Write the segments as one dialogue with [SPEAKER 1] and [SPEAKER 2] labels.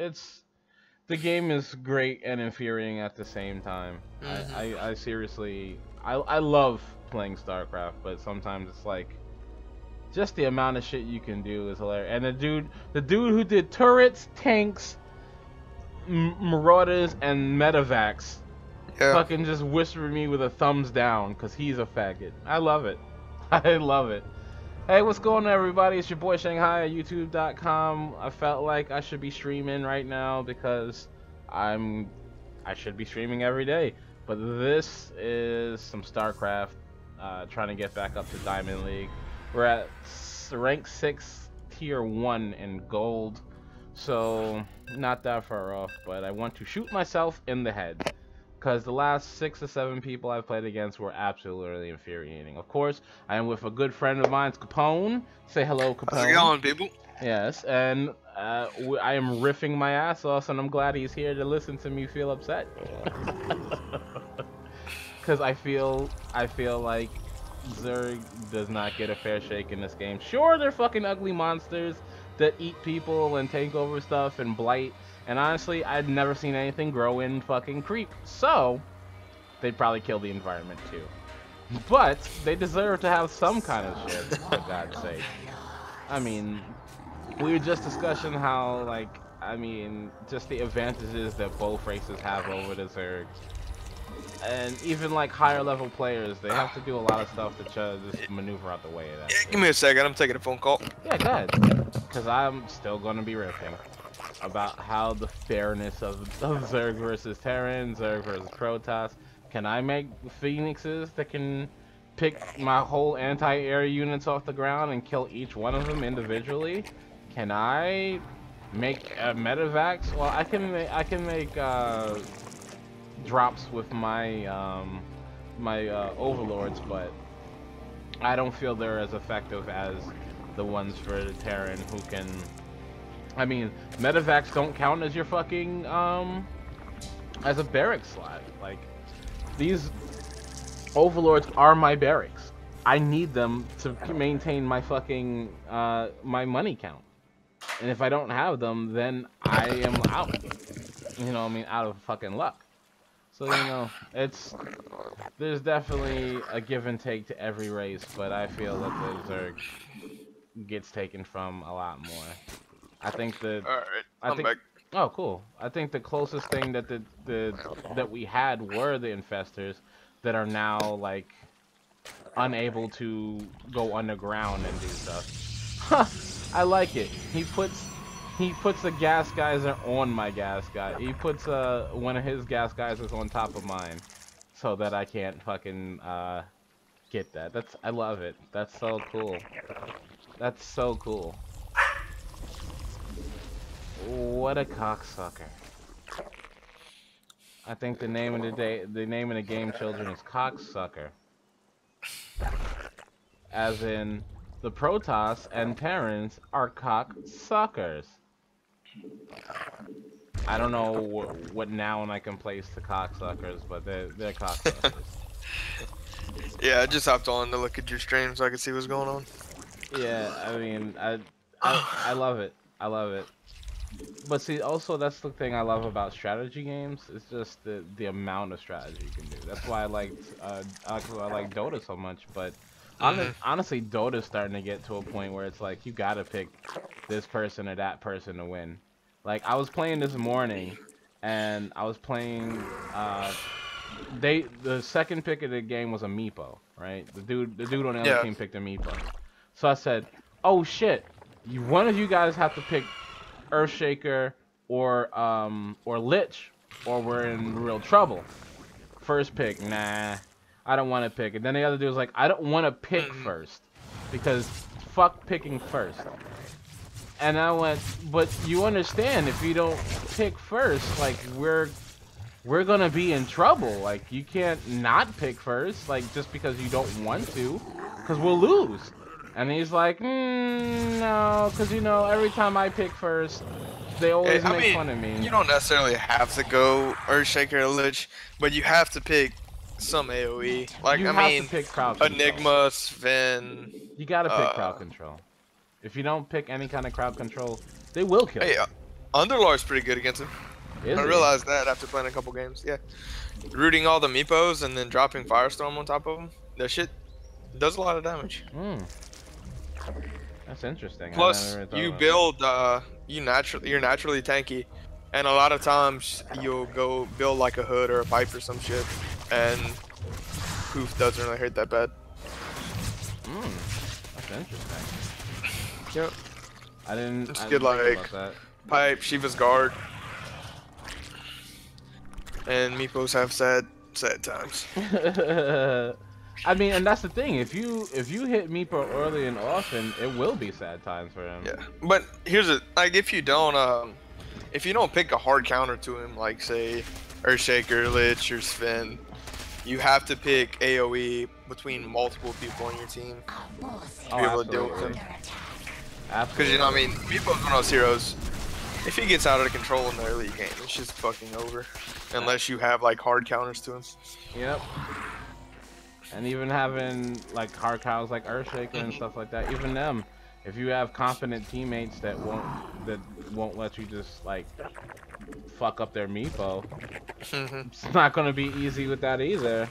[SPEAKER 1] it's the game is great and infuriating at the same time. I seriously I love playing StarCraft, but sometimes it's like just the amount of shit you can do is hilarious. And the dude who did turrets, tanks, marauders, and medevacs,
[SPEAKER 2] Yeah.
[SPEAKER 1] fucking just whispered me with a thumbs down because he's a faggot. I love it. I love it. Hey, what's going on, everybody? It's your boy Shanghai at YouTube.com. I felt like I should be streaming right now because I should be streaming every day. But this is some StarCraft, trying to get back up to Diamond League. We're at rank 6, tier 1 in gold, so not that far off. But I want to shoot myself in the head, because the last 6 or 7 people I've played against were absolutely infuriating. Of course, I am with a good friend of mine, Capone. Say hello, Capone.
[SPEAKER 2] How's it going, people?
[SPEAKER 1] Yes, and I am riffing my ass off, and I'm glad he's here to listen to me feel upset. Because I feel like Zerg does not get a fair shake in this game. Sure, they're fucking ugly monsters that eat people and take over stuff and blight. And honestly, I'd never seen anything grow in fucking creep. So, they'd probably kill the environment too. But, they deserve to have some kind of shit, for God's sake. I mean, we were just discussing how, like, just the advantages that both races have over the Zergs. And even, like, higher level players, they have to do a lot of stuff to just maneuver out the way of that.
[SPEAKER 2] Yeah, give me a second. I'm taking a phone call.
[SPEAKER 1] Yeah, go ahead. Because I'm still going to be riffing about how the fairness of Zerg versus Terran, Zerg versus Protoss. Can I make Phoenixes that can pick my whole anti-air units off the ground and kill each one of them individually? Can I make medevacs? Well, I can make drops with my overlords, but I don't feel they're as effective as the ones for the Terran who can. I mean, medevacs don't count as your fucking as a barrack slot. Like, these overlords are my barracks. I need them to maintain my fucking my money count. And if I don't have them, then I am out. You know what I mean? Out of fucking luck. So, you know, there's definitely a give and take to every race, but I feel that the Zerg gets taken from a lot more. I think that.
[SPEAKER 2] All right, I'm back.
[SPEAKER 1] Oh, cool. I think the closest thing that that we had were the infestors that are now, like, unable to go underground and do stuff. Huh, I like it. He puts the gas geyser on my gas guy. He puts one of his gas geysers on top of mine, so that I can't fucking get that. I love it. That's so cool. That's so cool. What a cocksucker. I think the name of the game, children, is Cocksucker. As in, the Protoss and Terrans are cocksuckers. I don't know what noun I can place to cocksuckers, but they're cocksuckers.
[SPEAKER 2] Yeah, I just hopped on to look at your stream so I can see what's going on.
[SPEAKER 1] Yeah, I mean, I love it. I love it. But see, also that's the thing I love about strategy games. It's just the amount of strategy you can do. That's why I like Dota so much. But honestly, Dota's starting to get to a point where it's like you gotta pick this person or that person to win. Like, I was playing this morning, and I was playing. The second pick of the game was a Meepo, right? The dude on the other team picked a Meepo. So I said, "Oh shit! One of you guys have to pick Earthshaker or Lich, or we're in real trouble." First pick, nah, I don't want to pick. And then the other dude was like, "I don't want to pick first, because fuck picking first." And I went, "But you understand, if you don't pick first, like, we're gonna be in trouble. Like, you can't not pick first, like, just because you don't want to, because we'll lose." And he's like, "No, because, you know, every time I pick first, they always make fun of me."
[SPEAKER 2] You don't necessarily have to go Earthshaker or Lich, but you have to pick some AoE. Like,
[SPEAKER 1] You have to pick crowd control.
[SPEAKER 2] Enigma, Sven.
[SPEAKER 1] You gotta pick crowd control. If you don't pick any kind of crowd control, they will kill you.
[SPEAKER 2] Underlord's pretty good against him.
[SPEAKER 1] Is
[SPEAKER 2] I realized that after playing a couple games. Yeah. Rooting all the Meepos and then dropping Firestorm on top of them. That shit does a lot of damage.
[SPEAKER 1] That's interesting.
[SPEAKER 2] Plus, you build, you're naturally tanky. And a lot of times, you'll go build like a hood or a pipe or some shit. And poof doesn't really hurt that bad.
[SPEAKER 1] That's interesting.
[SPEAKER 2] Yep.
[SPEAKER 1] I didn't
[SPEAKER 2] get like
[SPEAKER 1] about that.
[SPEAKER 2] Pipe, Shiva's guard. And Meepos have sad times.
[SPEAKER 1] I mean, and that's the thing. If you hit Meepo early and often, it will be sad times for him.
[SPEAKER 2] Yeah, but here's it. Like, if you don't pick a hard counter to him, like say Earthshaker, Lich, or Sven, you have to pick AOE between multiple people on your team to be able to deal with him. Because you know, what I mean, Meepo's one of those heroes. If he gets out of control in the early game, it's just fucking over. Unless you have like hard counters to him.
[SPEAKER 1] Yep. And even having like hard counters like Earthshaker and stuff like that, even them, if you have confident teammates that won't let you just like fuck up their Meepo, it's not gonna be easy with that either.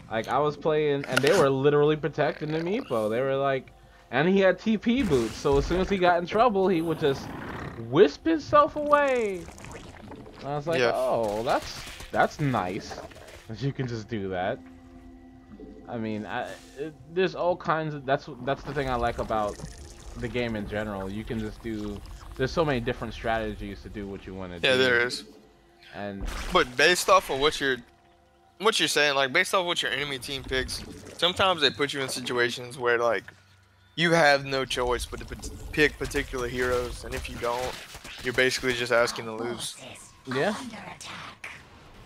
[SPEAKER 1] Like I was playing and they were literally protecting the Meepo. They were like, and he had TP boots, so as soon as he got in trouble, he would just wisp himself away. And I was like, oh, that's nice. You can just do that. I mean, there's all kinds of. That's the thing I like about the game in general. You can just do. There's so many different strategies to do what you want to do.
[SPEAKER 2] Yeah, there is.
[SPEAKER 1] But
[SPEAKER 2] based off of what you're saying, like based off what your enemy team picks, sometimes they put you in situations where like you have no choice but to pick particular heroes, and if you don't, you're basically just asking to lose.
[SPEAKER 1] Yeah.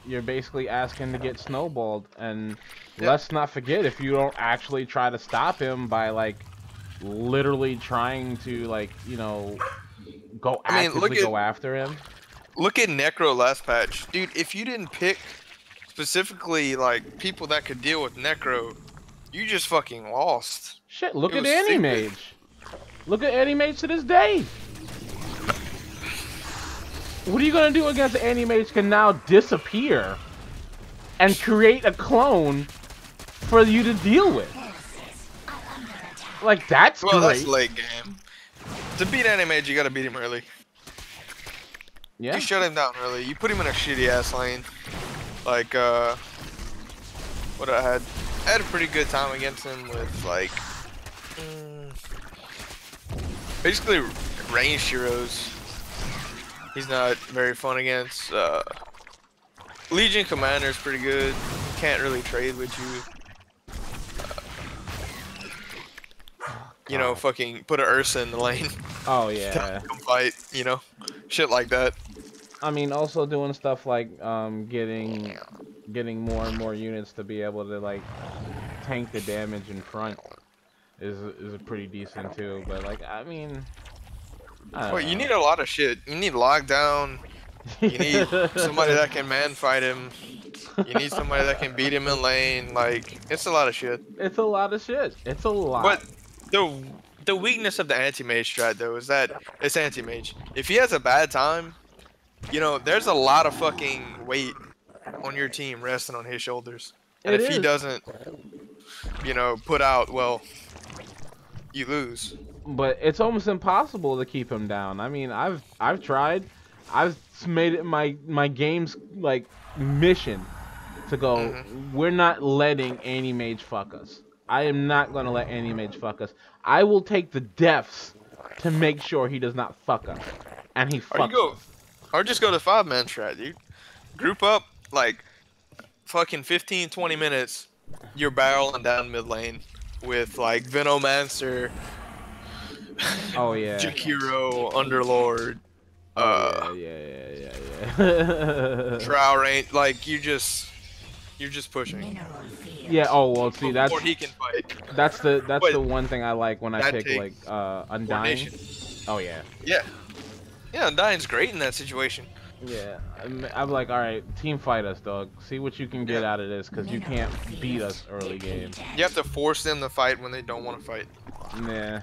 [SPEAKER 1] You're basically asking to get snowballed, and let's not forget, if you don't actually try to stop him by like literally trying to like, you know, go after him.
[SPEAKER 2] Look at Necro last patch, dude. If you didn't pick specifically like people that could deal with Necro, you just fucking lost.
[SPEAKER 1] Shit, look at Anti-Mage. Look at Anti-Mage to this day. What are you gonna do against the Anti-Mage can now disappear and create a clone for you to deal with? Like that's great.
[SPEAKER 2] That's late game. To beat Anti-Mage, you gotta beat him early.
[SPEAKER 1] Yeah.
[SPEAKER 2] You shut him down early. You put him in a shitty ass lane. Like what I had a pretty good time against him with like basically ranged heroes. He's not very fun against. Legion Commander is pretty good. Can't really trade with you. You know, fucking put an Ursa in the lane.
[SPEAKER 1] Oh yeah.
[SPEAKER 2] Come fight. You know, shit like that.
[SPEAKER 1] I mean, also doing stuff like getting more and more units to be able to like tank the damage in front is pretty decent too. But like, I mean.
[SPEAKER 2] Well, you need a lot of shit. You need lockdown. You need somebody that can man fight him. You need somebody that can beat him in lane. Like, it's a lot of shit.
[SPEAKER 1] It's a lot of shit. It's a lot.
[SPEAKER 2] But the weakness of the anti-mage strat though is that it's anti-mage. If he has a bad time, you know, there's a lot of fucking weight on your team resting on his shoulders. And if he doesn't, you know, put out, well, you lose.
[SPEAKER 1] But it's almost impossible to keep him down. I mean, I've tried. I've made it my game's like mission to go. We're not letting Anti-Mage fuck us. I am not gonna let Anti-Mage fuck us. I will take the deaths to make sure he does not fuck us, and he fucks us.
[SPEAKER 2] Or just go to 5-man strat, dude. Group up like fucking 15-20 minutes. You're barreling down mid lane with like Venomancer.
[SPEAKER 1] Oh yeah.
[SPEAKER 2] Jakiro, Underlord.
[SPEAKER 1] Yeah.
[SPEAKER 2] Drow range, like you're just pushing.
[SPEAKER 1] Yeah. Oh well. See, that's
[SPEAKER 2] he can fight.
[SPEAKER 1] That's the one thing I like when I pick like Undying. Oh yeah.
[SPEAKER 2] Yeah. Yeah, Undying's great in that situation.
[SPEAKER 1] Yeah. I'm like, all right, team fight us, dog. See what you can get out of this, because you can't beat us early game.
[SPEAKER 2] You have to force them to fight when they don't want to fight.
[SPEAKER 1] Yeah.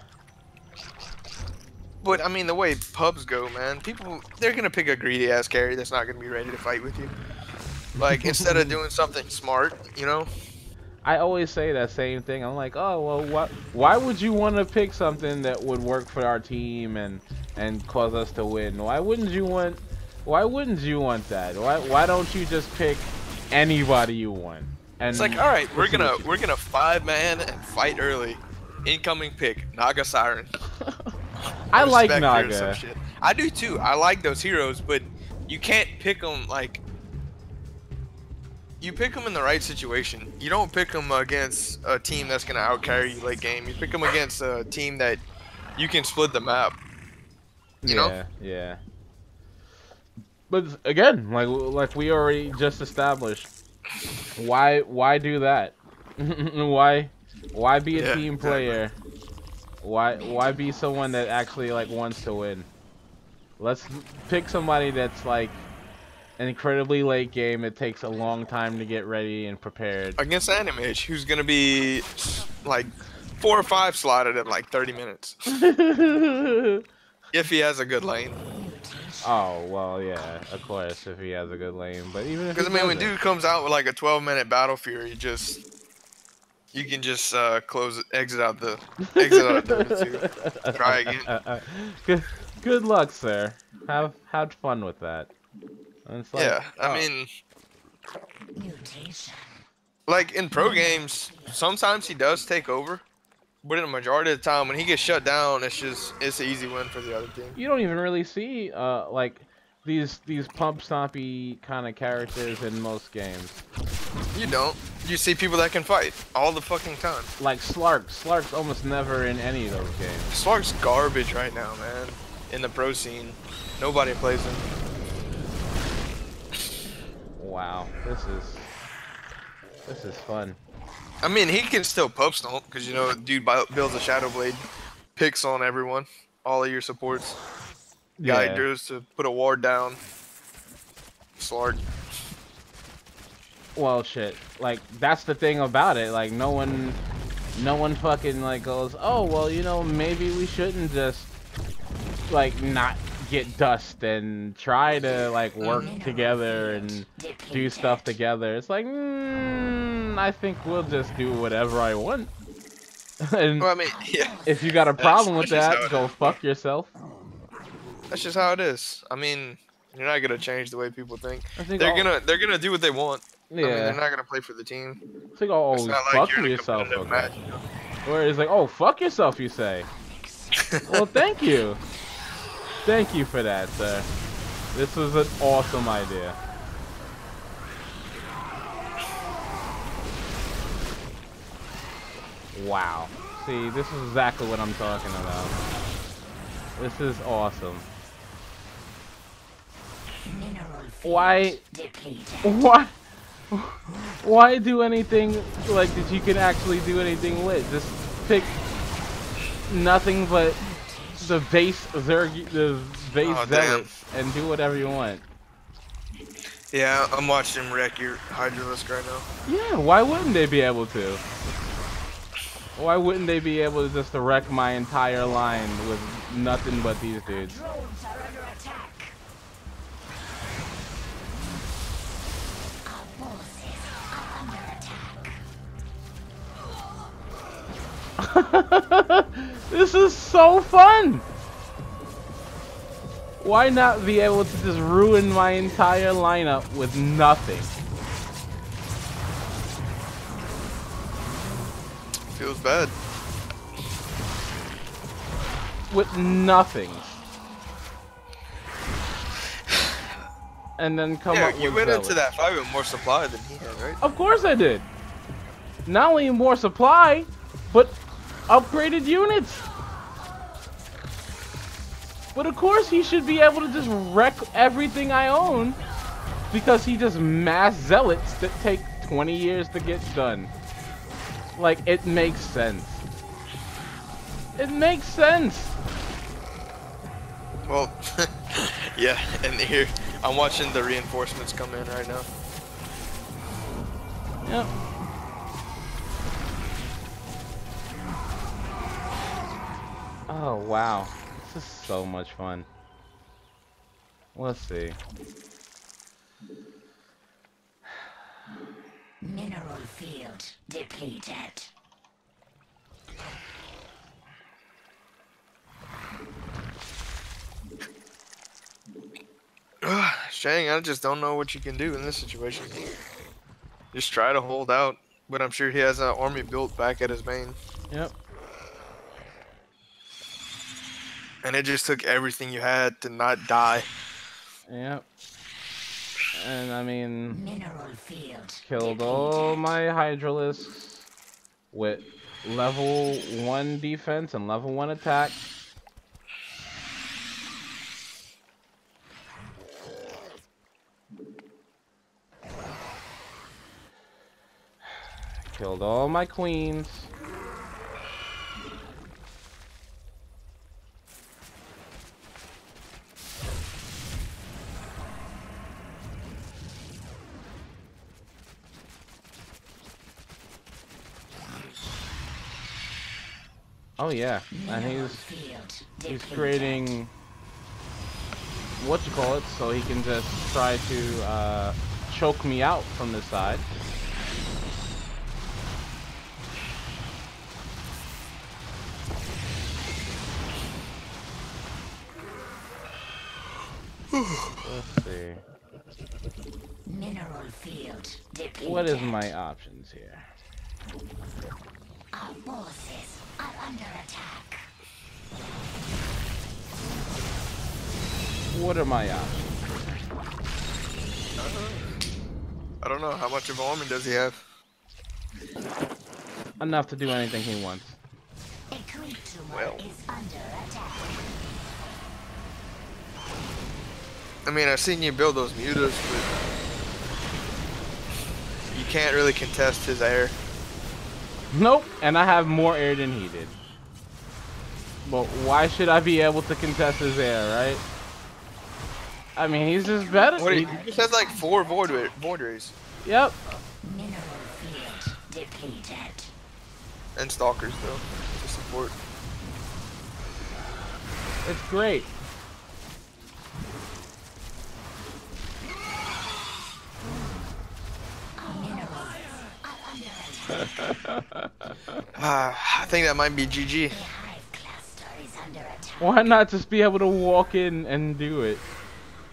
[SPEAKER 2] But I mean, the way pubs go, man, they're gonna pick a greedy ass carry that's not gonna be ready to fight with you. Like instead of doing something smart, you know.
[SPEAKER 1] I always say that same thing. I'm like, oh well, why would you want to pick something that would work for our team and cause us to win? Why wouldn't you want that? Why don't you just pick anybody you want? And
[SPEAKER 2] it's like, all right, we're gonna 5-man and fight early. Incoming pick, Naga Siren.
[SPEAKER 1] I like Naga.
[SPEAKER 2] I do too. I like those heroes, but you can't pick them like. You pick them in the right situation. You don't pick them against a team that's gonna outcarry you late game. You pick them against a team that you can split the map. You know?
[SPEAKER 1] Yeah. But again, like we already just established, why do that? why be a team player? Why be someone that actually like wants to win? Let's pick somebody that's like an incredibly late game. It takes a long time to get ready and prepared.
[SPEAKER 2] Against Animage, who's gonna be like 4 or 5 slotted in like 30 minutes. If he has a good lane.
[SPEAKER 1] Oh well, yeah, of course, if he has a good lane. But even if
[SPEAKER 2] because I mean, when dude comes out with like a 12-minute Battle Fury, you can just exit out the two. Try again.
[SPEAKER 1] Good luck, sir. Have fun with that. Like,
[SPEAKER 2] yeah, I mean, like in pro games, sometimes he does take over, but in the majority of the time, when he gets shut down, it's an easy win for the other team.
[SPEAKER 1] You don't even really see like these pump stompy kind of characters in most games.
[SPEAKER 2] You don't. You see people that can fight all the fucking time. Like
[SPEAKER 1] Slark. Slark's almost never in any of those games.
[SPEAKER 2] Slark's garbage right now, man. In the pro scene, nobody plays him.
[SPEAKER 1] Wow, this is fun.
[SPEAKER 2] I mean, he can still pub stomp because you know, dude builds a Shadow Blade, picks on everyone, all of your supports. Guy does to put a ward down. Slark.
[SPEAKER 1] Well, shit. Like that's the thing about it. Like no one fucking like goes, oh well, you know, maybe we shouldn't just like not get dust and try to like work together and do stuff together. It's like, I think we'll just do whatever I want. And
[SPEAKER 2] well, I mean, yeah.
[SPEAKER 1] If you got a problem with that, go fuck yourself.
[SPEAKER 2] That's just how it is. I mean, you're not gonna change the way people think. They're gonna do what they want. Yeah. I mean, they're not gonna play for the team.
[SPEAKER 1] It's like, oh, fuck yourself. Okay. Or it's like, oh, fuck yourself, you say. Well, thank you. Thank you for that, sir. This was an awesome idea. Wow. See, this is exactly what I'm talking about. This is awesome. Why do anything like that you can actually do anything with? Just pick nothing but the base zealots and do whatever you want.
[SPEAKER 2] Yeah, I'm watching him wreck your Hydralisk right now.
[SPEAKER 1] Yeah, why wouldn't they be able to? Why wouldn't they be able to just wreck my entire line with nothing but these dudes? This is so fun! Why not be able to just ruin my entire lineup with nothing?
[SPEAKER 2] Feels bad.
[SPEAKER 1] With nothing. And then come up with
[SPEAKER 2] you went into that fight with more supply than he had, right?
[SPEAKER 1] Of course I did. Not only more supply, but upgraded units. But of course he should be able to just wreck everything I own because he just mass zealots that take 20 years to get done. Like, it makes sense. It makes sense.
[SPEAKER 2] Well, yeah, and here, I'm watching the reinforcements come in right now.
[SPEAKER 1] Yep. Oh, wow. This is so much fun. Let's see.
[SPEAKER 3] Mineral field depleted.
[SPEAKER 2] Shang, I just don't know what you can do in this situation. Just try to hold out, but I'm sure he has an army built back at his main.
[SPEAKER 1] Yep.
[SPEAKER 2] And it just took everything you had to not die.
[SPEAKER 1] Yep. And I mean,
[SPEAKER 3] Mineral field
[SPEAKER 1] killed all my Hydralisks with level 1 defense and level 1 attack. Killed all my queens. Oh yeah, and he's creating whatchamacallit so he can just try to choke me out from this side. Let's see.
[SPEAKER 3] Mineral field depleted.
[SPEAKER 1] What is my options here?
[SPEAKER 3] Our forces are under attack.
[SPEAKER 1] What are my options?
[SPEAKER 2] I don't know. How much of an army does he have?
[SPEAKER 1] Enough to do anything he wants.
[SPEAKER 3] A creature
[SPEAKER 2] Well.
[SPEAKER 3] is under attack.
[SPEAKER 2] I mean, I've seen you build those mutas, but you can't really contest his air.
[SPEAKER 1] Nope, and I have more air than he did. But why should I be able to contest his air, right? I mean, he's just better.
[SPEAKER 2] What, he just has like 4 void rays.
[SPEAKER 1] Yep.
[SPEAKER 3] Mineral field depleted.
[SPEAKER 2] And stalkers, though, to support.
[SPEAKER 1] It's great.
[SPEAKER 2] I think that might be GG.
[SPEAKER 3] The hive cluster is under attack.
[SPEAKER 1] Why not just be able to walk in and do it?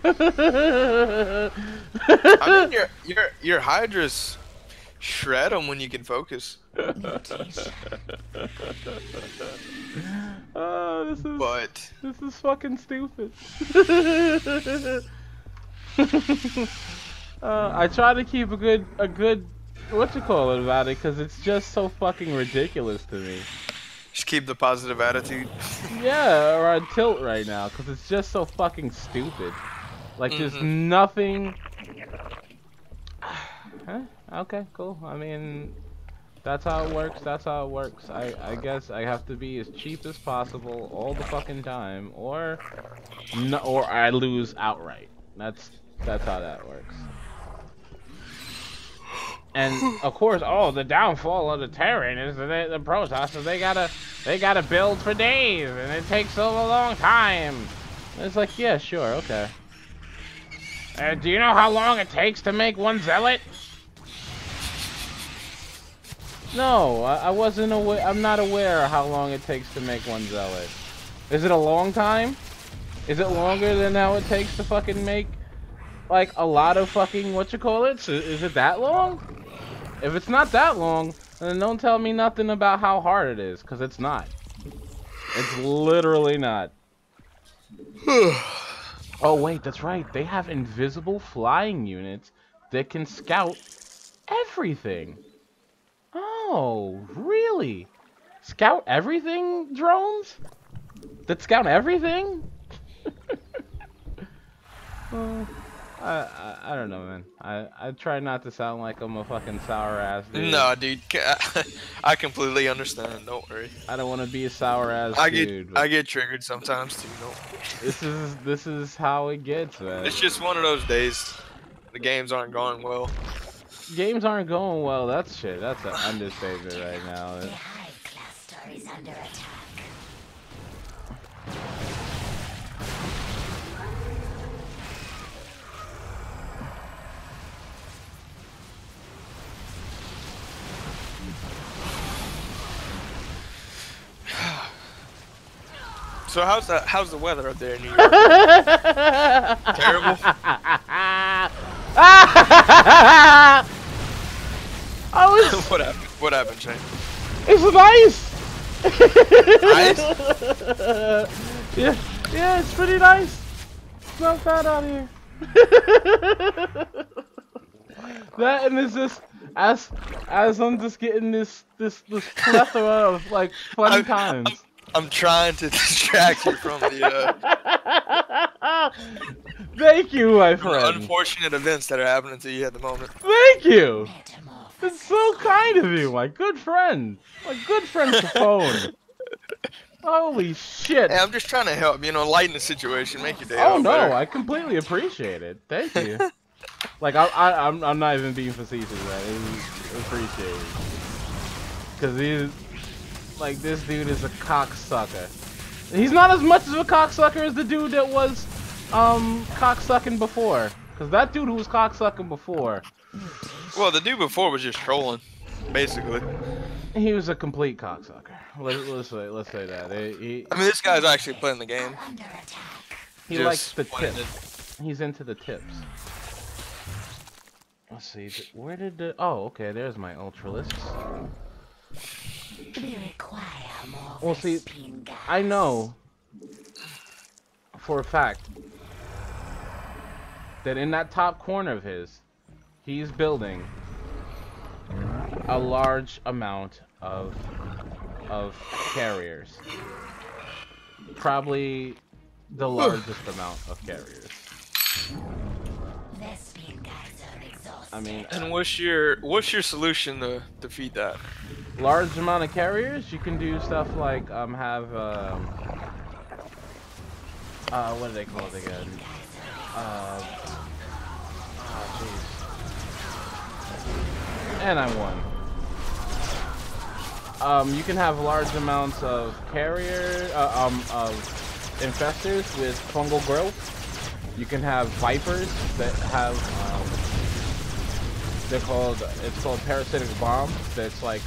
[SPEAKER 2] I mean, your Hydras shred them when you can focus.
[SPEAKER 1] Oh,
[SPEAKER 2] But
[SPEAKER 1] this is fucking stupid. I try to keep a good whatchamacallit about it because it's just so fucking ridiculous to me.
[SPEAKER 2] just keep the positive attitude.
[SPEAKER 1] Yeah, or on tilt right now because it's just so fucking stupid. Like there's nothing. Huh? Okay, cool. I mean, that's how it works. That's how it works. I guess I have to be as cheap as possible all the fucking time, or no, or I lose outright. That's how that works. And of course, the downfall of the Terran is that the Protoss, they gotta build for days, and it takes so long time. And it's like, yeah, sure, okay. Do you know how long it takes to make one zealot? No, I wasn't aware. I'm not aware of how long it takes to make one zealot. Is it a long time? Is it longer than how it takes to fucking make like a lot of fucking whatchamacallit? Is it that long? If it's not that long, then don't tell me nothing about how hard it is, because it's not. It's literally not. Oh wait, that's right. They have invisible flying units that can scout everything. Oh, really? Scout everything drones? That scout everything? I don't know, man. I try not to sound like I'm a fucking sour ass dude.
[SPEAKER 2] No, dude. I completely understand. Don't worry.
[SPEAKER 1] I don't want to be a sour ass dude.
[SPEAKER 2] I get triggered sometimes too.
[SPEAKER 1] This is how it gets, man.
[SPEAKER 2] It's just one of those days. The games aren't going well.
[SPEAKER 1] Games aren't going well. That's shit. That's an understatement right now.
[SPEAKER 3] The hive cluster is under attack.
[SPEAKER 2] So how's the weather up there in New York? Terrible. What happened? What happened, Shane?
[SPEAKER 1] It's nice.
[SPEAKER 2] Nice?
[SPEAKER 1] Yeah, it's pretty nice. It's not bad out here. That and it's just as I'm just getting this plethora of like fun times.
[SPEAKER 2] I'm trying to distract you from the
[SPEAKER 1] Thank you, my friend.
[SPEAKER 2] unfortunate events that are happening to you at the moment.
[SPEAKER 1] Thank you. It's so kind of you, my good friend. My good friend Capone. Holy shit.
[SPEAKER 2] Hey, I'm just trying to help, lighten the situation, make your day
[SPEAKER 1] Oh
[SPEAKER 2] all
[SPEAKER 1] no,
[SPEAKER 2] better.
[SPEAKER 1] I completely appreciate it. Thank you. Like I'm not even being facetious, man. It's appreciated. Cause this dude is a cocksucker. He's not as much of a cocksucker as the dude that was cocksucking before. Cause that dude who was cocksucking before.
[SPEAKER 2] Well, the dude before was just trolling, basically.
[SPEAKER 1] He was a complete cocksucker. Let's say that.
[SPEAKER 2] I mean, this guy's actually playing the game.
[SPEAKER 1] He
[SPEAKER 2] Just
[SPEAKER 1] likes the
[SPEAKER 2] wanted
[SPEAKER 1] tips. He's into the tips. Let's see. Where did the? Oh, okay. There's my Ultralisks.
[SPEAKER 3] We require more
[SPEAKER 1] Well, see,
[SPEAKER 3] Vespene guys.
[SPEAKER 1] I know for a fact that in that top corner of his, he's building a large amount of carriers. Probably the largest amount of carriers.
[SPEAKER 3] Vespene guys are exhausted.
[SPEAKER 1] I mean,
[SPEAKER 2] And what's your solution to defeat that?
[SPEAKER 1] large amount of carriers, you can do stuff like have what do they call it again? Jeez. And I won. You can have large amounts of carrier of infestors with fungal growth. You can have vipers that have it's called parasitic bomb. That's like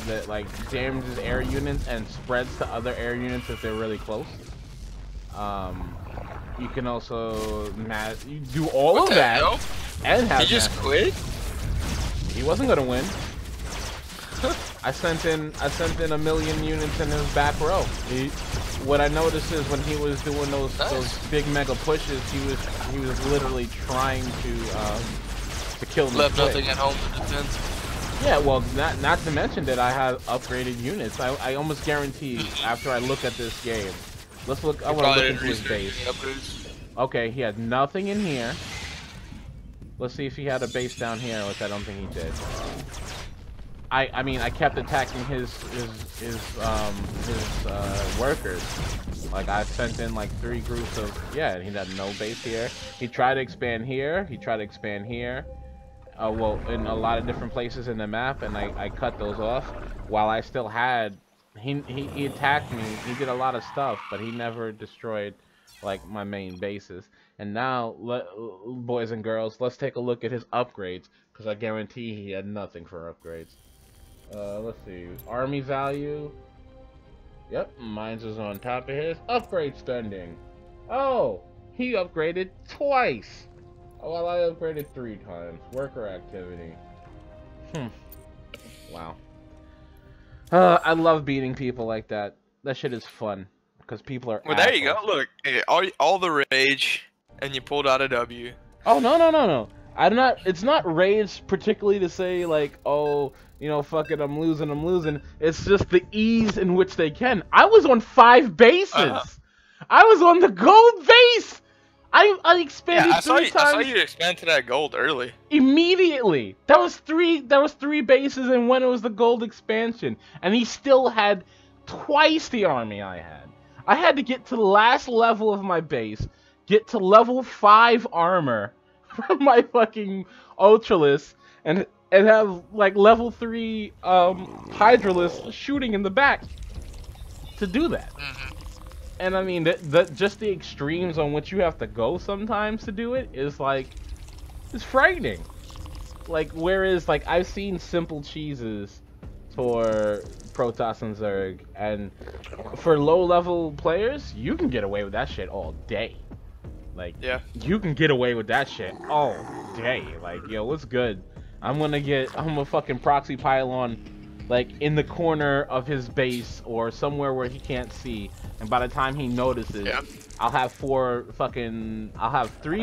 [SPEAKER 1] that like damages air units and spreads to other air units if they're really close. You can also you do all of that and have
[SPEAKER 2] He just quit?
[SPEAKER 1] He wasn't gonna win. I sent in a million units in his back row. What I noticed is when he was doing those big mega pushes, he was literally trying to kill me.
[SPEAKER 2] Left nothing at home to defend.
[SPEAKER 1] Yeah, well, not to mention that I have upgraded units. I almost guarantee after I look at this game, let's look. I want to look into his base. Okay, he had nothing in here. Let's see if he had a base down here, which I don't think he did. I mean, I kept attacking his workers. Like I sent in like 3 groups of and he had no base here. He tried to expand here. He tried to expand here. Well, in a lot of different places in the map, and I cut those off. While I still had, he attacked me. He did a lot of stuff, but he never destroyed like my main bases. And now, boys and girls, let's take a look at his upgrades, because I guarantee he had nothing for upgrades. Let's see, army value. Yep, mine's is on top of his. Upgrade spending. Oh, he upgraded twice. Well, I upgraded 3 times. Worker activity. Wow. I love beating people like that. That shit is fun. Because people are
[SPEAKER 2] Well, there you go. Look, all the rage, and you pulled out a W.
[SPEAKER 1] Oh, no. It's not rage particularly to say, like, oh, fuck it, I'm losing. It's just the ease in which they can. I was on 5 bases. I was on the gold base. I expanded 3 times.
[SPEAKER 2] I saw you expand to that gold early.
[SPEAKER 1] Immediately. That was 3 bases, and when it was the gold expansion, and he still had twice the army I had. I had to get to the last level of my base, get to level 5 armor from my fucking Ultralisk, and have like level 3 Hydralisk shooting in the back to do that. And I mean, just the extremes on which you have to go sometimes to do it is like, it's frightening. Like, whereas like I've seen simple cheeses for Protoss and Zerg, and for low-level players, you can get away with that shit all day. Like,
[SPEAKER 2] yeah,
[SPEAKER 1] you can get away with that shit all day. Like, yo, what's good? I'm gonna fucking proxy pylon, like, in the corner of his base or somewhere where he can't see, and by the time he notices, I'll have 3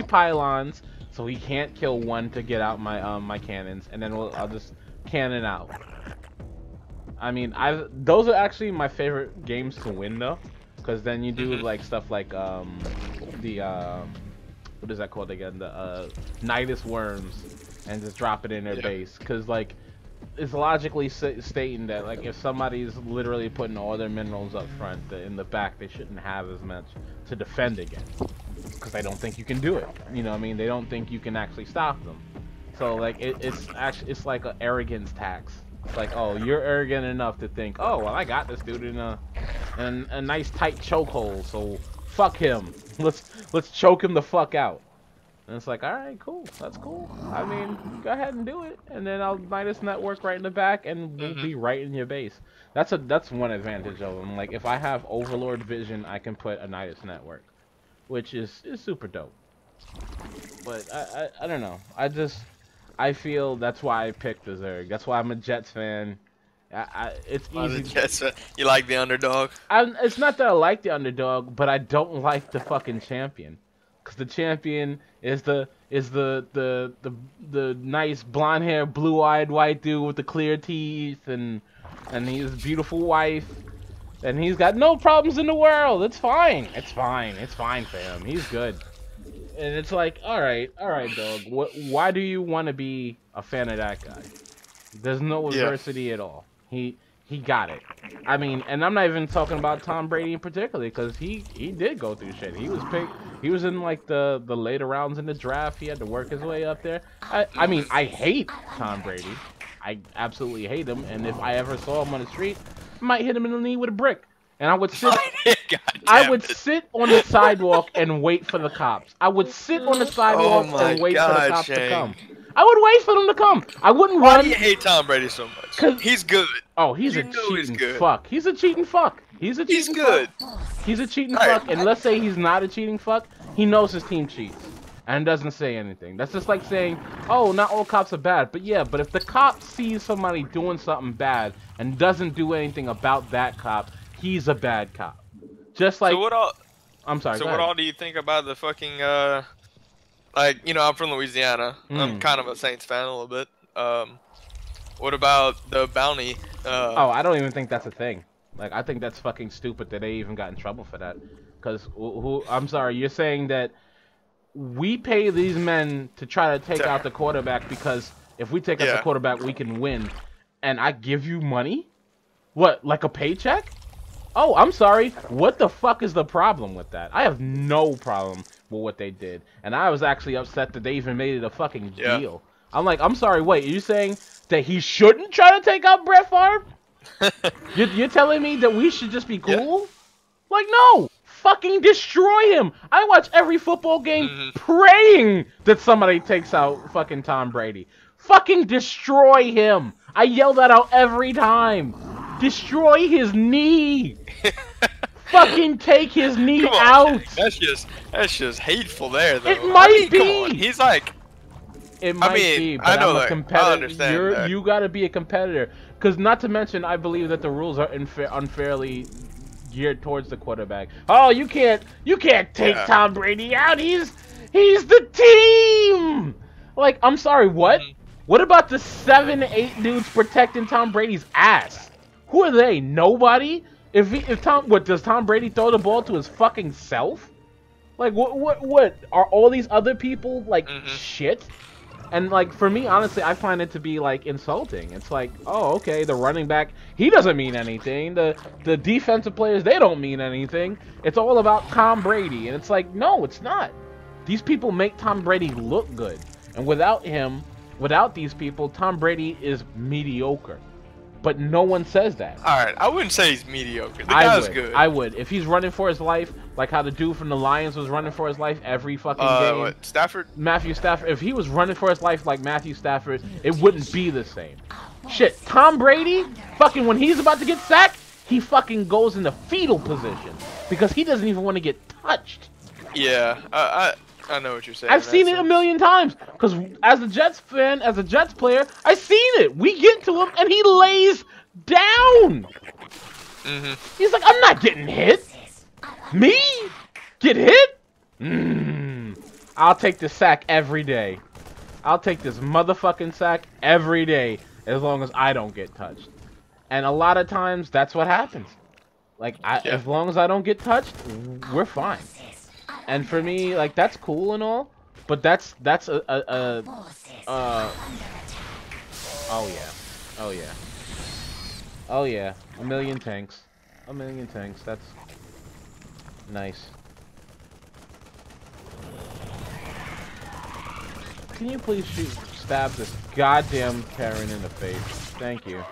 [SPEAKER 1] pylons, so he can't kill one to get out my my cannons, and then I'll just cannon out. I mean, those are actually my favorite games to win though, because then you do like stuff like what is that called again? The Nidus worms, and just drop it in their base, because like it's logically stating that like if somebody's literally putting all their minerals up front, in the back they shouldn't have as much to defend against, because they don't think you can do it. You know what I mean? They don't think you can actually stop them. So like it's like an arrogance tax. It's like, oh, you're arrogant enough to think, oh well, I got this dude in a nice tight chokehold, so fuck him. Let's choke him the fuck out. And it's like, all right, cool, that's cool. I mean, go ahead and do it, and then I'll Nidus network right in the back, and we'll be right in your base. That's one advantage of them. Like, if I have Overlord vision, I can put a Nidus network, which is super dope. But I don't know. I feel that's why I picked the Zerg. That's why I'm a Jets fan. It's easy.
[SPEAKER 2] Jets, you like the underdog?
[SPEAKER 1] It's not that I like the underdog, but I don't like the fucking champion. Cause the champion is the nice blonde hair, blue-eyed white dude with the clear teeth and his beautiful wife, and he's got no problems in the world. It's fine. It's fine. It's fine for him. He's good. And it's like, all right, dog. Why do you want to be a fan of that guy? There's no adversity at all. He got it. I mean, and I'm not even talking about Tom Brady in particular, because he did go through shit. He was picked. He was in like the later rounds in the draft. He had to work his way up there. I mean, I hate Tom Brady. I absolutely hate him. And if I ever saw him on the street, I might hit him in the knee with a brick. And I would sit. Sit on the sidewalk and wait for the cops. I would sit on the sidewalk and wait for the cops to come. I would wait for them to come. I wouldn't run.
[SPEAKER 2] Why do you hate Tom Brady so much? Cause he's good.
[SPEAKER 1] Oh, he's a cheating fuck. He's a cheating fuck. He's good. He's a cheating fuck. And let's say he's not a cheating fuck. He knows his team cheats and doesn't say anything. That's just like saying, oh, not all cops are bad. But yeah, but if the cop sees somebody doing something bad and doesn't do anything about that cop, he's a bad cop. Just like.
[SPEAKER 2] So what all?
[SPEAKER 1] I'm sorry.
[SPEAKER 2] So what all do you think about the fucking like, you know, I'm from Louisiana. I'm kind of a Saints fan a little bit. What about the bounty?
[SPEAKER 1] Oh, I don't even think that's a thing. Like, I think that's fucking stupid that they even got in trouble for that. Because, I'm sorry, you're saying that we pay these men to try to take out the quarterback because if we take out the quarterback, we can win. And I give you money? What, like a paycheck? Oh, I'm sorry. What the fuck is the problem with that? I have no problem with what they did. And I was actually upset that they even made it a fucking deal. I'm like, I'm sorry, wait, are you saying that he shouldn't try to take out Brett Favre? You're telling me that we should just be cool? Like, no! Fucking destroy him! I watch every football game praying that somebody takes out fucking Tom Brady. Fucking destroy him! I yell that out every time! Destroy his knee! Fucking take his knee out!
[SPEAKER 2] That's just hateful there, though.
[SPEAKER 1] It might be!
[SPEAKER 2] He's like...
[SPEAKER 1] It might be, but I'm a competitor. You gotta be a competitor. Because not to mention, I believe that the rules are unfairly geared towards the quarterback. Oh, you can't take Tom Brady out. He's the team! Like, I'm sorry, what? What about the 7-8 dudes protecting Tom Brady's ass? Who are they? Nobody? Does Tom Brady throw the ball to his fucking self? Like, what? Are all these other people, like, shit? And, like, for me, honestly, I find it to be, like, insulting. It's like, oh, okay, the running back, he doesn't mean anything. The defensive players, they don't mean anything. It's all about Tom Brady. And it's like, no, it's not. These people make Tom Brady look good. And without him, without these people, Tom Brady is mediocre. But no one says that.
[SPEAKER 2] Alright, I wouldn't say he's mediocre. The guy's good.
[SPEAKER 1] I would. If he's running for his life, like how the dude from the Lions was running for his life every fucking game.
[SPEAKER 2] What, Stafford?
[SPEAKER 1] Matthew Stafford. If he was running for his life like Matthew Stafford, it wouldn't be the same. Shit, Tom Brady, fucking when he's about to get sacked, he fucking goes in the fetal position because he doesn't even want to get touched.
[SPEAKER 2] Yeah, I know what you're saying.
[SPEAKER 1] I've seen it a million times because as a Jets fan, as a Jets player, I've seen it. We get to him and he lays down. He's like, I'm not getting hit. Me? Get hit? I'll take the sack every day. I'll take this motherfucking sack every day as long as I don't get touched. And a lot of times, that's what happens. Like, as long as I don't get touched, we're fine. And for me, like, that's cool and all, but that's oh yeah, a million tanks, that's nice. Can you please stab this goddamn Terran in the face? Thank you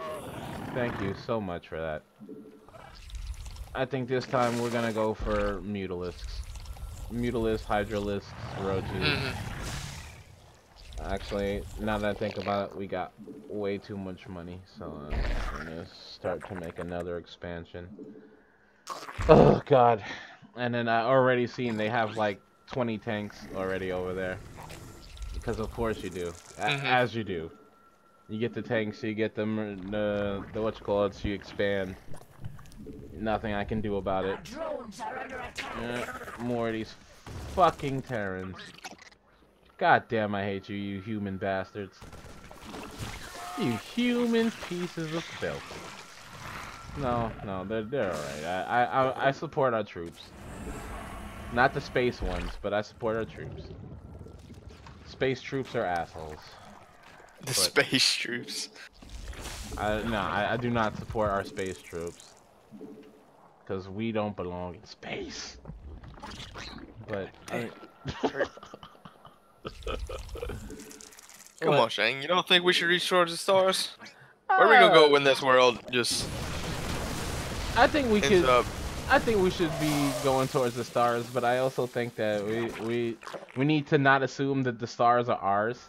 [SPEAKER 1] so much for that. I think this time we're gonna go for Mutalisks. Mutalisks, Hydralisks, Roaches. Actually, now that I think about it, we got way too much money, so I'm gonna start to make another expansion. Oh god. And then I already seen they have like 20 tanks already over there. Because of course you do. As you do. You get the tanks, you get them, the whatchamacallits, you expand. Nothing I can do about it. More of these fucking Terrans. God damn, I hate you, you human bastards. You human pieces of filth. No, they're alright. I support our troops. Not the space ones, but I support our troops. Space troops are assholes.
[SPEAKER 2] The space troops.
[SPEAKER 1] I do not support our space troops. Because we don't belong in space. But,
[SPEAKER 2] Come on, Shang. You don't think we should reach towards the stars? Where are we gonna go in this world? Just.
[SPEAKER 1] I think we could. I think we should be going towards the stars, but I also think that we need to not assume that the stars are ours,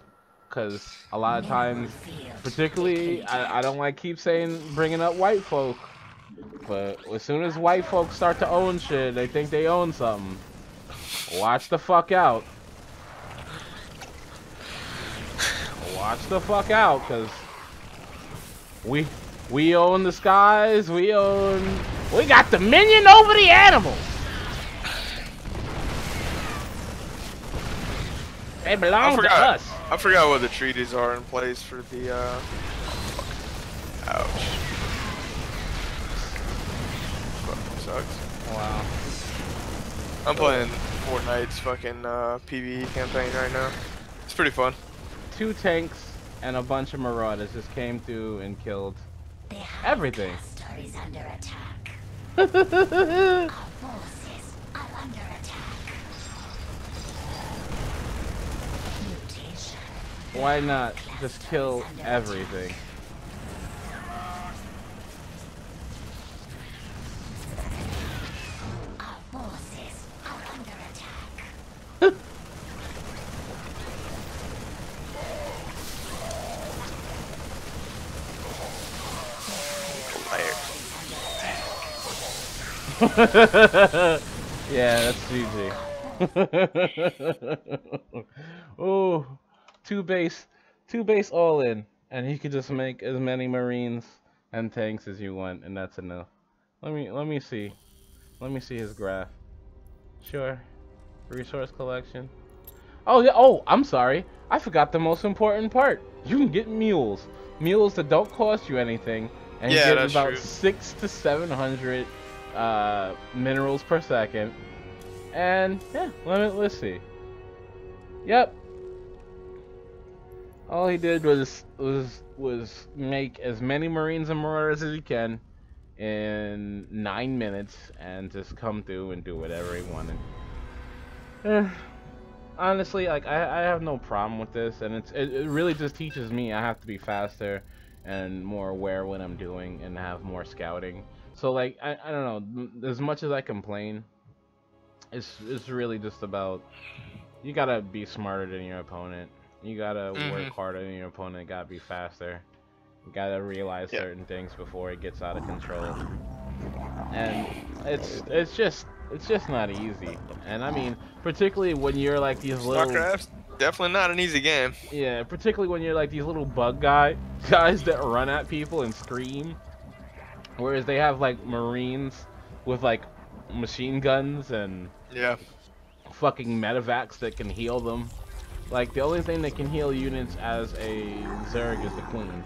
[SPEAKER 1] because a lot of times, particularly, I don't like bringing up white folk, but as soon as white folks start to own shit, they think they own something. Watch the fuck out. Watch the fuck out, because we own the skies, we got dominion over the animals. They belong to us.
[SPEAKER 2] I forgot what the treaties are in place for the, ouch. Fucking sucks.
[SPEAKER 1] Wow.
[SPEAKER 2] I'm playing Fortnite's fucking, PvE campaign right now. It's pretty fun.
[SPEAKER 1] 2 tanks and a bunch of marauders just came through and killed everything.
[SPEAKER 3] Is under attack. Our forces are under attack. Mutation.
[SPEAKER 1] Why not just kill everything?
[SPEAKER 3] Our forces are under attack.
[SPEAKER 1] Yeah, that's GG. Oh, two base all in, and he could just make as many Marines and tanks as you want, and that's enough. Let me see his graph. Sure, resource collection. Oh yeah. Oh, I'm sorry. I forgot the most important part. You can get mules that don't cost you anything, and
[SPEAKER 2] Yeah,
[SPEAKER 1] you get
[SPEAKER 2] that's
[SPEAKER 1] about
[SPEAKER 2] true.
[SPEAKER 1] 600 to 700 minerals per second. And yeah, let's see. Yep. All he did was make as many Marines and Marauders as he can in 9 minutes and just come through and do whatever he wanted. Honestly, like I have no problem with this, and it really just teaches me I have to be faster and more aware what I'm doing and have more scouting. So like I don't know, as much as I complain, it's really just about you gotta be smarter than your opponent. You gotta work harder than your opponent. Gotta be faster, You gotta realize certain things before it gets out of control. And it's just not easy. And I mean, particularly when you're like these little
[SPEAKER 2] StarCraft's definitely not an easy game.
[SPEAKER 1] Yeah, particularly when you're like these little bug guys that run at people and scream. Whereas they have like Marines with like machine guns and fucking medevacs that can heal them. Like the only thing that can heal units as a Zerg is the Queen.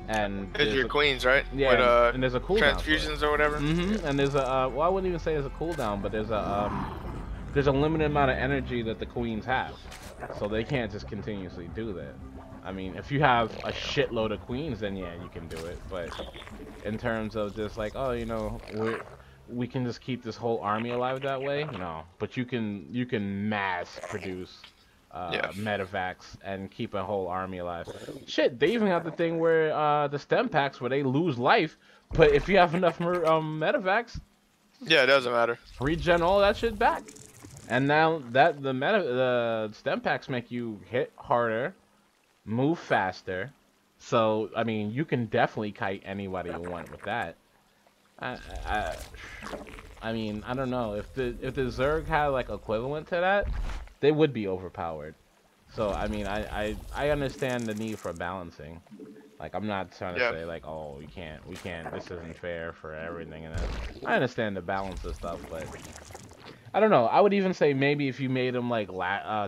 [SPEAKER 1] And
[SPEAKER 2] it's your queens, right?
[SPEAKER 1] Yeah,
[SPEAKER 2] with,
[SPEAKER 1] and there's a cooldown.
[SPEAKER 2] Transfusions or whatever.
[SPEAKER 1] And there's a well, I wouldn't even say there's a cooldown, but there's a limited amount of energy that the queens have, so they can't just continuously do that. I mean, if you have a shitload of queens, then yeah, you can do it. But in terms of just like, oh, you know, we can just keep this whole army alive that way, no. But you can mass produce medevacs and keep a whole army alive. Shit, they even have the thing where the stem packs where they lose life, but if you have enough medevacs,
[SPEAKER 2] yeah, it doesn't matter.
[SPEAKER 1] Regen all that shit back. And now that the stem packs make you hit harder, move faster. So I mean, you can definitely kite anybody you want with that. I mean, I don't know if the Zerg had like equivalent to that, they would be overpowered. So I mean, I understand the need for balancing. Like, I'm not trying to say like, oh, we can't, this isn't fair for everything. And I understand the balance of stuff, but I don't know. I would even say maybe if you made them like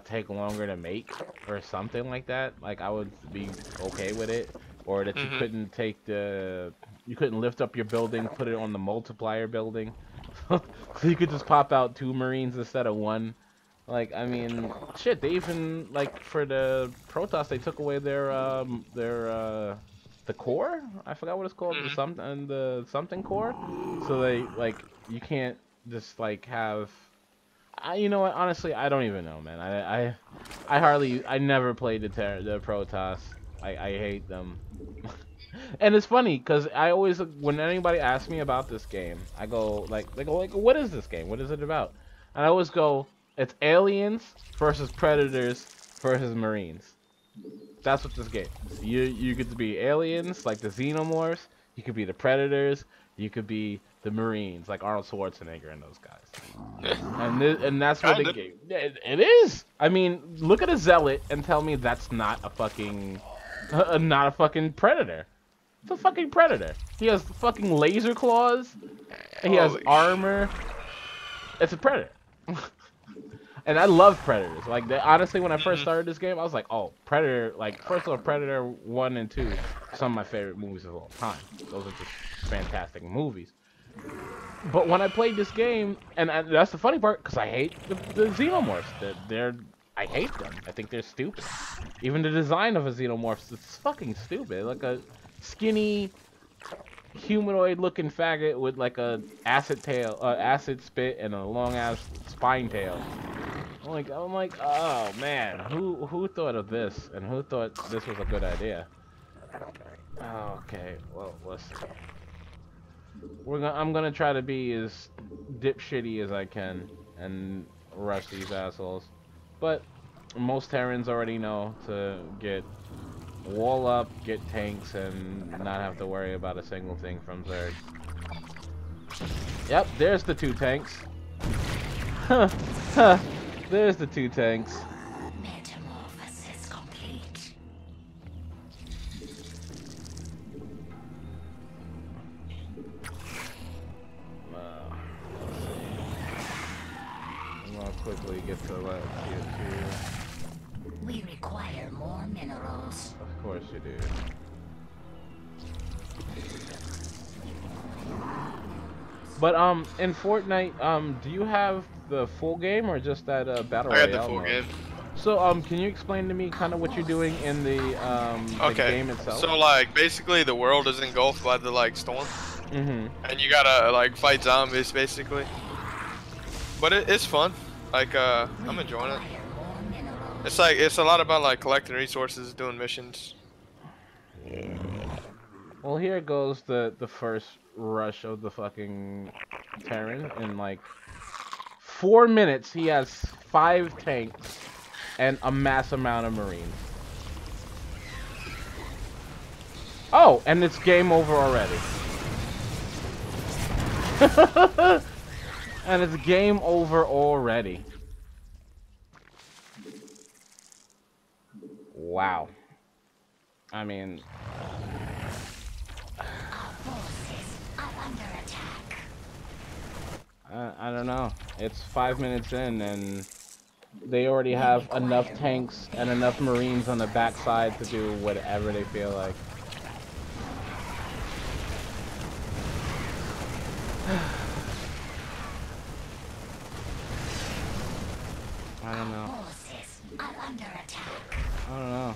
[SPEAKER 1] take longer to make or something like that, like I would be okay with it. Or that you couldn't take you couldn't lift up your building, put it on the multiplier building, so you could just pop out 2 Marines instead of 1. Like, I mean, shit, they even, like, for the Protoss, they took away the core? I forgot what it's called, the something core? So they, like, you can't just, like, have... you know what, honestly, I don't even know, man. I never played the Protoss. I hate them. And it's funny, because I always, when anybody asks me about this game, I go, like, what is this game? What is it about? And I always go... It's aliens versus predators versus marines. That's what this game is. You get to be aliens, like the xenomorphs. You could be the predators. You could be the marines, like Arnold Schwarzenegger and those guys. And that's what the game. It is. I mean, look at a zealot and tell me that's not a fucking predator. It's a fucking predator. He has fucking laser claws. He has armor. It's a predator. And I love Predators. Like, honestly, when I first started this game, I was like, oh, Predator, like, first of all, Predator 1 and 2, some of my favorite movies of all time. Those are just fantastic movies. But when I played this game, and that's the funny part, because I hate the Xenomorphs. I hate them. I think they're stupid. Even the design of a Xenomorph is fucking stupid. Like a skinny, humanoid-looking faggot with, like, a acid spit and a long-ass spine tail. I'm like, oh man, who thought of this, and who thought this was a good idea? Oh, okay, well, let's see. I'm gonna try to be as dipshitty as I can and rush these assholes, but most Terrans already know to get wall up, get tanks, and not have to worry about a single thing from Zerg. Yep, there's the 2 tanks. There's the 2 tanks.
[SPEAKER 3] Metamorphosis complete.
[SPEAKER 1] I'm gonna quickly get to tier 2.
[SPEAKER 3] We require more minerals.
[SPEAKER 1] Of course you do. But in Fortnite, do you have the full game or just that battle royale?
[SPEAKER 2] I got the full game.
[SPEAKER 1] So can you explain to me kind of what you're doing in the game itself?
[SPEAKER 2] So like basically the world is engulfed by the like storm, and you gotta like fight zombies basically. But it's fun. Like I'm enjoying it. It's a lot about like collecting resources, doing missions.
[SPEAKER 1] Well, here goes the first rush of the fucking Terran. In like 4 minutes, he has 5 tanks and a mass amount of Marines. Oh, and it's game over already. And it's game over already. Wow. I mean... I don't know. It's 5 minutes in and they already have enough tanks and enough Marines on the backside to do whatever they feel like. I don't know. I don't know.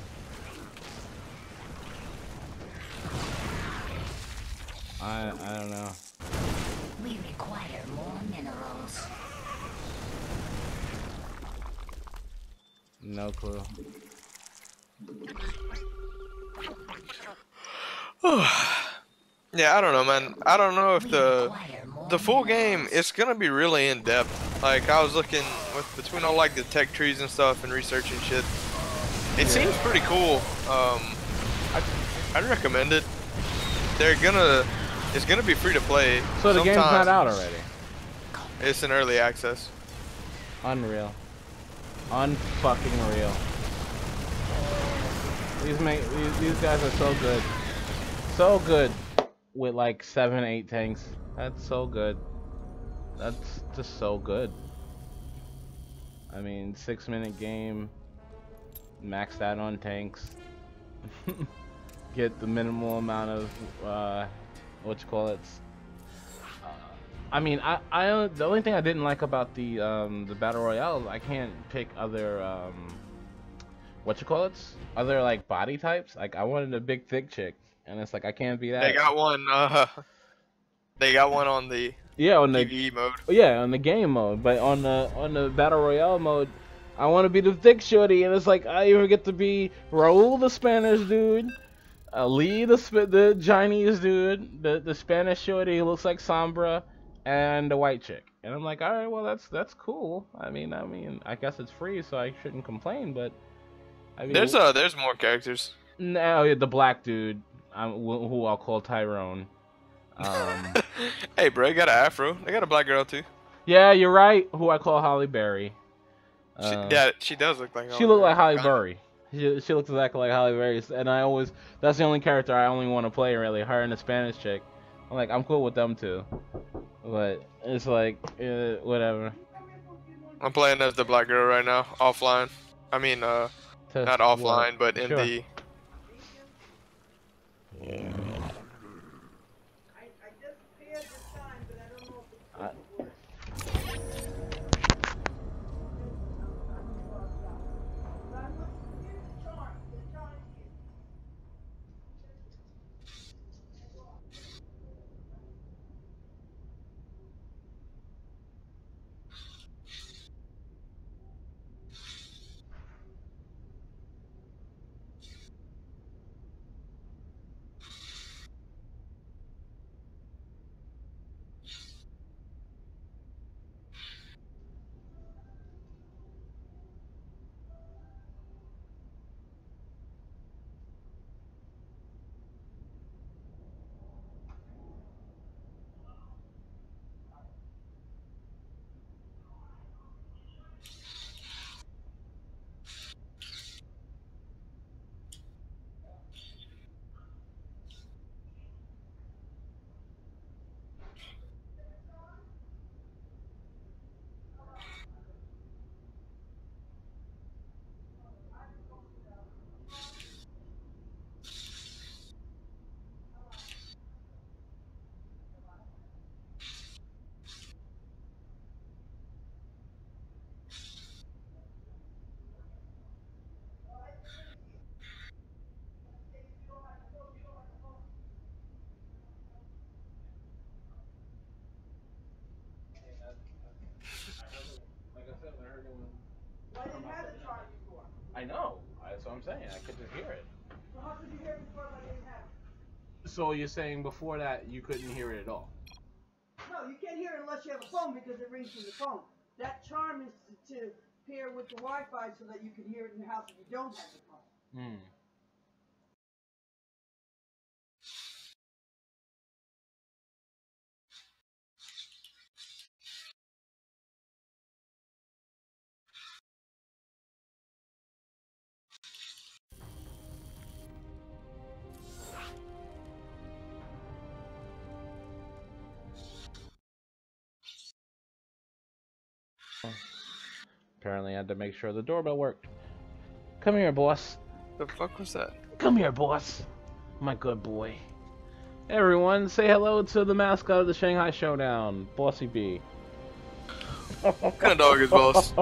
[SPEAKER 1] I don't know.
[SPEAKER 3] We require more minerals.
[SPEAKER 1] No clue.
[SPEAKER 2] Yeah, I don't know, man. I don't know if the full game is gonna be really in depth. Like I was looking between all like the tech trees and stuff and researching shit. It seems pretty cool. I'd recommend it. It's gonna be free to play.
[SPEAKER 1] So the game's not out already.
[SPEAKER 2] It's in early access.
[SPEAKER 1] Unreal. Unfucking real. These guys are so good. So good with like 7, 8 tanks. That's so good. That's just so good. I mean, 6-minute game. Maxed out on tanks. Get the minimal amount of I mean, the only thing I didn't like about the battle royale, I can't pick other other like body types. Like I wanted a big thick chick, and it's like I can't be that.
[SPEAKER 2] They got one. They got one on the
[SPEAKER 1] on the
[SPEAKER 2] PvE mode.
[SPEAKER 1] Yeah, on the game mode, but on the battle royale mode, I want to be the thick shorty, and it's like I even get to be Raul the Spanish dude, Lee the Chinese dude, the Spanish shorty who looks like Sombra, and the white chick. And I'm like, all right, well that's cool. I mean, I guess it's free, so I shouldn't complain. But I mean,
[SPEAKER 2] there's more characters.
[SPEAKER 1] No, yeah, the black dude, who I'll call Tyrone.
[SPEAKER 2] Hey, bro, you got an afro. They got a black girl too.
[SPEAKER 1] Yeah, you're right. Who I call Holly Berry.
[SPEAKER 2] She does look like.
[SPEAKER 1] She looked like Holly Berry. She looks exactly like Holly Berry, and that's the only character I only want to play really. Her and the Spanish chick. I'm like, I'm cool with them too, but it's like, whatever.
[SPEAKER 2] I'm playing as the black girl right now, offline. I mean, not offline, but in the.
[SPEAKER 1] Yeah. I know. That's what I'm saying. I could just hear it. So how could you hear it before if I didn't have it? So you're saying before that you couldn't hear it at all?
[SPEAKER 4] No, you can't hear it unless you have a phone because it rings from the phone. That charm is to pair with the Wi-Fi so that you can hear it in the house if you don't have the phone.
[SPEAKER 1] Apparently I had to make sure the doorbell worked. Come here, boss.
[SPEAKER 2] The fuck was that?
[SPEAKER 1] Come here, boss. My good boy. Hey, everyone, say hello to the mascot of the Shanghai Showdown, Bossy B.
[SPEAKER 2] What kind of dog is Boss?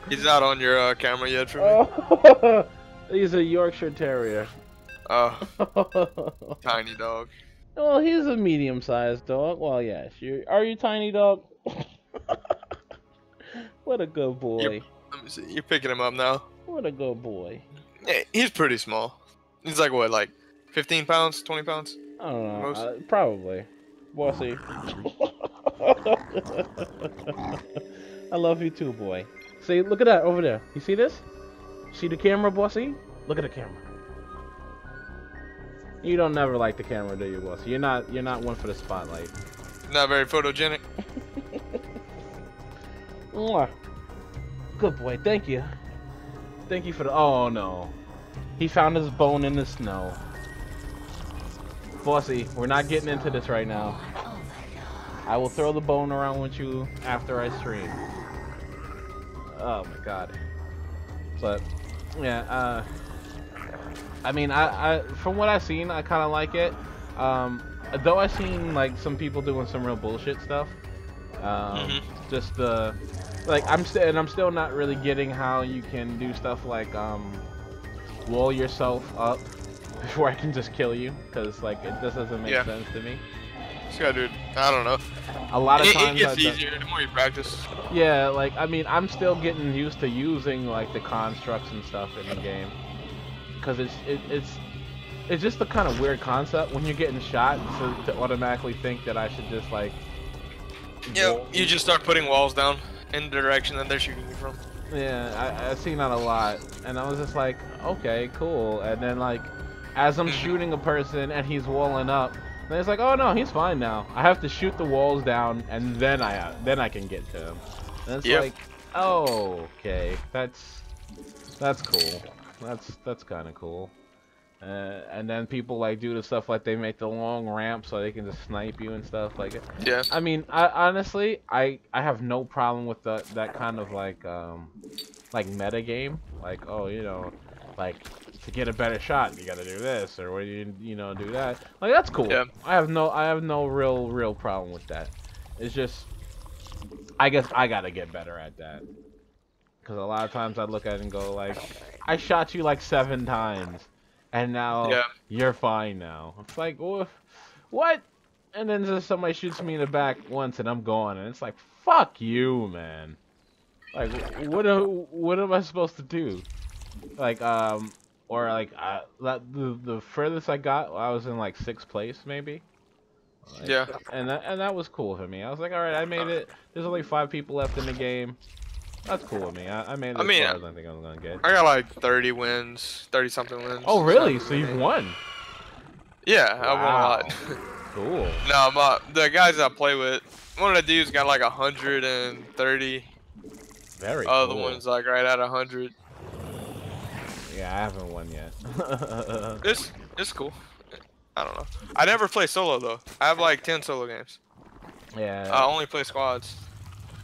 [SPEAKER 2] He's not on your camera yet for
[SPEAKER 1] me. He's a Yorkshire Terrier.
[SPEAKER 2] Oh. Tiny dog.
[SPEAKER 1] Well, he's a medium-sized dog. Well, yes. Are you tiny, dog? What a good boy.
[SPEAKER 2] Let me see. You're picking him up now.
[SPEAKER 1] What a good boy.
[SPEAKER 2] Yeah, he's pretty small. He's like what, like 15 pounds, 20 pounds?
[SPEAKER 1] I don't know. Probably. Bossy. I love you too, boy. See, look at that over there. You see this? See the camera, Bossy? Look at the camera. You don't never like the camera, do you, Bossy? You're not one for the spotlight.
[SPEAKER 2] Not very photogenic.
[SPEAKER 1] Mwah. Good boy. Thank you. Thank you for the. Oh no. He found his bone in the snow. Bossy, we're not getting into this right now. I will throw the bone around with you after I stream. Oh my god. But yeah, I mean, I from what I've seen, I kind of like it. Though I've seen like some people doing some real bullshit stuff. Just like I'm still not really getting how you can do stuff like wall yourself up before I can just kill you, because like it just doesn't make sense to me.
[SPEAKER 2] Yeah, dude. I don't know.
[SPEAKER 1] A lot of times
[SPEAKER 2] it gets easier the more you practice.
[SPEAKER 1] Yeah, like I mean, I'm still getting used to using like the constructs and stuff in the game, because it's just the kind of weird concept when you're getting shot to automatically think that I should just like.
[SPEAKER 2] Yeah, you just start putting walls down in the direction that they're shooting you from.
[SPEAKER 1] Yeah, I've seen that a lot, and I was just like, okay, cool. And then like, as I'm shooting a person and he's walling up, then it's like, oh no, he's fine now. I have to shoot the walls down, and then I can get to him. And it's like, oh, okay, that's cool. That's kind of cool. And then people like do the stuff like they make the long ramp so they can just snipe you and stuff like it.
[SPEAKER 2] Yeah.
[SPEAKER 1] I mean, honestly, I have no problem with that kind of like meta game. Like, oh, you know, like to get a better shot, you gotta do this, or what you know do that. Like that's cool.
[SPEAKER 2] Yeah.
[SPEAKER 1] I have no real problem with that. It's just, I guess I gotta get better at that. Because a lot of times I look at it and go like, I shot you like 7 times. And now you're fine now. It's like, what? And then just somebody shoots me in the back once and I'm gone. And it's like, fuck you, man. Like, what am I supposed to do? Like, or like, the furthest I got, I was in like 6th place maybe. Like,
[SPEAKER 2] yeah.
[SPEAKER 1] And that was cool for me. I was like, all right, I made it. There's only 5 people left in the game. That's cool with me. I made it as far as I think I was gonna get.
[SPEAKER 2] I got like 30 wins, 30 something wins.
[SPEAKER 1] Oh really? So you've won?
[SPEAKER 2] Yeah, wow. I won a lot.
[SPEAKER 1] Cool.
[SPEAKER 2] No, the guys I play with, one of the dudes got like 130.
[SPEAKER 1] Very
[SPEAKER 2] cool.
[SPEAKER 1] Other
[SPEAKER 2] one's like right at 100.
[SPEAKER 1] Yeah, I haven't won yet.
[SPEAKER 2] It's cool. I don't know. I never play solo though. I have like 10 solo games.
[SPEAKER 1] Yeah.
[SPEAKER 2] I only play squads.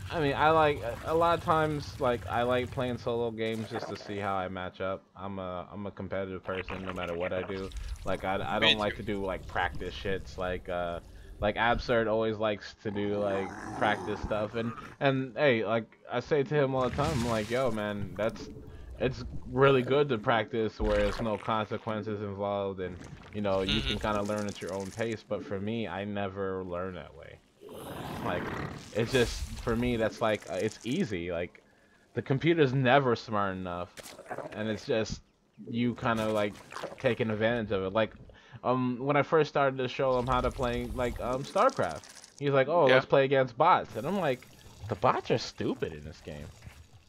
[SPEAKER 1] I mean, I like a lot of times. Like, I like playing solo games just to see how I match up. I'm a competitive person, no matter what I do. Like, I don't like to do like practice shits. Like Absurd always likes to do like practice stuff. And hey, like I say to him all the time, I'm like, yo, man, it's really good to practice where there's no consequences involved, and you know you can kind of learn at your own pace. But for me, I never learn that way. Like, it's just, for me, that's like, it's easy. Like, the computer's never smart enough, and it's just you kind of like taking advantage of it. Like, when I first started to show him how to play like StarCraft, he's like, oh, let's play against bots, and I'm like, the bots are stupid in this game.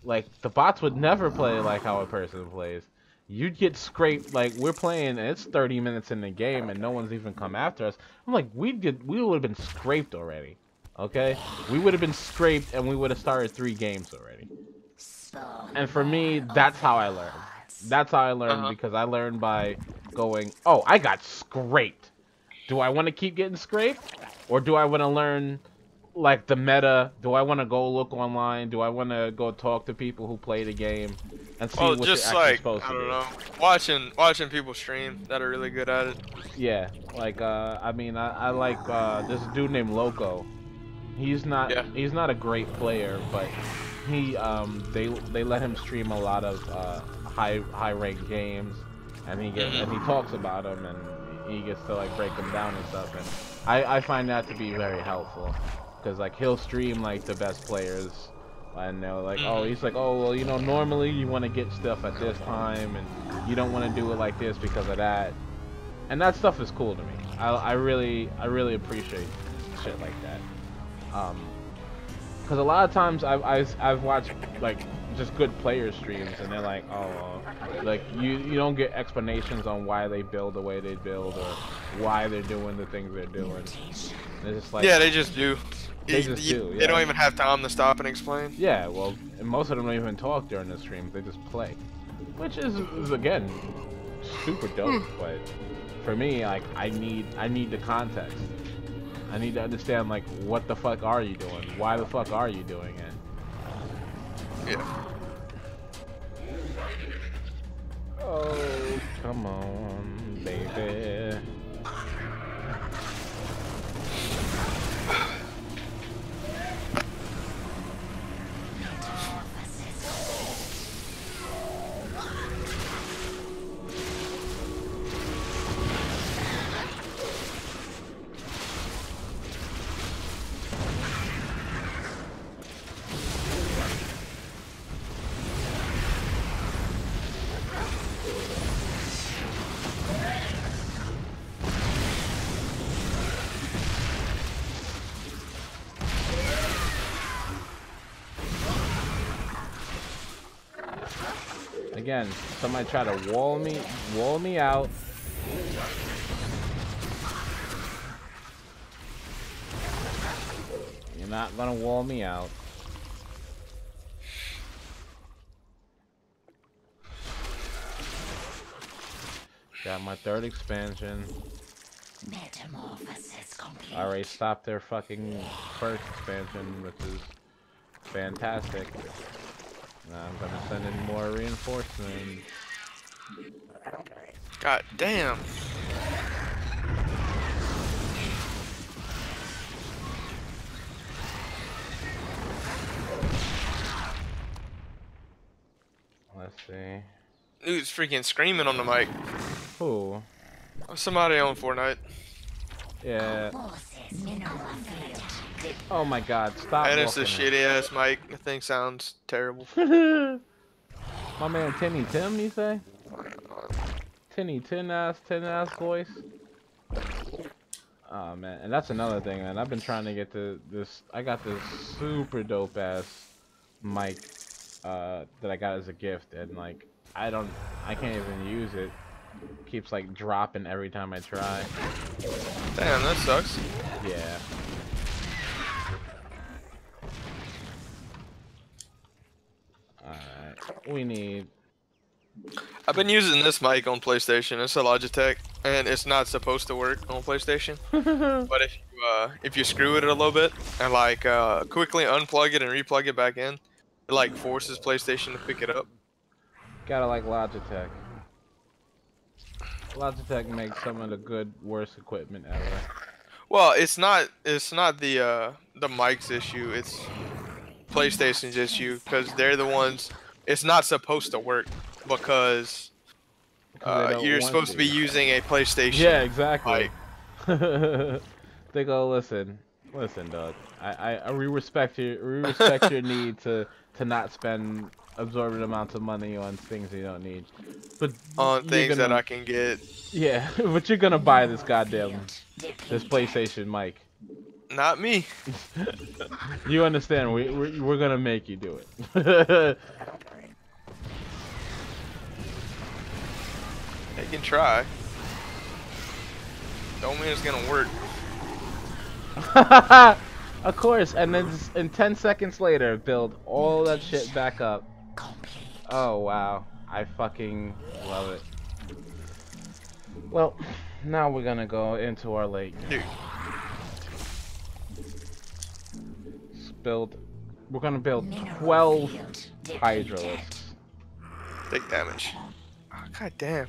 [SPEAKER 1] Like, the bots would never play like how a person plays. You'd get scraped. Like, we're playing, and it's 30 minutes in the game, and no one's even come after us. I'm like, we would have been scraped already. Okay, we would have been scraped, and we would have started 3 games already. And for me, that's how I learned. That's how I learned, because I learned by going, oh, I got scraped. Do I want to keep getting scraped, or do I want to learn like the meta. Do I want to go look online? Do I want to go talk to people who play the game and see what
[SPEAKER 2] just
[SPEAKER 1] you're actually
[SPEAKER 2] like
[SPEAKER 1] supposed to do?
[SPEAKER 2] I don't know, watching people stream that are really good at it.
[SPEAKER 1] Yeah, like I mean, I like this dude named Loco. He's not a great player, but he they let him stream a lot of high ranked games, and he talks about them, and he gets to like break them down and stuff, and I find that to be very helpful, because like he'll stream like the best players, and they're like, oh, he's like, oh well, you know, normally you want to get stuff at this time, and you don't want to do it like this because of that, and that stuff is cool to me. I really appreciate shit like that. Because a lot of times I've watched like just good player streams, and they're like, oh, like you don't get explanations on why they build the way they build, or why they're doing the things they're doing. It's just like,
[SPEAKER 2] yeah, they just do.
[SPEAKER 1] They just do. Yeah.
[SPEAKER 2] They don't even have time to stop and explain.
[SPEAKER 1] Yeah, well, and most of them don't even talk during the streams. They just play, which is again super dope. But for me, like I need the context. I need to understand, like, what the fuck are you doing? Why the fuck are you doing it?
[SPEAKER 2] Yeah.
[SPEAKER 1] Oh, come on, baby. Again, somebody try to wall me out. You're not gonna wall me out. Got my third expansion.
[SPEAKER 3] Metamorphosis complete.
[SPEAKER 1] I already stopped their fucking first expansion, which is fantastic. Now I'm gonna send in more reinforcements.
[SPEAKER 2] God damn.
[SPEAKER 1] Let's see.
[SPEAKER 2] Dude's freaking screaming on the mic.
[SPEAKER 1] Who?
[SPEAKER 2] Somebody on Fortnite.
[SPEAKER 1] Yeah. Oh my god, stop.
[SPEAKER 2] And it's a shitty ass mic. The thing sounds terrible.
[SPEAKER 1] My man Tinny Tim, you say? Tinny Tin ass voice? Oh man, and that's another thing, man. I've been trying to get to this. I got this super dope ass mic that I got as a gift, and like I can't even use it. Keeps like dropping every time I try.
[SPEAKER 2] Damn, that sucks.
[SPEAKER 1] Yeah. Alright, we need...
[SPEAKER 2] I've been using this mic on PlayStation. It's a Logitech, and it's not supposed to work on PlayStation. But if you screw it a little bit and like quickly unplug it and replug it back in, it like forces PlayStation to pick it up.
[SPEAKER 1] Gotta like Logitech. Logitech makes some of the worst equipment ever.
[SPEAKER 2] Well, it's not the mic's issue. It's PlayStation's issue, because they're the ones. It's not supposed to work because you're supposed to be using a PlayStation.
[SPEAKER 1] Yeah, exactly. They go, listen, dog. We respect your need to not spend absorbent amounts of money on things you don't need, but
[SPEAKER 2] on things that I can get.
[SPEAKER 1] Yeah, but you're gonna buy this this PlayStation mic.
[SPEAKER 2] Not me.
[SPEAKER 1] You understand? We're gonna make you do it.
[SPEAKER 2] They can try. Don't mean it's gonna work.
[SPEAKER 1] Of course, and then in 10 seconds later, build all that shit back up. Oh wow, I fucking love it. Well, now we're gonna go into our late.
[SPEAKER 2] Dude.
[SPEAKER 1] build. We're gonna build 12 Hydralisks.
[SPEAKER 2] Big damage. Oh, God damn.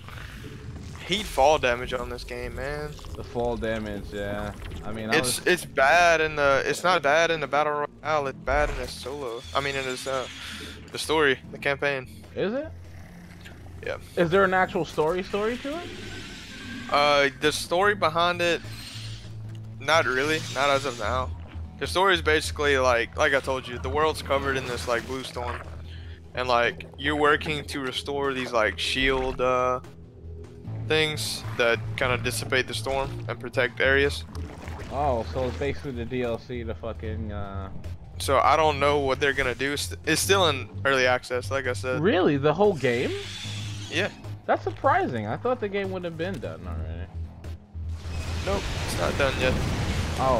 [SPEAKER 2] Heat fall damage on this game, man.
[SPEAKER 1] The fall damage, yeah. I mean,
[SPEAKER 2] it's bad in the. It's not bad in the battle royale. It's bad in the solo. I mean, in this the story, the campaign.
[SPEAKER 1] Is it?
[SPEAKER 2] Yeah.
[SPEAKER 1] Is there an actual story to it?
[SPEAKER 2] The story behind it, not really. Not as of now. The story is basically like I told you, the world's covered in this like blue storm, and like you're working to restore these like shield things that kind of dissipate the storm and protect areas.
[SPEAKER 1] Oh, so it's basically the DLC to fucking.
[SPEAKER 2] So I don't know what they're gonna do. It's still in early access, like I said.
[SPEAKER 1] Really, the whole game?
[SPEAKER 2] Yeah.
[SPEAKER 1] That's surprising. I thought the game would have been done already.
[SPEAKER 2] Nope, it's not done yet.
[SPEAKER 1] Oh,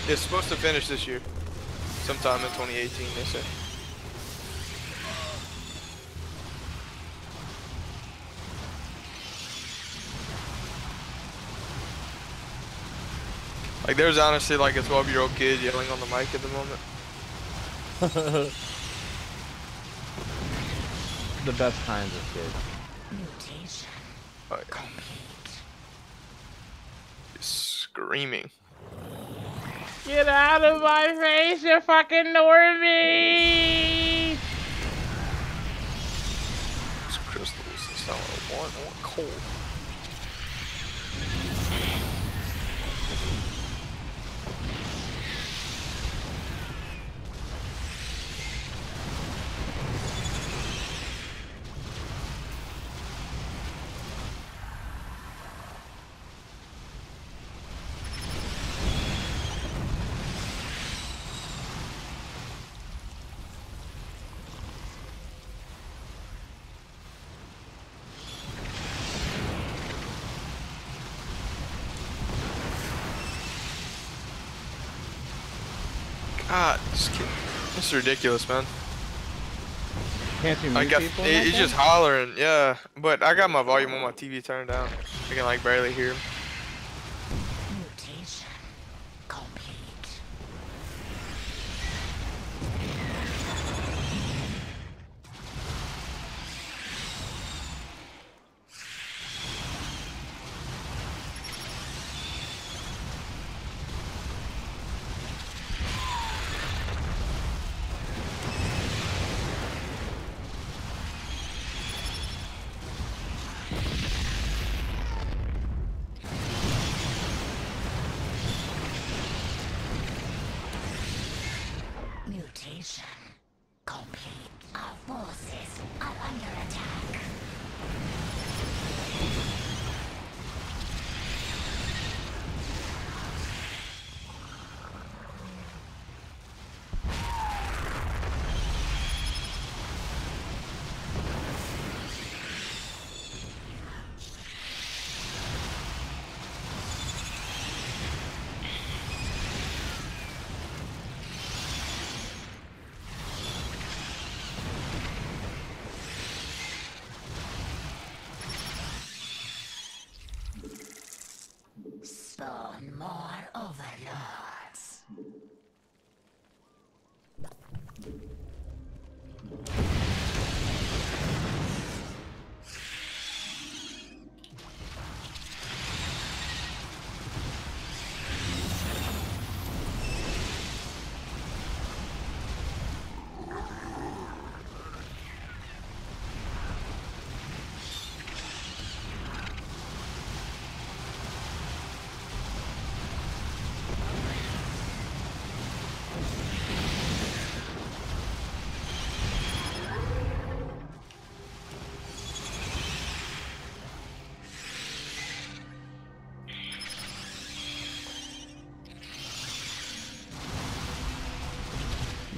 [SPEAKER 2] it's supposed to finish this year, sometime in 2018. They said. Like, there's honestly like a 12-year-old kid yelling on the mic at the moment.
[SPEAKER 1] The best kinds of kids.
[SPEAKER 2] Oh, yeah. He's screaming.
[SPEAKER 1] Get out of my face, you fucking normie!
[SPEAKER 2] These crystals, that's not what I want. I want coal. God, just kidding. This is ridiculous, man.
[SPEAKER 1] Can't you mute people?
[SPEAKER 2] He's just hollering, yeah. But I got my volume on my TV turned down. I can like barely hear him.
[SPEAKER 3] Mutation complete. Mutation complete. Our forces are under attack. Spawn more overlords.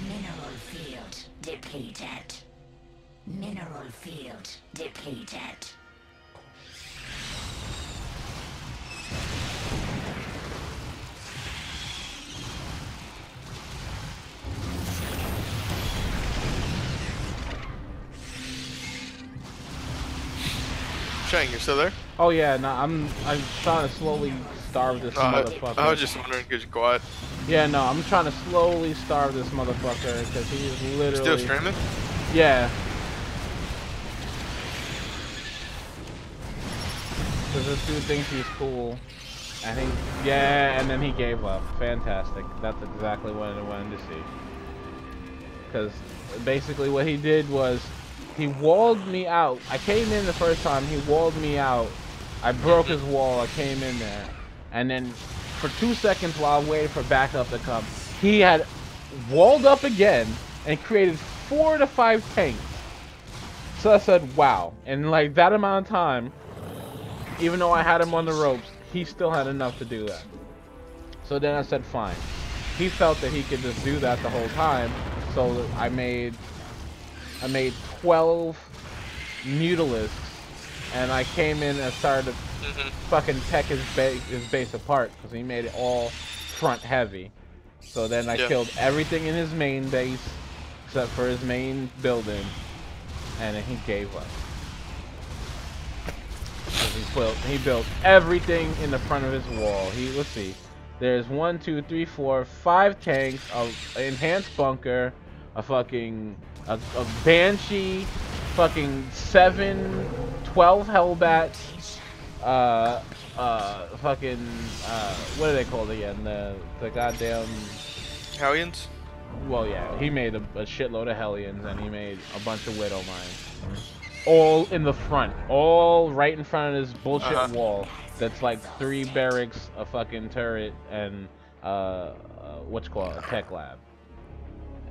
[SPEAKER 3] Mineral field depleted. Mineral field depleted.
[SPEAKER 2] Shang, you still there?
[SPEAKER 1] Oh yeah, no, I'm trying to slowly starve this motherfucker.
[SPEAKER 2] I was just wondering because you're quiet.
[SPEAKER 1] Yeah, no, I'm trying to slowly starve this motherfucker because he's literally...
[SPEAKER 2] Still streaming?
[SPEAKER 1] Yeah. Because this dude thinks he's cool. And he... Yeah, and then he gave up. Fantastic. That's exactly what I wanted to see. Because basically what he did was he walled me out. I came in the first time, he walled me out. I broke his wall, I came in there. And then for 2 seconds while I waited for backup to come, he had walled up again and created 4 to 5 tanks. So I said, wow. And like that amount of time, even though I had him on the ropes, he still had enough to do that. So then I said, fine. He felt that he could just do that the whole time. So I made 12 Mutalisks, and I came in and started to fucking tech his base apart because he made it all front heavy. So then I killed everything in his main base except for his main building, and then he gave up. He built everything in the front of his wall. Let's see. There's 1, 2, 3, 4, 5 tanks, an enhanced bunker, a fucking a Banshee, fucking 12 Hellbats, fucking what are they called again? The goddamn
[SPEAKER 2] Hellions?
[SPEAKER 1] Well, yeah, he made a shitload of Hellions and he made a bunch of Widow Mines. All in the front, all right in front of this bullshit wall. That's like 3 barracks, a fucking turret, and what's called a tech lab.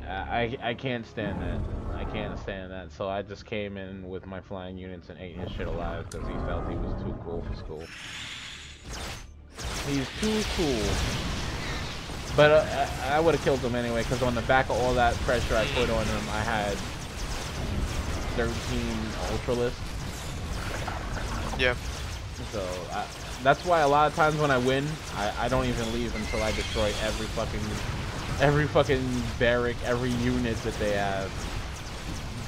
[SPEAKER 1] I can't stand that. I can't stand that. So I just came in with my flying units and ate his shit alive because he felt he was too cool for school. He's too cool. But I would have killed him anyway because on the back of all that pressure I put on him, I had 13 Ultralisks.
[SPEAKER 2] Yeah.
[SPEAKER 1] So that's why a lot of times when I win, I don't even leave until I destroy every fucking barrack, every unit that they have,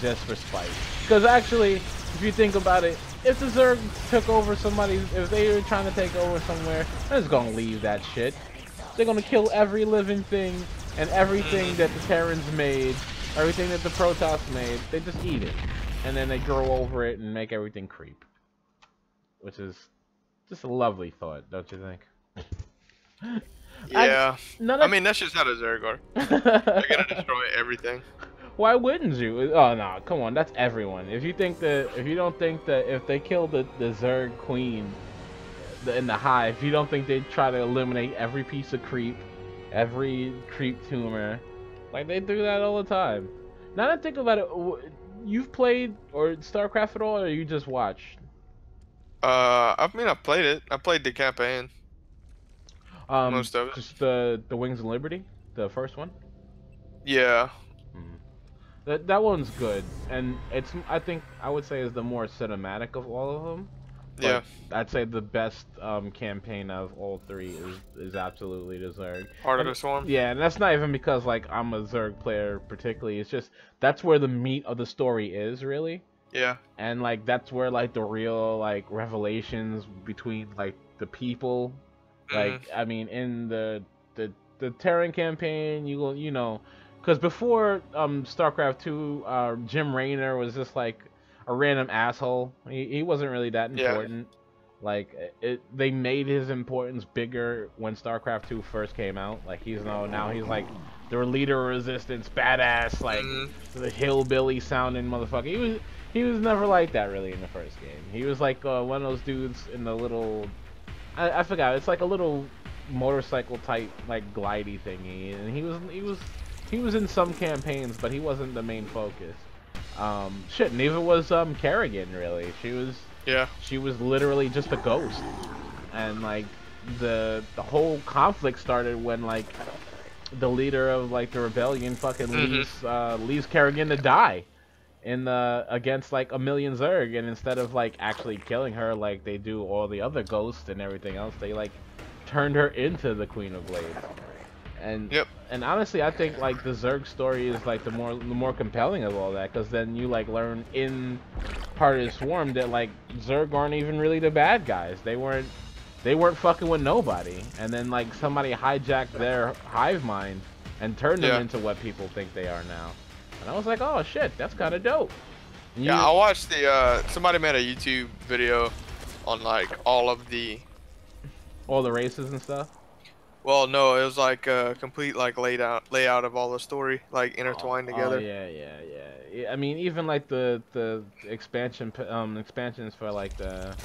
[SPEAKER 1] just for spite. Because actually, if you think about it, if the Zerg took over somebody, if they were trying to take over somewhere, they're just gonna leave that shit. They're gonna kill every living thing and everything that the Terrans made, everything that the Protoss made. They just eat it, and then they grow over it and make everything creep. Which is just a lovely thought, don't you think?
[SPEAKER 2] Yeah. I mean, that's just how the Zerg are. They're gonna destroy everything.
[SPEAKER 1] Why wouldn't you? Oh no, come on, that's everyone. If you don't think that if they kill the Zerg Queen in the hive, if you don't think they'd try to eliminate every piece of creep, every creep tumor, like they do that all the time. Now that I think about it, you've played or StarCraft at all, or you just watched?
[SPEAKER 2] I mean, I played it. I played the campaign. Most of it.
[SPEAKER 1] Just the Wings of Liberty, the first one.
[SPEAKER 2] Yeah.
[SPEAKER 1] That one's good, and I think I would say is the more cinematic of all of them. But
[SPEAKER 2] Yeah.
[SPEAKER 1] I'd say the best campaign of all 3 is absolutely the Zerg.
[SPEAKER 2] Heart of the Swarm.
[SPEAKER 1] Yeah, and that's not even because like I'm a Zerg player particularly. It's just that's where the meat of the story is really.
[SPEAKER 2] Yeah.
[SPEAKER 1] And like that's where like the real like revelations between like the people, like I mean in the Terran campaign, you know, because before StarCraft 2, Jim Raynor was just like a random asshole. He wasn't really that important. Yeah. Like they made his importance bigger when StarCraft 2 first came out. Like now he's like the leader of resistance, badass, like the hillbilly sounding motherfucker. He was never like that really in the first game. He was like one of those dudes in the little, I forgot. It's like a little motorcycle type like glidey thingy, and he was in some campaigns, but he wasn't the main focus. Shit, neither was Kerrigan really. She was literally just a ghost, and like the whole conflict started when like the leader of like the rebellion fucking leaves Kerrigan to die in against like a million Zerg, and instead of like actually killing her like they do all the other ghosts and everything else, they like turned her into the Queen of Blades. And honestly, I think like the Zerg story is like the more compelling of all that, because then you like learn in Heart of the Swarm that like Zerg aren't even really the bad guys. They weren't they weren't fucking with nobody, and then like somebody hijacked their hive mind and turned them into what people think they are now. And I was like, oh shit, that's kind of dope.
[SPEAKER 2] Yeah, I watched the somebody made a YouTube video on like all the
[SPEAKER 1] races and stuff.
[SPEAKER 2] Well, no, it was like a complete like layout of all the story like intertwined together.
[SPEAKER 1] Oh yeah. I mean, even like the expansions for like the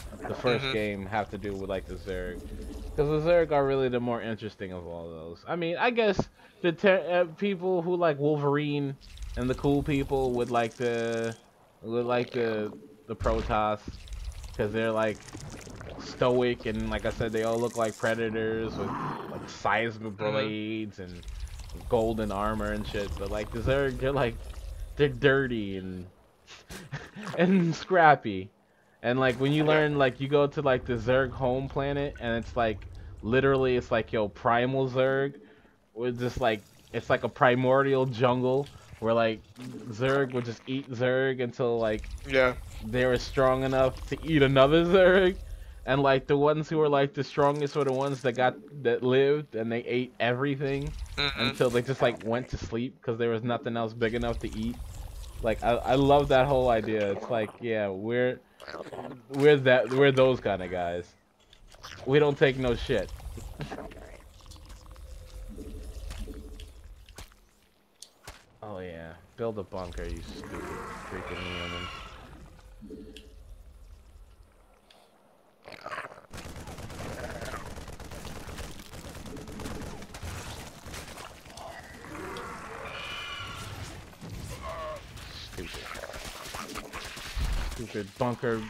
[SPEAKER 1] first game have to do with like the Zerg, because the Zerg are really the more interesting of all those. I mean, I guess the people who like Wolverine and the cool people would like the Protoss, because they're like stoic, and like I said, they all look like predators with like seismic blades and golden armor and shit. But like the Zerg, they're dirty and and scrappy. And like when you learn, like you go to like the Zerg home planet, and it's like literally it's like primal Zerg, with just like it's like a primordial jungle where like Zerg would just eat Zerg until like they were strong enough to eat another Zerg. And like the ones who were like the strongest were the ones that lived, and they ate everything until they just like went to sleep because there was nothing else big enough to eat. Like I love that whole idea. It's like, yeah, we're those kind of guys. We don't take no shit. Oh yeah, build a bunker, you stupid freaking human. Stupid bunker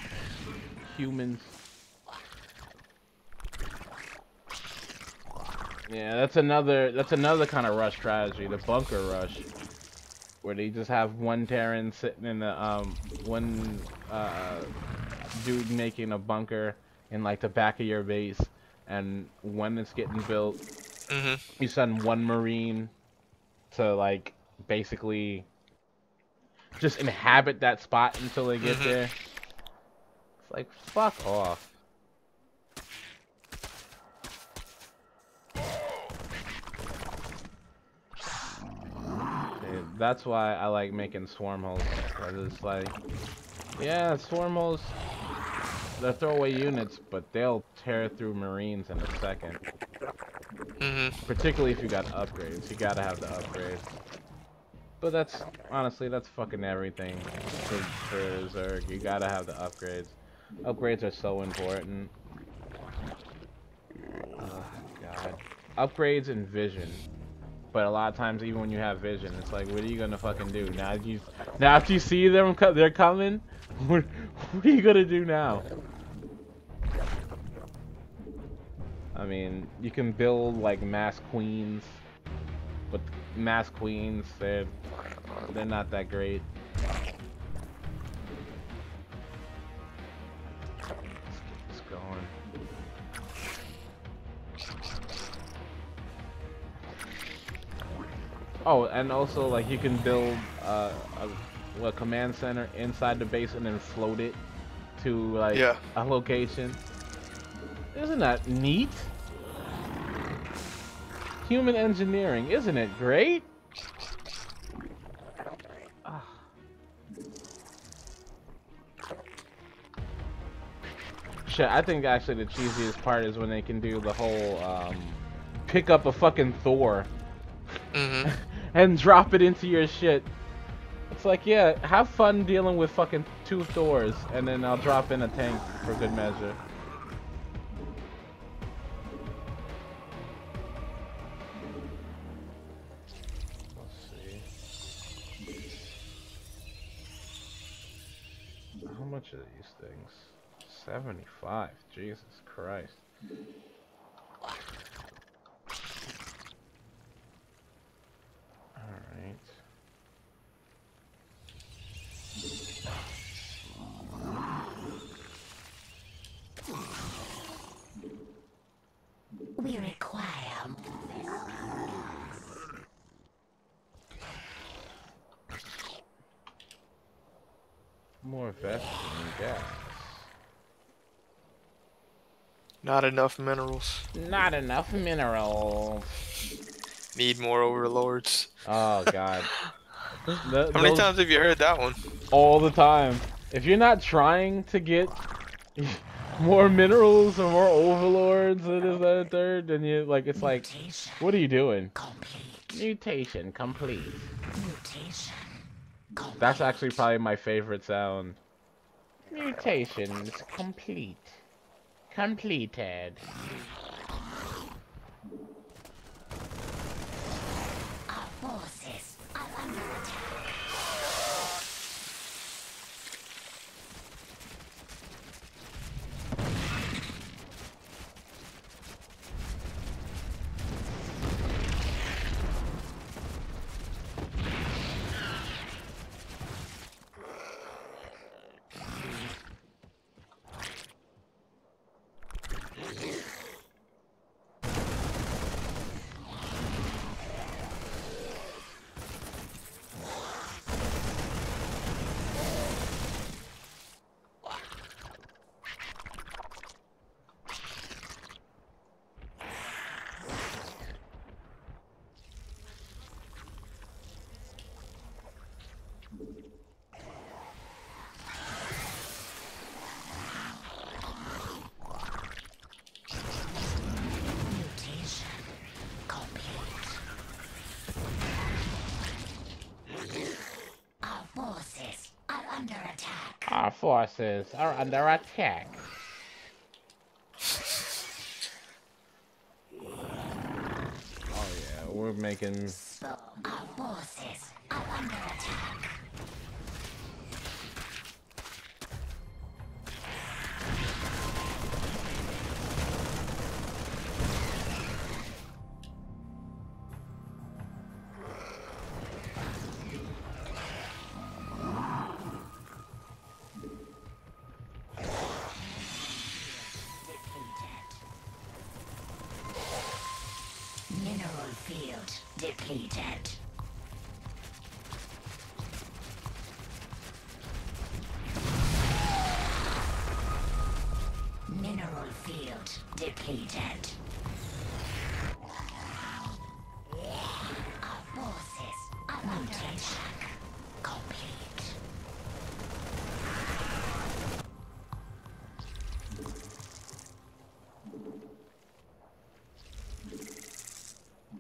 [SPEAKER 1] humans. Yeah, that's another kind of rush strategy, the bunker rush, where they just have one Terran sitting in the one dude making a bunker in like the back of your base, and when it's getting built, you send one Marine to like basically just inhabit that spot until they get there. It's like, fuck off. Dude, that's why I like making swarm holes. It's like, yeah, swarm holes, they're throwaway units, but they'll tear through Marines in a second. Particularly if you got upgrades. You gotta have the upgrades. But that's, honestly, that's fucking everything for Zerg. You gotta have the upgrades. Upgrades are so important. Oh, God. Upgrades and vision. But a lot of times, even when you have vision, it's like, what are you gonna fucking do? Now after you see them, they're coming, what are you gonna do now? I mean, you can build, like, mass queens. But mass queens, they're not that great. Let's get this going. Oh, and also like you can build a command center inside the base and then float it to like a location. Isn't that neat? Human engineering, isn't it great? Shit, I think actually the cheesiest part is when they can do the whole pick up a fucking Thor and drop it into your shit. It's like, yeah, have fun dealing with fucking 2 Thors, and then I'll drop in a tank for good measure. How much are these things? 75. Jesus Christ. Alright.
[SPEAKER 3] We require
[SPEAKER 1] more vests and gas.
[SPEAKER 2] Not enough minerals.
[SPEAKER 1] Not enough minerals.
[SPEAKER 2] Need more overlords.
[SPEAKER 1] Oh god.
[SPEAKER 2] How many times have you heard that one?
[SPEAKER 1] All the time. If you're not trying to get more minerals or more overlords and this, that, and third, then you like it's like, what are you doing? Mutation complete.
[SPEAKER 3] Mutation complete.
[SPEAKER 1] That's actually probably my favorite sound. Mutations complete. Completed.
[SPEAKER 3] Our forces are under attack.
[SPEAKER 1] Our forces are under attack. Oh yeah, we're making...
[SPEAKER 3] Our forces are under attack. Mineral field depleted. Mineral field depleted. Our forces are under attack. Complete.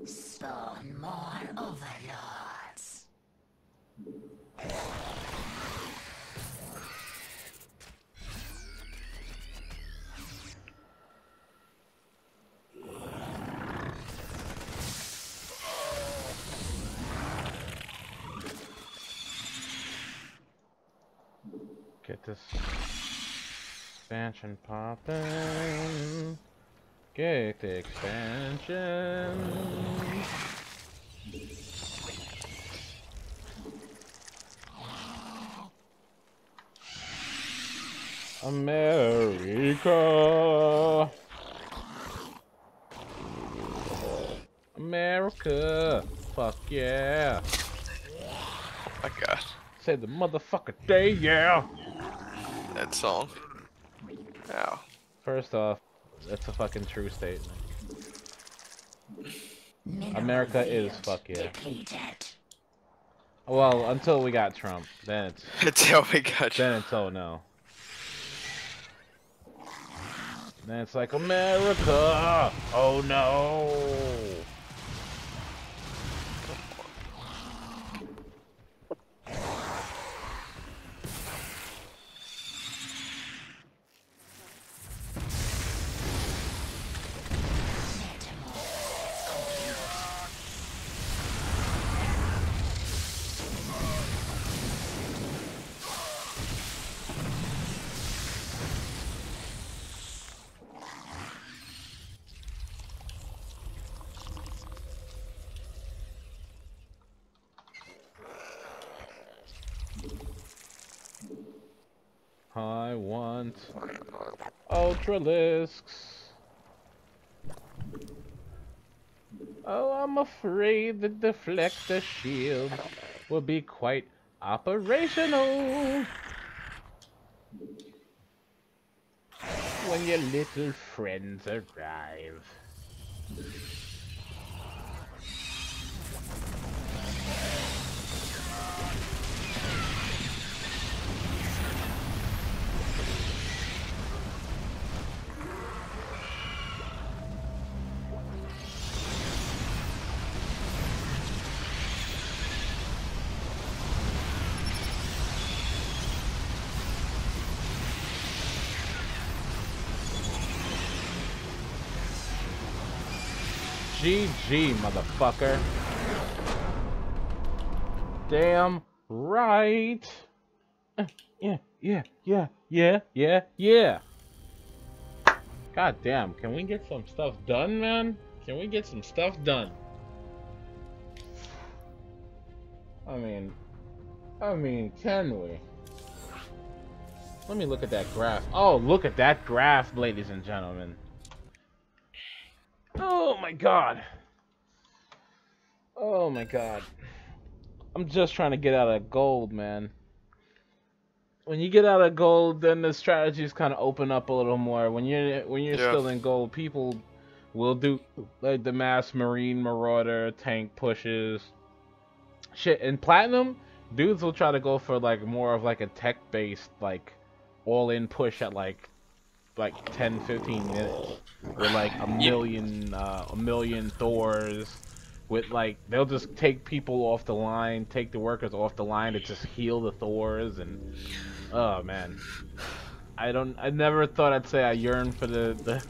[SPEAKER 3] Spawn more overlords.
[SPEAKER 1] Get this expansion poppin'. Get the expansion. America. America. Fuck yeah.
[SPEAKER 2] Oh my god.
[SPEAKER 1] Say the motherfucker day, yeah.
[SPEAKER 2] That song. Ow.
[SPEAKER 1] First off, that's a fucking true statement.
[SPEAKER 3] Mineral
[SPEAKER 1] America is
[SPEAKER 3] field
[SPEAKER 1] fuck yeah.
[SPEAKER 3] depleted.
[SPEAKER 1] Well, until we got Trump, then it's
[SPEAKER 2] Until we got you.
[SPEAKER 1] then it's oh no. Then it's like America. Oh no. I want Ultralisks. Oh, I'm afraid the deflector shield will be quite operational. when your little friends arrive. GG, motherfucker. Damn right. Yeah. God damn, can we get some stuff done, man? Can we get some stuff done? I mean, can we? Let me look at that graph. Oh, look at that graph, ladies and gentlemen. Oh my god. Oh my god. I'm just trying to get out of gold, man. When you get out of gold, then the strategies kind of open up a little more. When you're still in gold, people will do like the mass marine marauder tank pushes. Shit, in platinum, dudes will try to go for like more of like a tech-based like all-in push at like 10-15 minutes with like a million Thors, with like they'll just take people off the line, take the workers off the line to just heal the Thors. And oh man, I never thought I'd say I yearn for the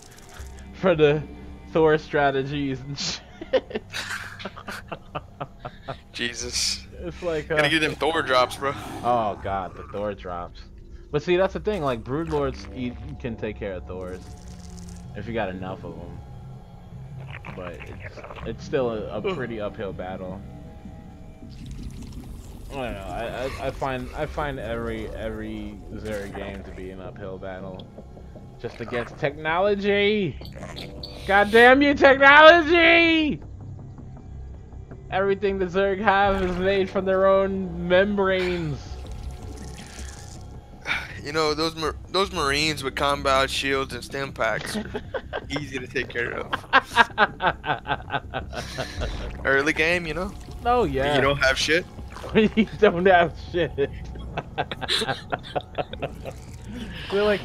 [SPEAKER 1] Thor strategies and shit.
[SPEAKER 2] Jesus.
[SPEAKER 1] It's like
[SPEAKER 2] gotta get them Thor drops, bro.
[SPEAKER 1] Oh god, the Thor drops. But see, that's the thing, like, Broodlords can take care of Thors if you got enough of them. But it's still a pretty uphill battle. I don't know, I find every Zerg game to be an uphill battle. Just against technology! God damn you, technology! Everything the Zerg have is made from their own membranes.
[SPEAKER 2] You know, those Marines with combat shields and stim packs, easy to take care of. Early game, you know?
[SPEAKER 1] Oh yeah.
[SPEAKER 2] You don't have shit?
[SPEAKER 1] You don't have shit. They're like,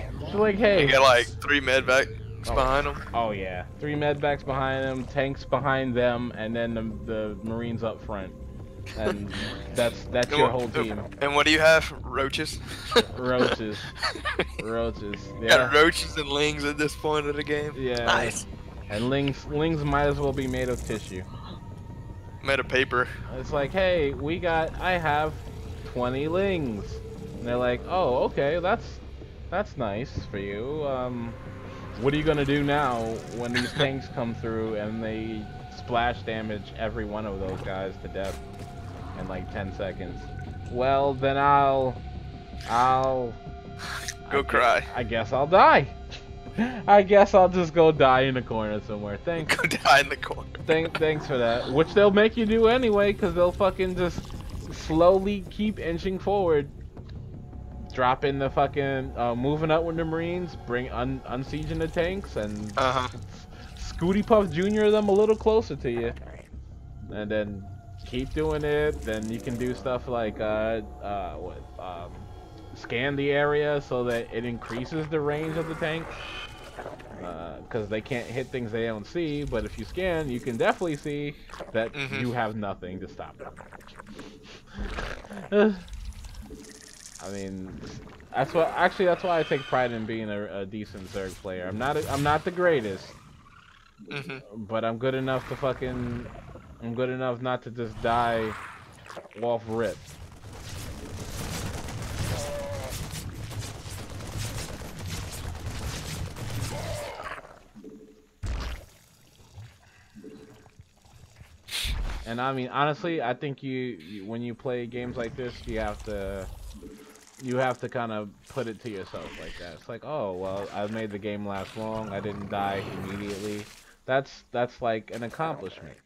[SPEAKER 1] hey.
[SPEAKER 2] You got like 3 medvacs behind them.
[SPEAKER 1] Oh yeah, 3 medvacs behind them, tanks behind them, and then the Marines up front. And that's your whole team.
[SPEAKER 2] And what do you have? Roaches?
[SPEAKER 1] Roaches. Yeah.
[SPEAKER 2] You got roaches and lings at this point of the game.
[SPEAKER 1] Yeah.
[SPEAKER 2] Nice.
[SPEAKER 1] And lings might as well be made of tissue.
[SPEAKER 2] Made of paper.
[SPEAKER 1] It's like, hey, I have 20 lings. And they're like, oh, okay, that's nice for you. What are you gonna do now when these tanks come through and they splash damage every one of those guys to death in like 10 seconds? Well, then I'll
[SPEAKER 2] go cry.
[SPEAKER 1] I guess I'll die. I guess I'll just go die in a corner somewhere. Thanks.
[SPEAKER 2] Go die in the corner.
[SPEAKER 1] Thanks for that. Which they'll make you do anyway, because they'll fucking just slowly keep inching forward. Dropping the fucking, moving up with the Marines, unsieging the tanks, and Scooty Puff Jr. them a little closer to you. And then keep doing it, then you can do stuff like, scan the area so that it increases the range of the tank. Because they can't hit things they don't see, but if you scan, you can definitely see that you have nothing to stop them. I mean, that's why I take pride in being a decent Zerg player. I'm not the greatest, but I'm good enough not to just die off rip. And I mean, honestly, I think you when you play games like this, you have to kind of put it to yourself like that. It's like, oh well, I made the game last long. I didn't die immediately. That's like an accomplishment.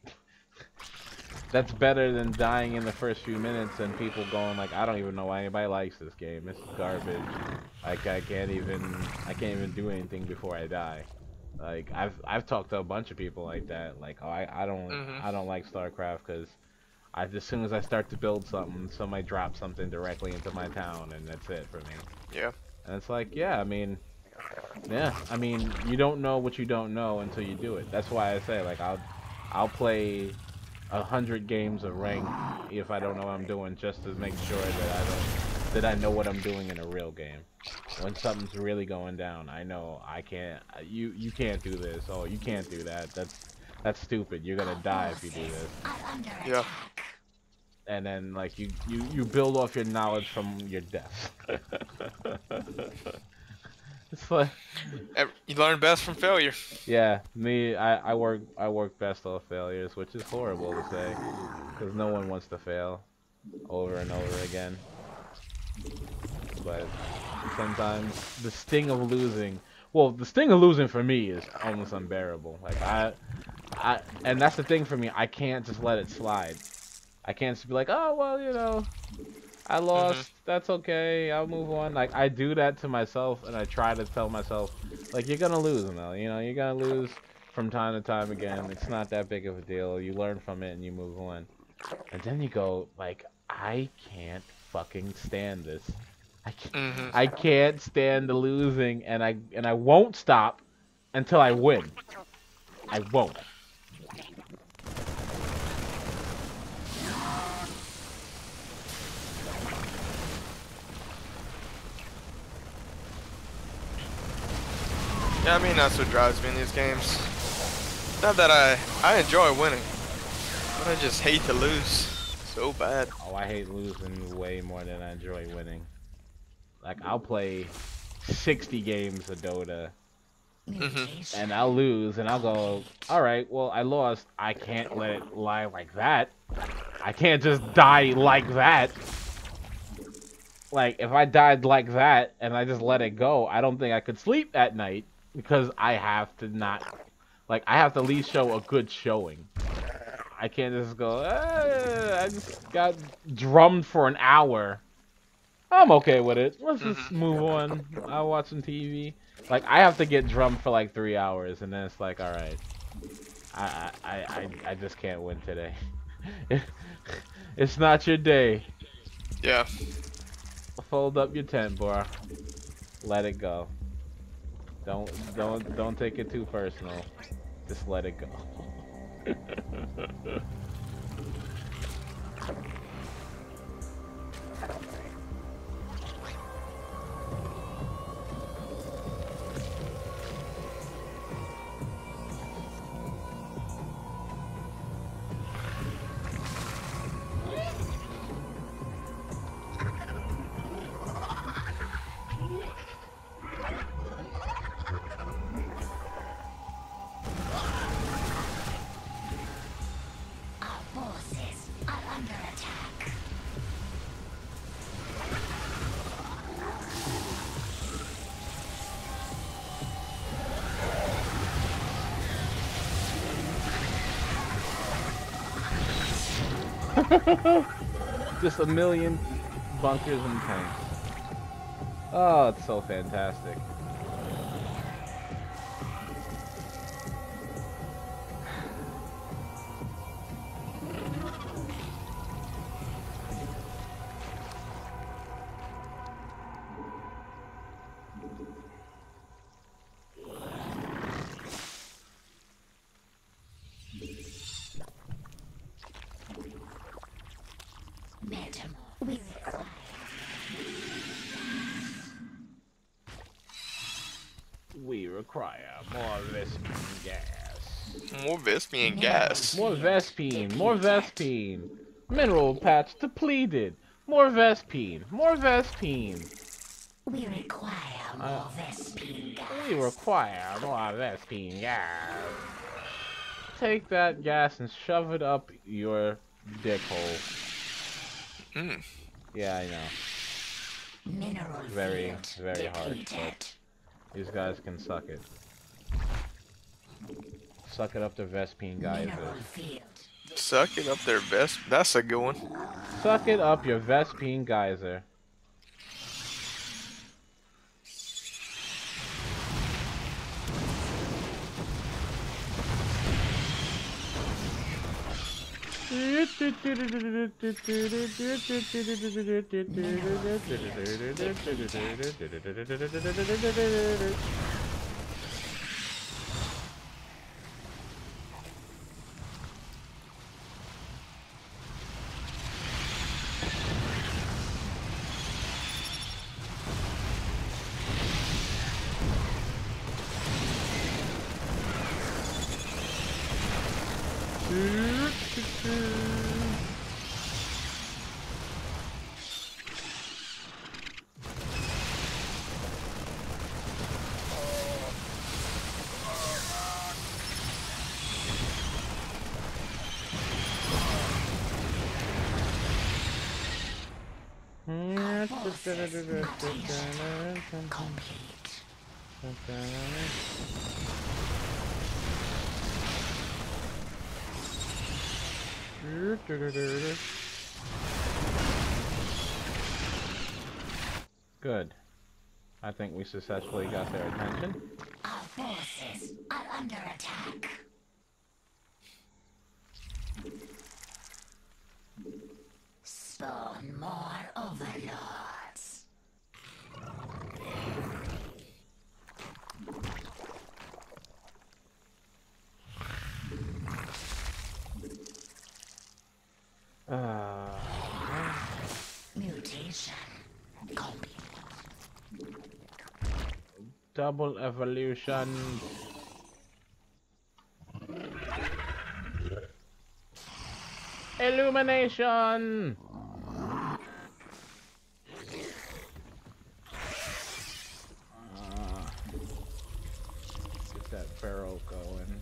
[SPEAKER 1] that's better than dying in the first few minutes and people going like, I don't even know why anybody likes this game. It's garbage. Like I can't even do anything before I die. Like I've talked to a bunch of people like that. Like, oh, I don't like StarCraft because as soon as I start to build something, somebody drops something directly into my town, and that's it for me.
[SPEAKER 2] Yeah.
[SPEAKER 1] And it's like, yeah, I mean, you don't know what you don't know until you do it. That's why I say, like, I'll play 100 games of ranked if I don't know what I'm doing, just to make sure that I know what I'm doing in a real game. When something's really going down, I know I can't. You can't do this. Oh, you can't do that. That's stupid. You're gonna die if you do this.
[SPEAKER 2] Yeah.
[SPEAKER 1] And then like you build off your knowledge from your deaths. It's like
[SPEAKER 2] You learn best from failure.
[SPEAKER 1] yeah, I work best off failures, which is horrible to say, because no one wants to fail over and over again. But sometimes the sting of losing, well, the sting of losing for me is almost unbearable. Like and that's the thing for me. I can't just let it slide. I can't just be like, oh well, you know, I lost. That's okay. I'll move on. Like I do that to myself, and I try to tell myself, like, you're gonna lose, Mel. You know, you're gonna lose from time to time again. It's not that big of a deal. You learn from it and you move on. And then you go, like, I can't fucking stand this. I can't stand the losing, and I won't stop until I win. I won't.
[SPEAKER 2] Yeah, I mean, that's what drives me in these games. Not that I enjoy winning, but I just hate to lose so bad.
[SPEAKER 1] Oh, I hate losing way more than I enjoy winning. Like, I'll play 60 games of Dota, and I'll lose, and I'll go, alright, well, I lost. I can't let it lie like that. I can't just die like that. Like, if I died like that, and I just let it go, I don't think I could sleep at night, because I have to not, like, I have to at least show a good showing. I can't just go, I just got drummed for an hour. I'm okay with it. Let's just move on. I'll watch some TV. Like, I have to get drummed for like 3 hours, and then it's like, all right, I just can't win today. It's not your day.
[SPEAKER 2] Yeah.
[SPEAKER 1] Fold up your tent, bro. Let it go. Don't take it too personal. Just let it go. Just a million bunkers and tanks. Oh, it's so fantastic. We require more Vespene gas.
[SPEAKER 2] More Vespene gas.
[SPEAKER 1] More Vespene. More Vespene. Mineral patch depleted. More Vespene. More Vespene.
[SPEAKER 3] We require more Vespene gas.
[SPEAKER 1] We require more Vespene gas. Take that gas and shove it up your dick hole. Yeah, I know.
[SPEAKER 3] Mineral
[SPEAKER 1] very hard.
[SPEAKER 3] But
[SPEAKER 1] these guys can suck it. suck it up to Vespine geysers.
[SPEAKER 2] Suck it up their best. That's a good one.
[SPEAKER 1] Suck it up your Vespine geyser. Good. I think we successfully got their attention.
[SPEAKER 3] Our forces are under attack. Spawn more overlords. Mutation complete.
[SPEAKER 1] Double evolution. Illumination. Get that barrel going.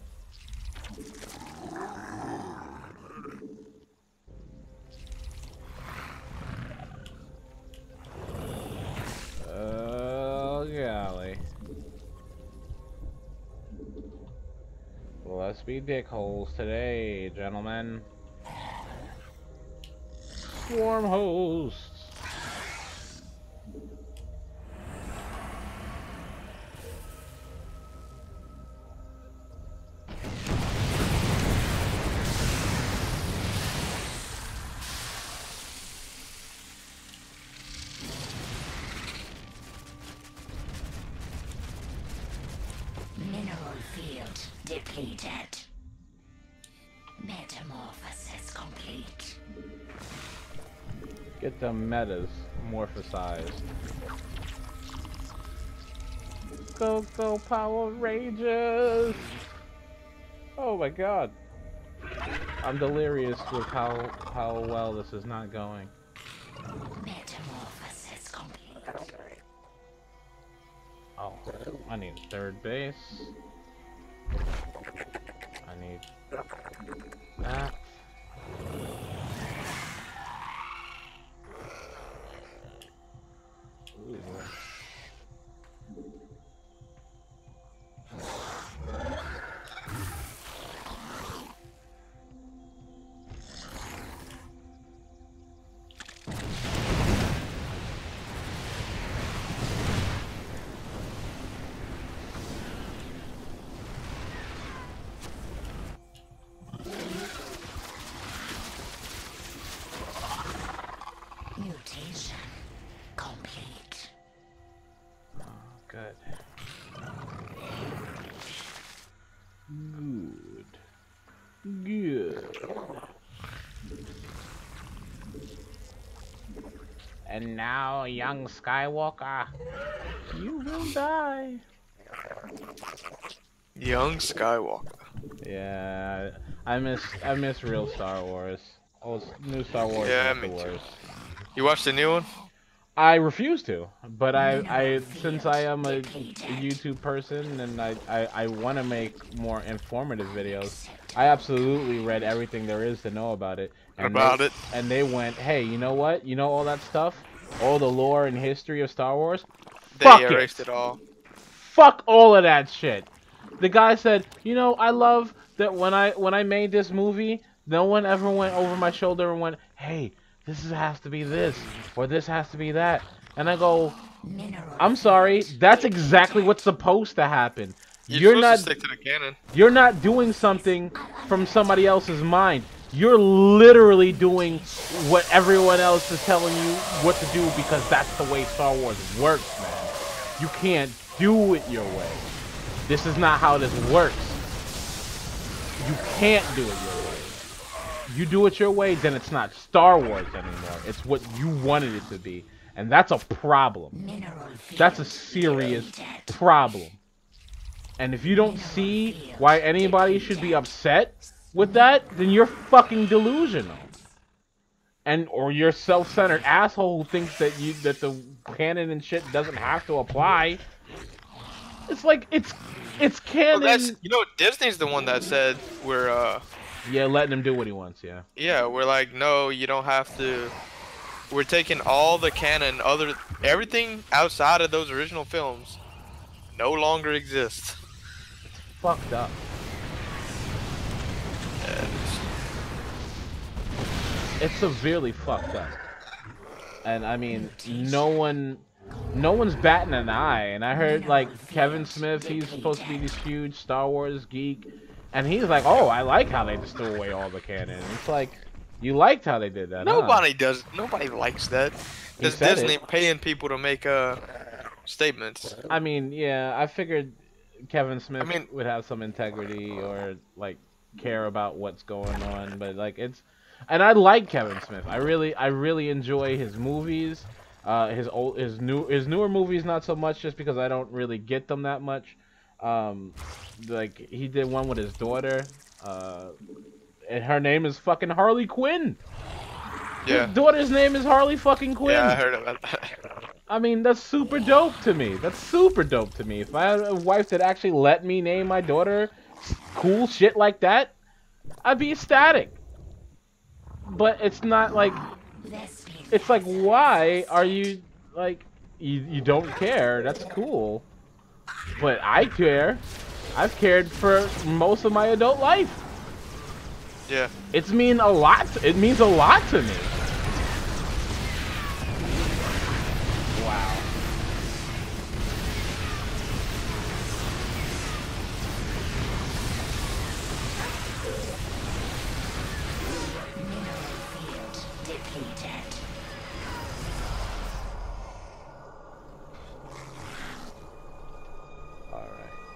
[SPEAKER 1] Oh golly. Let's be dickholes today, gentlemen. Swarm hosts.
[SPEAKER 3] Mineral field depleted. Metamorphosis complete.
[SPEAKER 1] Get the metas morphosized. Go Power Rangers! Oh my god. I'm delirious with how well this is not going.
[SPEAKER 3] Metamorphosis complete.
[SPEAKER 1] Oh, I need a third base. I need that. Ooh.
[SPEAKER 3] Mutation complete.
[SPEAKER 1] Oh, good. Good. And now, young Skywalker, you will die.
[SPEAKER 2] Young Skywalker.
[SPEAKER 1] Yeah, I miss real Star Wars. Oh, new Star Wars
[SPEAKER 2] Yeah,
[SPEAKER 1] is the
[SPEAKER 2] me too.
[SPEAKER 1] worst.
[SPEAKER 2] You watched the new one?
[SPEAKER 1] I refuse to, but I since I am a YouTube person and I want to make more informative videos, I absolutely read everything there is to know about it. And they went, hey, you know what? You know all that stuff? All the lore and history of Star Wars?
[SPEAKER 2] They erased it all.
[SPEAKER 1] Fuck all of that shit. The guy said, you know, I love that when I made this movie, no one ever went over my shoulder and went, "Hey, has to be this, or this has to be that." And I go, "I'm sorry, that's exactly what's supposed to happen.
[SPEAKER 2] You're supposed to stick to the canon.
[SPEAKER 1] You're not doing something from somebody else's mind. You're literally doing what everyone else is telling you what to do because that's the way Star Wars works, man. You can't do it your way. This is not how this works. You can't do it your way. You do it your way, then it's not Star Wars anymore. It's what you wanted it to be. And that's a problem. That's a serious problem. And if you don't see why anybody should be upset with that, then you're fucking delusional. Or you're self-centered asshole who thinks that the canon and shit doesn't have to apply. It's like it's canon.
[SPEAKER 2] Well, Disney's the one that said we're
[SPEAKER 1] yeah, letting him do what he wants, yeah.
[SPEAKER 2] Yeah, we're like, no, you don't have to. We're taking all the canon, everything outside of those original films no longer exists.
[SPEAKER 1] Fucked up. It's severely fucked up. And I mean, no one's batting an eye. And I heard like Kevin Smith, he's supposed to be this huge Star Wars geek, and he's like, "Oh, I like how they just threw away all the canon." And it's like, you liked how they did that.
[SPEAKER 2] Nobody does. Nobody likes that. It's Disney paying people to make statements.
[SPEAKER 1] I mean, yeah, I figured Kevin Smith would have some integrity or like care about what's going on, but like and I like Kevin Smith. I really enjoy his movies. His newer movies not so much, just because I don't really get them that much. Like he did one with his daughter, and her name is fucking Harley Quinn.
[SPEAKER 2] Yeah.
[SPEAKER 1] His daughter's name is Harley fucking Quinn.
[SPEAKER 2] Yeah, I heard about that.
[SPEAKER 1] I mean, that's super dope to me. That's super dope to me. If I had a wife that actually let me name my daughter cool shit like that, I'd be ecstatic. But it's not like, it's like, why are you, like, you don't care, that's cool. But I care. I've cared for most of my adult life.
[SPEAKER 2] Yeah.
[SPEAKER 1] It means a lot to me. Wow.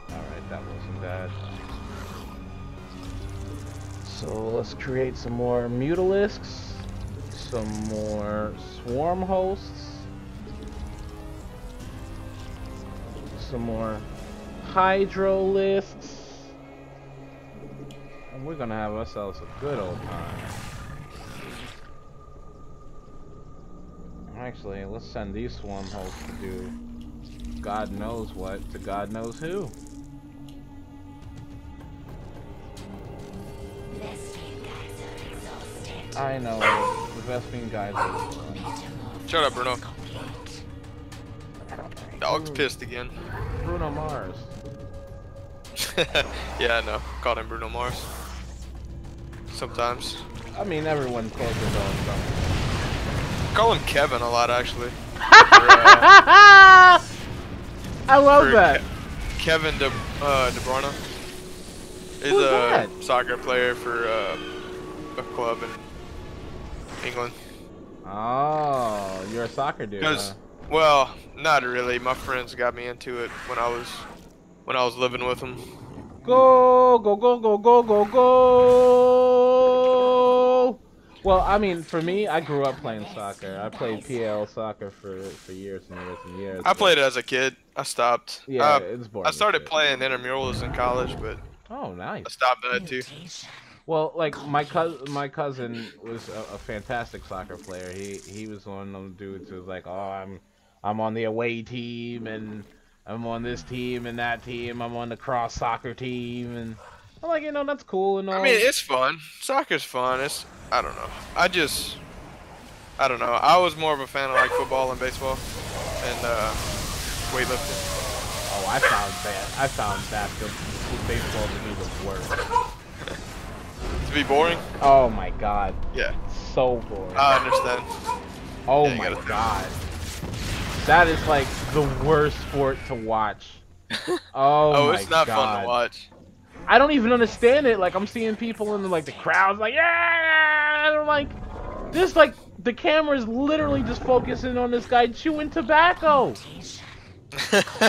[SPEAKER 1] Alright, that wasn't bad. So let's create some more Mutalisks, some more Swarm Hosts, some more Hydrolists, and we're gonna have ourselves a good old time. Actually, let's send these Swarm Hosts to do God knows what to God knows who. I know, the Vespene guys are
[SPEAKER 2] Shut up, Bruno. Dog's pissed again.
[SPEAKER 1] Bruno Mars.
[SPEAKER 2] Yeah, I know. Called him Bruno Mars. Sometimes.
[SPEAKER 1] I mean, everyone calls their dog something.
[SPEAKER 2] Call him Kevin a lot, actually.
[SPEAKER 1] I love that.
[SPEAKER 2] Kevin De Bruyne is a soccer player for a club in England.
[SPEAKER 1] Oh, you're a soccer dude. Huh?
[SPEAKER 2] Well, not really. My friends got me into it when I was living with them.
[SPEAKER 1] Go, go, go, go, go, go, go! Well, I mean, for me, I grew up playing soccer. I played PL soccer for years and years and years.
[SPEAKER 2] I played it as a kid. I stopped.
[SPEAKER 1] Yeah, it's boring.
[SPEAKER 2] I started playing intramurals in college, but
[SPEAKER 1] oh, nice. I
[SPEAKER 2] stopped that too.
[SPEAKER 1] Well, like my cousin was a fantastic soccer player. He was one of those dudes who was like, oh, I'm on the away team and I'm on this team and that team. I'm on the cross soccer team, and I'm like, you know, that's cool and all.
[SPEAKER 2] I mean, it's fun. Soccer's fun. I don't know. I don't know. I was more of a fan of like football and baseball and weightlifting.
[SPEAKER 1] Oh, I found baseball to be the worst.
[SPEAKER 2] To be boring?
[SPEAKER 1] Oh my god.
[SPEAKER 2] Yeah.
[SPEAKER 1] So boring.
[SPEAKER 2] I understand.
[SPEAKER 1] Oh
[SPEAKER 2] yeah,
[SPEAKER 1] my god. That is like the worst sport to watch. Oh,
[SPEAKER 2] it's not
[SPEAKER 1] god.
[SPEAKER 2] fun to watch.
[SPEAKER 1] I don't even understand it. Like, I'm seeing people in the crowds like, yeah, and I'm like, this, like, the camera is literally just focusing on this guy chewing tobacco.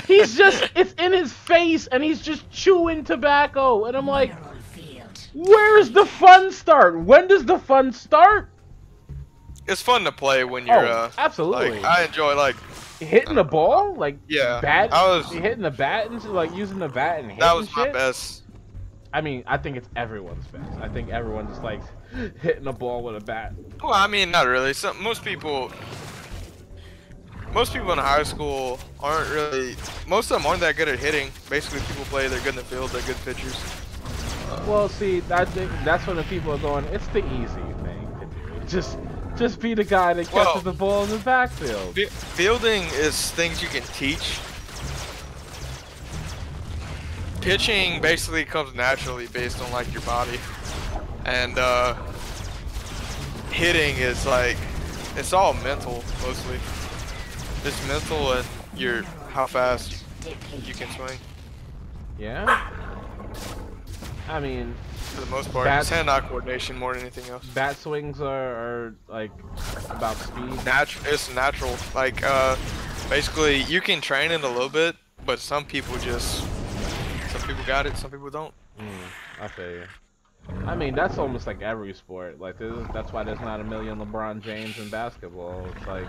[SPEAKER 1] He's just, it's in his face, and he's just chewing tobacco. And I'm like, where's the fun start? When does the fun start?
[SPEAKER 2] It's fun to play when you're,
[SPEAKER 1] absolutely.
[SPEAKER 2] Like, I enjoy, like,
[SPEAKER 1] hitting the ball, like,
[SPEAKER 2] yeah,
[SPEAKER 1] hitting the bat, and like using the bat and hitting
[SPEAKER 2] that was
[SPEAKER 1] shit.
[SPEAKER 2] my best.
[SPEAKER 1] I mean, I think it's everyone's best. I think everyone just likes hitting a ball with a bat.
[SPEAKER 2] Well, I mean, not really. Most people in high school aren't really. Most of them aren't that good at hitting. Basically, people play. They're good in the field. They're good pitchers.
[SPEAKER 1] Well, see, I think that's when the people are going. It's the easy thing to do. Just be the guy that catches the ball in the backfield.
[SPEAKER 2] Fielding is things you can teach. Pitching basically comes naturally based on like your body, and hitting is like it's all mental mostly. It's mental and how fast you can swing.
[SPEAKER 1] Yeah. I mean,
[SPEAKER 2] for the most part, it's hand-eye coordination more than anything else.
[SPEAKER 1] Bat swings are like about speed.
[SPEAKER 2] It's natural. Like basically you can train it a little bit, but some people got it, some people don't.
[SPEAKER 1] I feel you. I mean, that's almost like every sport. Like that's why there's not a million LeBron James in basketball. It's like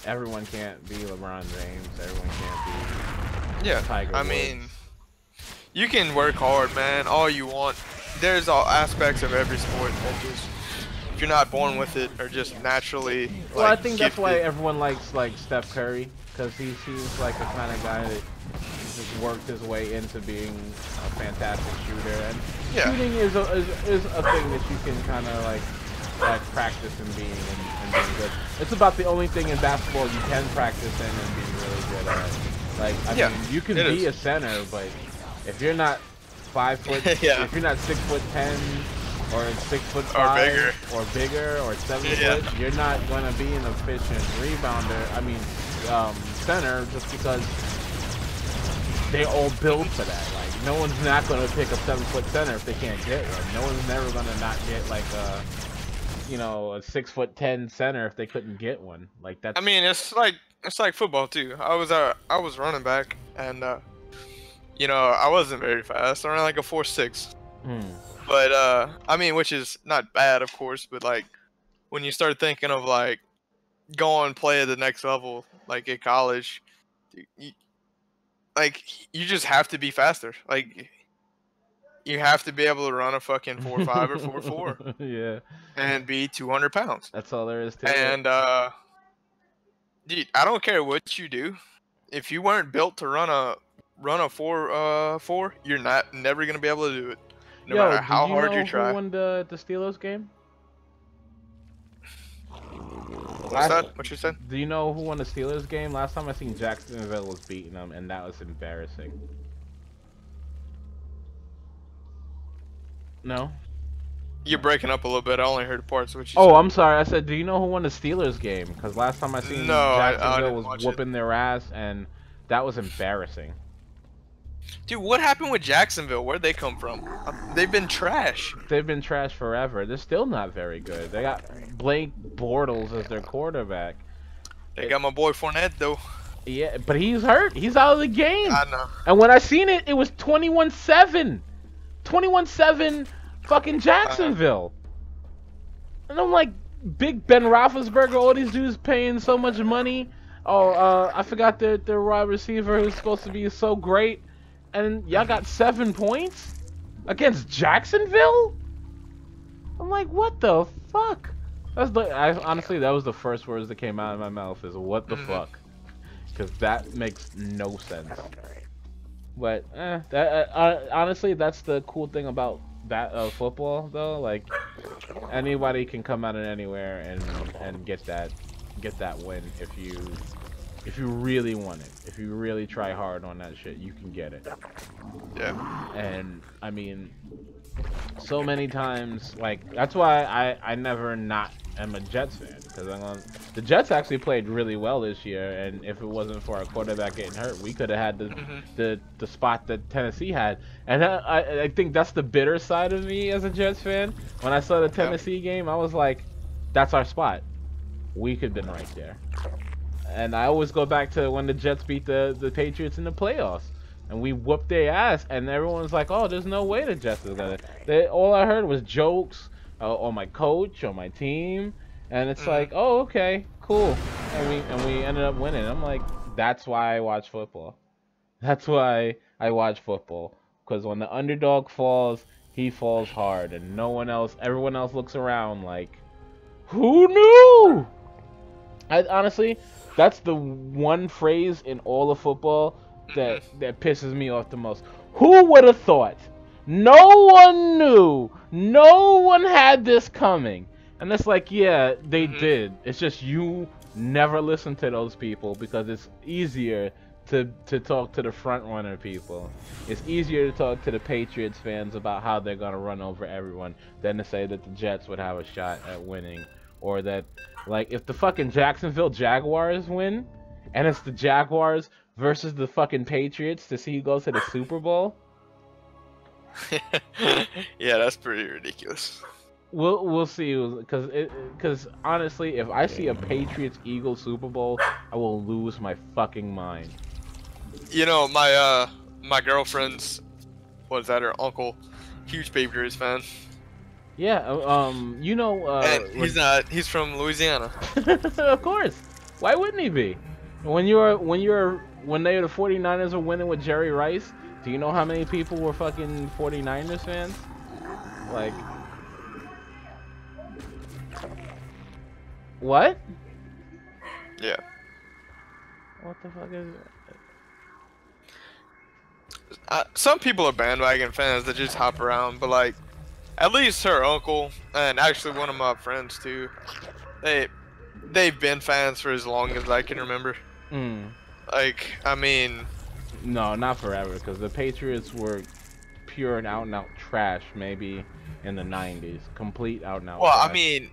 [SPEAKER 1] everyone can't be LeBron James. Everyone can't be Tiger Woods.
[SPEAKER 2] I mean, you can work hard, man, all you want. There's all aspects of every sport that just, if you're not born with it or just naturally.
[SPEAKER 1] Well, I think that's why everyone likes like Steph Curry, because he seems like the kind of guy that just worked his way into being a fantastic shooter, and shooting is a thing that you can kind of like practice and being good. It's about the only thing in basketball you can practice in and be really good at. Like, I mean, you can be a center, but if you're not 5 foot, if you're not 6'10" or 6'5" or bigger or 7 foot, you're not gonna be an efficient rebounder. I mean, center, just because they all build for that. Like, no one's not gonna pick a 7-foot center if they can't get one. No one's never gonna not get like a 6'10" center if they couldn't get one. Like that's.
[SPEAKER 2] I mean, it's like football too. I was running back, and I wasn't very fast. I ran like a 4.6. But I mean, which is not bad, of course. But like, when you start thinking of like going play at the next level, like at college, you just have to be faster. Like, you have to be able to run a fucking 4.5 or 4.4.
[SPEAKER 1] Yeah. And
[SPEAKER 2] be 200 pounds.
[SPEAKER 1] That's all there is to it.
[SPEAKER 2] And dude, I don't care what you do. If you weren't built to run a 4.4, you're never gonna be able to do it. No matter how hard you try.
[SPEAKER 1] Who won the Steelers game?
[SPEAKER 2] What's that? What you said?
[SPEAKER 1] Do you know who won the Steelers game? Last time I seen Jacksonville was beating them, and that was embarrassing. No?
[SPEAKER 2] You're breaking up a little bit. I only heard parts of what you said.
[SPEAKER 1] Oh, I'm sorry. I said, do you know who won the Steelers game? Because last time I seen Jacksonville was whooping their ass, and that was embarrassing.
[SPEAKER 2] Dude, what happened with Jacksonville? Where'd they come from? They've been trash.
[SPEAKER 1] They've been trash forever. They're still not very good. They got Blake Bortles as their quarterback.
[SPEAKER 2] They got my boy Fournette, though.
[SPEAKER 1] Yeah, but he's hurt. He's out of the game.
[SPEAKER 2] I know.
[SPEAKER 1] And when I seen it, it was 21-7. 21-7 fucking Jacksonville. And I'm like, Big Ben Roethlisberger, all these dudes paying so much money. Oh, I forgot their wide receiver who's supposed to be so great. And y'all got 7 points against Jacksonville? I'm like, what the fuck? Honestly, that was the first words that came out of my mouth is what the fuck? Because that makes no sense. But honestly, that's the cool thing about that football, though. Like, anybody can come out of anywhere and get that win if If you really want it, if you really try hard on that shit, you can get it.
[SPEAKER 2] Yeah.
[SPEAKER 1] And I mean, so many times, like that's why I never not am a Jets fan, because the Jets actually played really well this year, and if it wasn't for our quarterback getting hurt, we could have had the spot that Tennessee had. And I think that's the bitter side of me as a Jets fan. When I saw the Tennessee game, I was like, that's our spot. We could have been right there. And I always go back to when the Jets beat the Patriots in the playoffs, and we whooped their ass, and everyone's like, "Oh, there's no way the Jets is gonna." All I heard was jokes on my coach, on my team, and it's like, "Oh, okay, cool," and we ended up winning. I'm like, that's why I watch football. That's why I watch football, because when the underdog falls, he falls hard, and no one else, everyone else looks around like, "Who knew?" Honestly, that's the one phrase in all of football that pisses me off the most. Who would have thought? No one knew. No one had this coming. And it's like, yeah, they did. It's just you never listen to those people because it's easier to talk to the front runner people. It's easier to talk to the Patriots fans about how they're gonna run over everyone than to say that the Jets would have a shot at winning, or that, like, if the fucking Jacksonville Jaguars win and it's the Jaguars versus the fucking Patriots to see who goes to the Super Bowl.
[SPEAKER 2] Yeah, that's pretty ridiculous.
[SPEAKER 1] We'll see, because honestly, if I see a Patriots Eagles Super Bowl, I will lose my fucking mind.
[SPEAKER 2] You know, my girlfriend's, what is that, her uncle, huge Patriots fan.
[SPEAKER 1] Yeah, you know,
[SPEAKER 2] and he's not. He's from Louisiana.
[SPEAKER 1] Of course. Why wouldn't he be? When they the 49ers were winning with Jerry Rice, do you know how many people were fucking 49ers fans? Like, what?
[SPEAKER 2] Yeah.
[SPEAKER 1] What the fuck is it?
[SPEAKER 2] Some people are bandwagon fans that just hop around, but like, at least her uncle, and actually one of my friends too, they've been fans for as long as I can remember. Like, I mean,
[SPEAKER 1] no, not forever, because the Patriots were pure and out trash maybe in the 90s. Complete out and out trash.
[SPEAKER 2] I mean,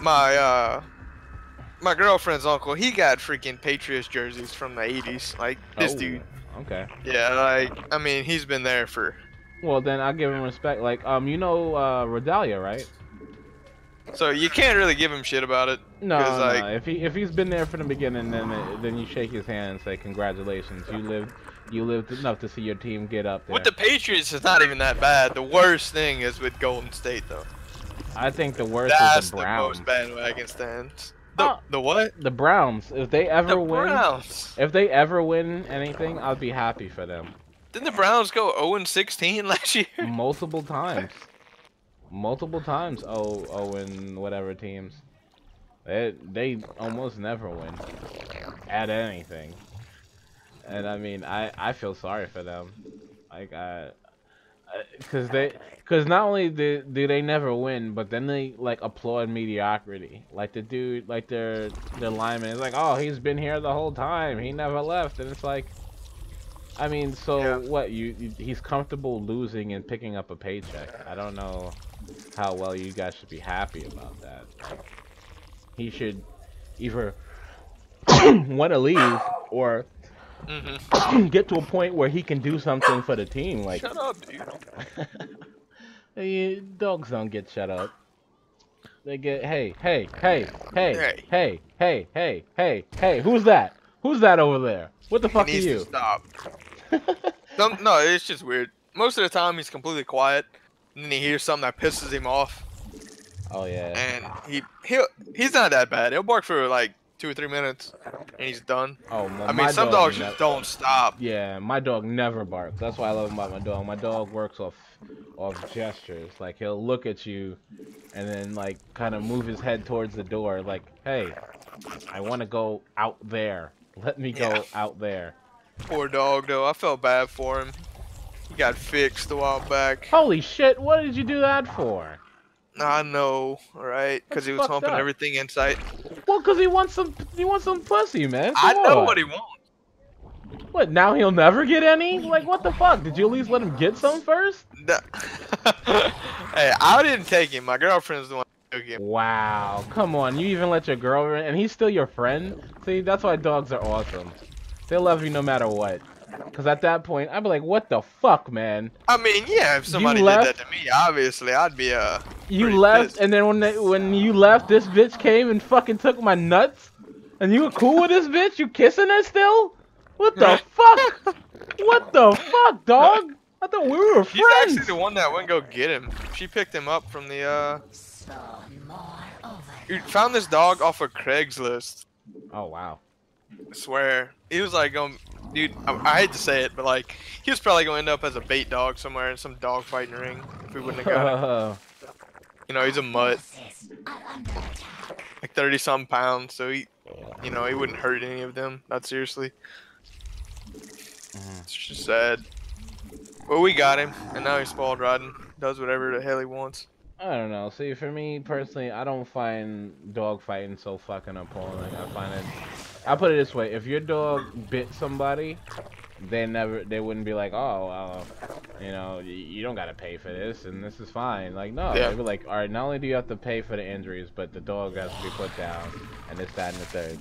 [SPEAKER 2] my girlfriend's uncle, he got freaking Patriots jerseys from the 80s. Like, this dude.
[SPEAKER 1] Okay.
[SPEAKER 2] Yeah, like, I mean, he's been there for...
[SPEAKER 1] Well, then I'll give him respect. Like, you know Redalia, right?
[SPEAKER 2] So you can't really give him shit about it.
[SPEAKER 1] No,
[SPEAKER 2] like,
[SPEAKER 1] no. If he's been there from the beginning, then you shake his hand and say congratulations. You lived enough to see your team get up there.
[SPEAKER 2] With the Patriots, it's not even that bad. The worst thing is with Golden State, though.
[SPEAKER 1] I think the worst is the Browns.
[SPEAKER 2] That's the most bandwagon stands. The what?
[SPEAKER 1] The Browns. If they ever win anything, I'll be happy for them.
[SPEAKER 2] Didn't the Browns go 0-16 last year?
[SPEAKER 1] Multiple times. Multiple times. And whatever teams. They almost never win at anything. And I mean, I feel sorry for them. Like, because not only do they never win, but then they like applaud mediocrity. Like the dude, like their lineman is like, oh, he's been here the whole time, he never left, and it's like, I mean, so yeah. What? He's comfortable losing and picking up a paycheck. I don't know how well you guys should be happy about that. Like, he should either want to leave or get to a point where he can do something for the team. Like,
[SPEAKER 2] shut up, dude.
[SPEAKER 1] Dogs don't get shut up. They get hey. Who's that? Who's that over there? What the fuck are you?
[SPEAKER 2] To stop. No, it's just weird. Most of the time he's completely quiet, and then he hears something that pisses him off.
[SPEAKER 1] Oh yeah.
[SPEAKER 2] And he's not that bad. He'll bark for like 2 or 3 minutes, and he's done.
[SPEAKER 1] Oh, well,
[SPEAKER 2] I mean, some dogs just don't stop.
[SPEAKER 1] Yeah, my dog never barks. That's why I love him about my dog. My dog works off gestures. Like, he'll look at you, and then like kind of move his head towards the door. Like, hey, I want to go out there. Let me go out there.
[SPEAKER 2] Poor dog, though. I felt bad for him. He got fixed a while back.
[SPEAKER 1] Holy shit! What did you do that for?
[SPEAKER 2] I know, right? Because he was humping everything in sight.
[SPEAKER 1] What because he wants some pussy, man.
[SPEAKER 2] I
[SPEAKER 1] Come
[SPEAKER 2] know
[SPEAKER 1] on.
[SPEAKER 2] what he wants.
[SPEAKER 1] What, now he'll never get any? Like, what the fuck? Did you at least let him get some first?
[SPEAKER 2] No. Hey, I didn't take him. My girlfriend's the one who took him.
[SPEAKER 1] Wow, come on. You even let your girlfriend, and he's still your friend? See, that's why dogs are awesome. They love you no matter what. Because at that point, I'd be like, what the fuck, man?
[SPEAKER 2] I mean, yeah, if somebody did that to me, obviously, I'd be,
[SPEAKER 1] You left,
[SPEAKER 2] pissed.
[SPEAKER 1] and then when you left, this bitch came and fucking took my nuts? And you were cool with this bitch? You kissing her still? What the fuck? What the fuck, dog? I thought we were friends.
[SPEAKER 2] She's actually the one that went go get him. She picked him up from the, You found this dog off of Craigslist.
[SPEAKER 1] Oh, wow.
[SPEAKER 2] I swear. He was like, dude, I hate to say it, but like, he was probably going to end up as a bait dog somewhere in some dog fighting ring if we wouldn't have got him. You know, he's a mutt. Like 30-something pounds, so he wouldn't hurt any of them, not seriously. It's just sad. Well, we got him, and now he's spoiled rotten. Does whatever the hell he wants.
[SPEAKER 1] I don't know. See, for me personally, I don't find dog fighting so fucking appalling. I find it. I'll put it this way: if your dog bit somebody, they wouldn't be like, oh, well, you know, you don't gotta pay for this, and this is fine. Like, no, they'd be like, all right, not only do you have to pay for the injuries, but the dog has to be put down, and this, that, and the third.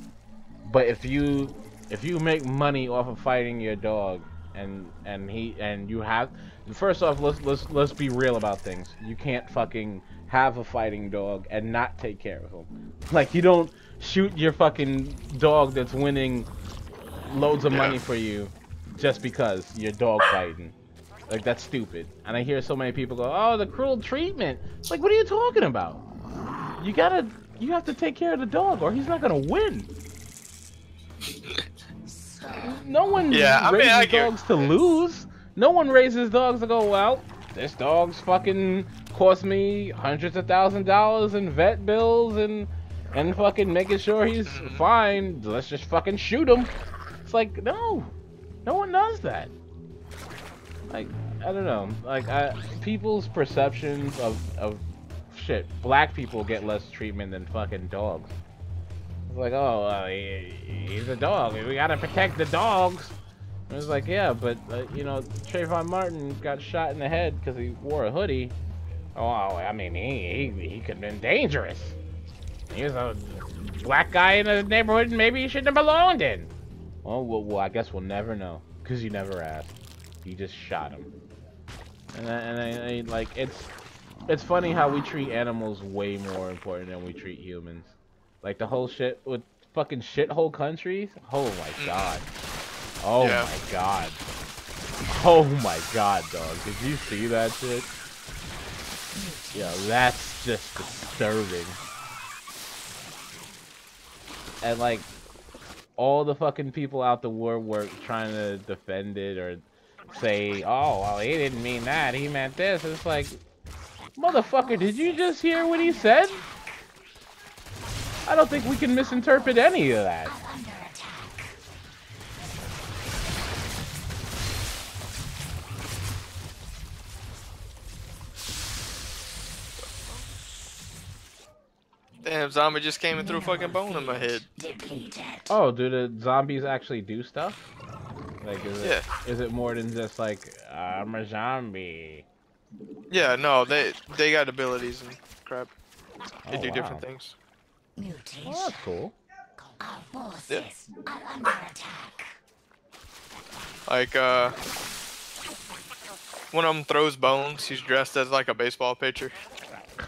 [SPEAKER 1] But if you make money off of fighting your dog, and you have, first off, let's be real about things. You can't fucking have a fighting dog and not take care of him. Like, you don't shoot your fucking dog that's winning loads of money for you just because you're dog fighting. Like, that's stupid. And I hear so many people go, oh, the cruel treatment. It's like, what are you talking about? You have to take care of the dog or he's not gonna win. No one raises dogs to lose. No one raises dogs to go, well, this dog's fucking cost me hundreds of $1,000s in vet bills and fucking making sure he's fine. Let's just fucking shoot him. It's like, no one does that. Like, I don't know. Like, people's perceptions of shit. Black people get less treatment than fucking dogs. It's like, oh, he's a dog. We gotta protect the dogs. And it's like, yeah, but you know, Trayvon Martin got shot in the head because he wore a hoodie. Oh, I mean, he could have been dangerous. He was a black guy in a neighborhood maybe he shouldn't have belonged in. Well, I guess we'll never know because you never asked. You just shot him. And I like, it's funny how we treat animals way more important than we treat humans. Like the whole shit with fucking shithole countries. Oh my god. Oh my god. Oh my god, dog. Did you see that shit? Yeah, that's just disturbing. And like, all the fucking people out the woodwork trying to defend it or say, oh, well, he didn't mean that. He meant this. It's like, motherfucker, did you just hear what he said? I don't think we can misinterpret any of that.
[SPEAKER 2] Damn, zombie just came and threw a fucking bone in my head.
[SPEAKER 1] Oh, do the zombies actually do stuff? Like, is it more than just like, I'm a zombie?
[SPEAKER 2] Yeah, no, they got abilities and crap. They do different things.
[SPEAKER 3] Mutation.
[SPEAKER 1] Oh, that's cool.
[SPEAKER 3] Our forces are under attack.
[SPEAKER 2] Like, one of them throws bones. He's dressed as like a baseball pitcher.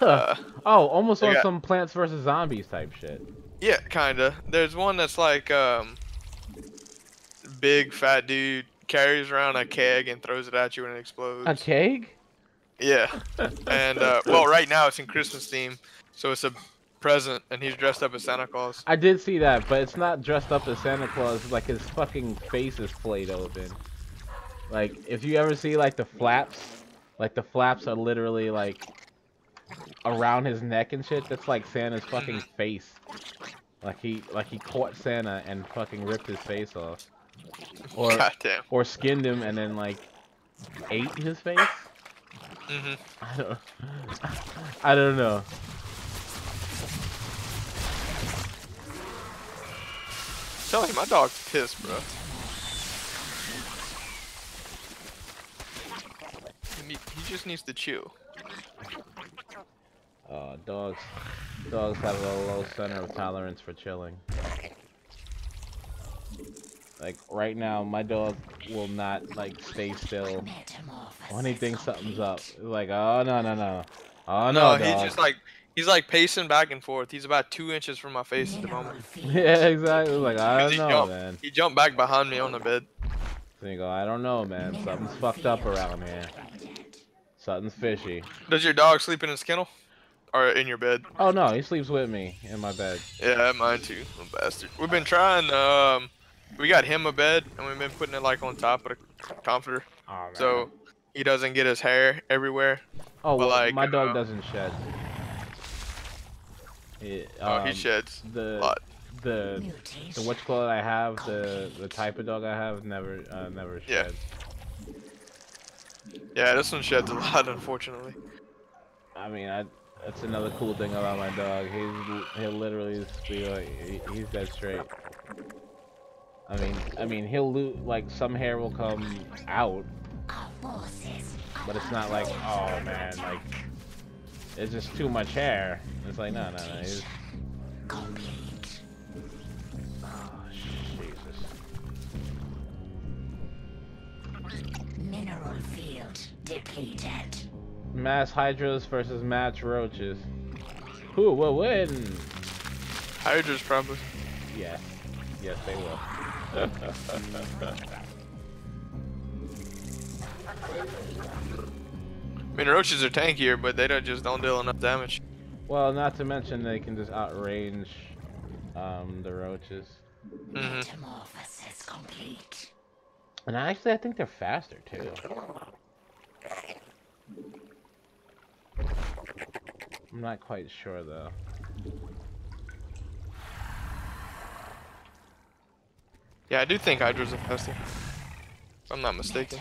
[SPEAKER 1] Oh, almost on some Plants vs. Zombies type shit.
[SPEAKER 2] Yeah, kinda. There's one that's like, big fat dude carries around a keg and throws it at you and it explodes.
[SPEAKER 1] A keg?
[SPEAKER 2] Yeah. And, well, right now it's in Christmas theme, so it's a present, and he's dressed up as Santa Claus.
[SPEAKER 1] I did see that, but it's not dressed up as Santa Claus. It's like his fucking face is played open. Like, if you ever see like the flaps are literally like around his neck and shit. That's like Santa's fucking face. Like he caught Santa and fucking ripped his face off, or skinned him and then like ate his face. I don't know.
[SPEAKER 2] telling you, my dog's pissed, bro. He just needs to chill.
[SPEAKER 1] Dogs have a low center of tolerance for chilling. Like right now, my dog will not like stay still when he thinks something's up. It's like, oh no, oh no, dog.
[SPEAKER 2] He's like pacing back and forth. He's about 2 inches from my face at the moment.
[SPEAKER 1] Yeah, exactly. Like I don't know, man.
[SPEAKER 2] He jumped back behind me on the bed.
[SPEAKER 1] So you go, I don't know, man. Something's fucked up around here. Something's fishy.
[SPEAKER 2] Does your dog sleep in his kennel? Or in your bed?
[SPEAKER 1] Oh no, he sleeps with me in my bed.
[SPEAKER 2] Yeah, mine too, little bastard. We've been trying, we got him a bed, and we've been putting it like on top of the comforter.
[SPEAKER 1] Oh,
[SPEAKER 2] so he doesn't get his hair everywhere.
[SPEAKER 1] Oh, well,
[SPEAKER 2] like,
[SPEAKER 1] my dog doesn't shed.
[SPEAKER 2] He sheds a lot.
[SPEAKER 1] The what you call it I have, the type of dog I have never sheds.
[SPEAKER 2] Yeah, this one sheds a lot, unfortunately.
[SPEAKER 1] I mean, that's another cool thing about my dog. He'll literally just be like, he's dead straight. I mean, he'll lose, like, some hair will come out, but it's not like, oh man, like, it's just too much hair. It's like, no, he's... Oh, Jesus.
[SPEAKER 3] Mineral field depleted.
[SPEAKER 1] Mass hydras versus match roaches. Who will win?
[SPEAKER 2] Hydras probably.
[SPEAKER 1] Yes. Yes, they will.
[SPEAKER 2] I mean, roaches are tankier, but they don't deal enough damage.
[SPEAKER 1] Well, not to mention they can just outrange the roaches.
[SPEAKER 3] Metamorphosis complete.
[SPEAKER 1] And actually, I think they're faster too. I'm not quite sure though.
[SPEAKER 2] Yeah, I do think hydras are faster. If I'm not mistaken.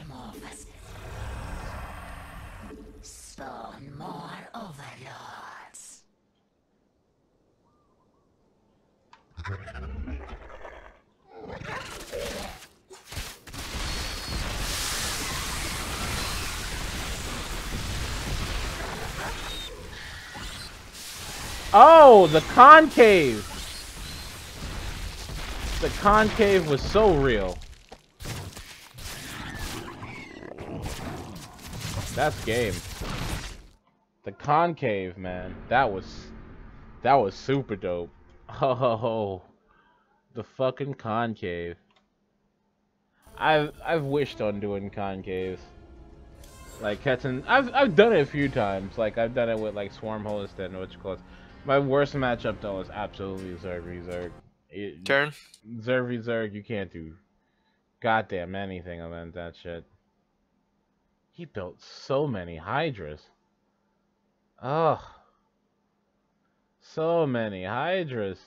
[SPEAKER 3] Spawn more overlords.
[SPEAKER 1] Oh, the concave! The concave was so real. That's game. The concave, man. That was super dope. Oh, the fucking concave. I've wished on doing concaves. Like catching, I've done it a few times. Like I've done it with like Swarm Holiston, which close. My worst matchup though is absolutely Zerg.
[SPEAKER 2] Turn.
[SPEAKER 1] Zerg, you can't do goddamn anything about that shit. He built so many hydras. Ugh. So many hydras.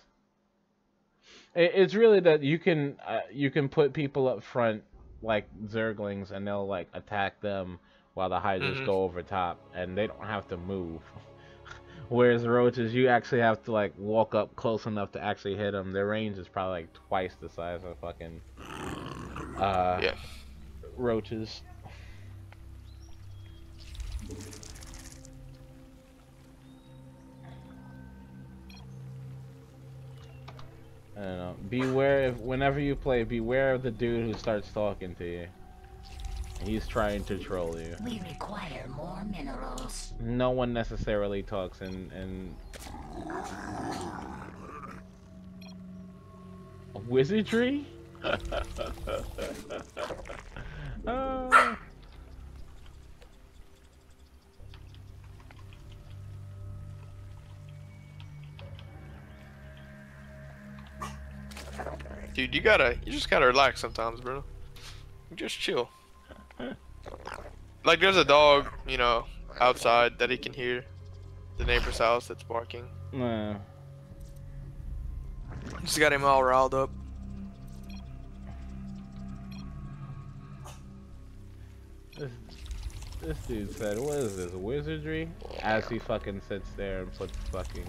[SPEAKER 1] It's really that you can put people up front like Zerglings and they'll like attack them while the hydras go over top and they don't have to move. Whereas roaches, you actually have to like walk up close enough to actually hit them. Their range is probably like twice the size of fucking roaches. I don't know. Beware whenever you play, beware of the dude who starts talking to you. He's trying to troll you.
[SPEAKER 3] We require more minerals.
[SPEAKER 1] No one necessarily talks in wizardry?
[SPEAKER 2] Dude, you just gotta relax sometimes, bro. Just chill. Like there's a dog, you know, outside that he can hear the neighbor's house that's barking. Just got him all riled up.
[SPEAKER 1] This dude said, what is this, wizardry? As he fucking sits there and puts fucking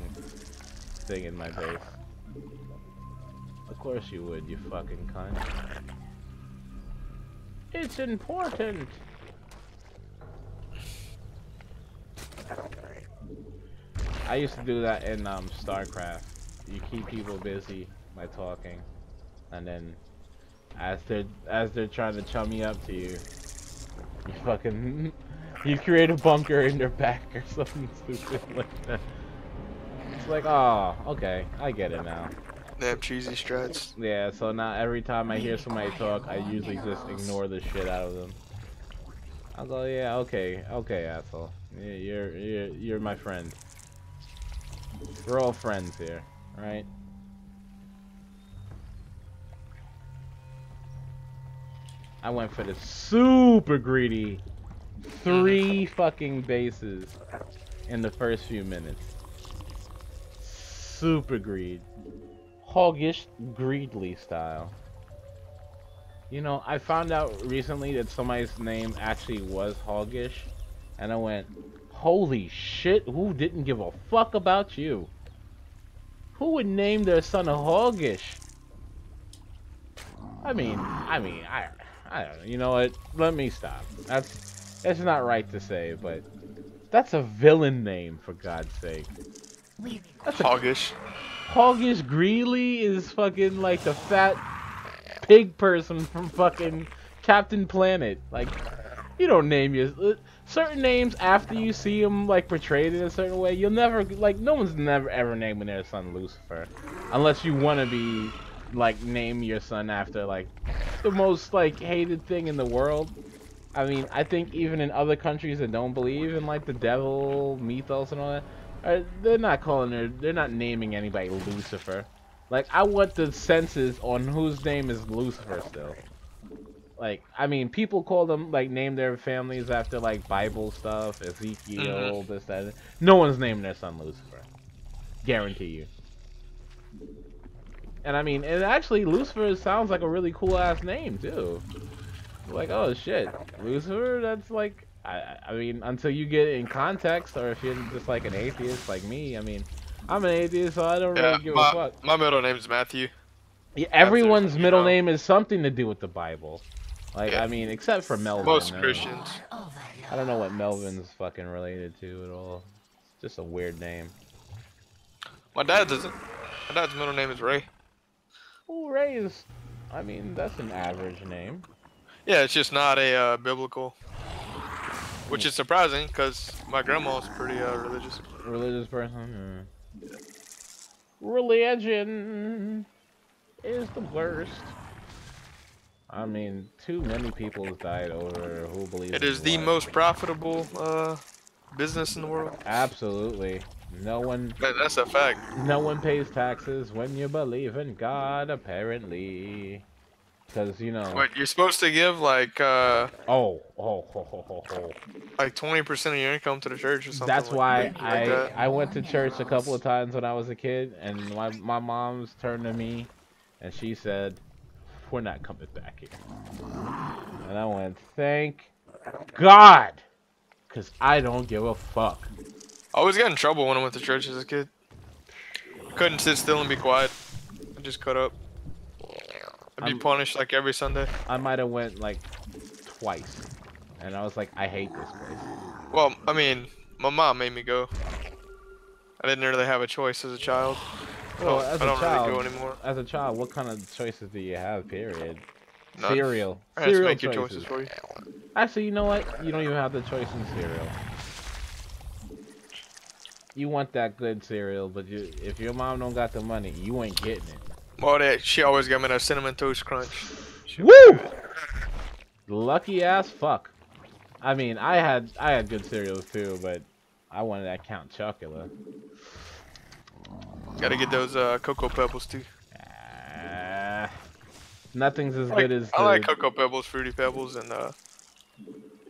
[SPEAKER 1] thing in my face. Of course you would, you fucking cunt. It's important. I used to do that in StarCraft. You keep people busy by talking, and then as they're trying to chum me up to you, you fucking you create a bunker in their back or something stupid like that. It's like, oh, okay, I get it now.
[SPEAKER 2] They have cheesy strats.
[SPEAKER 1] Yeah, so now every time I hear somebody talk, I usually just ignore the shit out of them. I'll go, yeah, okay, asshole. You're my friend. We're all friends here, right? I went for the super greedy 3 fucking bases in the first few minutes. Super greed. Hoggish greedly style. You know, I found out recently that somebody's name actually was Hoggish, and I went, holy shit, who didn't give a fuck about you? Who would name their son a Hoggish? I don't know. You know what? Let me stop. That's not right to say, but that's a villain name, for God's sake. That's
[SPEAKER 2] Hoggish.
[SPEAKER 1] Hoggish Greeley is fucking like the fat pig person from fucking Captain Planet. Like, you don't name your certain names after you see them like portrayed in a certain way. You'll never, like, no one's never ever naming their son Lucifer, unless you want to be like name your son after like the most like hated thing in the world. I mean, I think even in other countries that don't believe in like the devil mythos and all that, they're not naming anybody Lucifer. Like, I want the census on whose name is Lucifer still. Like, I mean, people call them, like, name their families after, like, Bible stuff, Ezekiel, this, that. No one's naming their son Lucifer. Guarantee you. And, I mean, and actually, Lucifer sounds like a really cool-ass name, too. Like, oh, shit. Lucifer? That's, like, I mean, until you get it in context, or if you're just, like, an atheist like me, I mean, I'm an atheist, so I don't really give a fuck.
[SPEAKER 2] My middle name's Matthew.
[SPEAKER 1] Yeah, everyone's middle name is something to do with the Bible. Like, yeah. I mean, except for Melvin.
[SPEAKER 2] Most Christians.
[SPEAKER 1] I don't know what Melvin's fucking related to at all. It's just a weird name.
[SPEAKER 2] My dad doesn't. My dad's middle name is Ray.
[SPEAKER 1] Oh, Ray is... I mean, that's an average name. Yeah,
[SPEAKER 2] it's just not a biblical. Which is surprising, because my grandma's pretty religious.
[SPEAKER 1] Religious person? Yeah. Religion is the worst. I mean, too many people have died over who believes
[SPEAKER 2] it is the most profitable business in the world.
[SPEAKER 1] Absolutely. No one...
[SPEAKER 2] That's a fact.
[SPEAKER 1] No one pays taxes when you believe in God, apparently. Because, you know...
[SPEAKER 2] What, you're supposed to give, like,
[SPEAKER 1] like
[SPEAKER 2] 20% of your income to the church or something.
[SPEAKER 1] That's why I went to church a couple of times when I was a kid, and my mom's turned to me, and she said, we're not coming back here. And I went, thank God! Because I don't give a fuck.
[SPEAKER 2] I always got in trouble when I went to church as a kid. Couldn't sit still and be quiet. I just cut up. I'd be punished like every Sunday.
[SPEAKER 1] I might have went like twice, and I was like, I hate this place.
[SPEAKER 2] Well, I mean, my mom made me go. I didn't really have a choice as a child.
[SPEAKER 1] Well,
[SPEAKER 2] I don't really go anymore.
[SPEAKER 1] As a child, what kind of choices do you have? Period.
[SPEAKER 2] None.
[SPEAKER 1] Cereal.
[SPEAKER 2] I have to make your choices for you.
[SPEAKER 1] Actually, you know what? You don't even have the choice in cereal. You want that good cereal, but if your mom don't got the money, you ain't getting it.
[SPEAKER 2] Well, she always got me that Cinnamon Toast Crunch.
[SPEAKER 1] Woo! Lucky ass fuck. I mean, I had good cereals too, but I wanted that Count Chocula.
[SPEAKER 2] Gotta get those Cocoa Pebbles too.
[SPEAKER 1] Nothing's as good as.
[SPEAKER 2] I like Cocoa Pebbles, Fruity Pebbles, and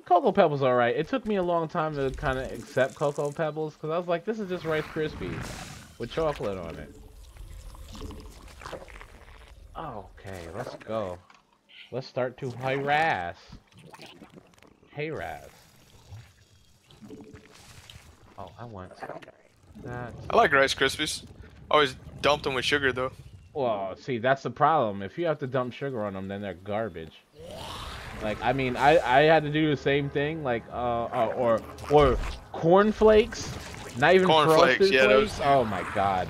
[SPEAKER 1] Cocoa Pebbles are alright. It took me a long time to kind of accept Cocoa Pebbles because I was like, this is just Rice Krispies with chocolate on it. Okay, let's go. Let's start to harass. Hey, Raz. Oh, I want that.
[SPEAKER 2] I like Rice Krispies. Always dumped them with sugar though.
[SPEAKER 1] Well, see, that's the problem. If you have to dump sugar on them, then they're garbage. Like, I mean, I had to do the same thing, like, or cornflakes, not even
[SPEAKER 2] Cornflakes,
[SPEAKER 1] frosted
[SPEAKER 2] yeah,
[SPEAKER 1] flakes.
[SPEAKER 2] those.
[SPEAKER 1] Oh my god.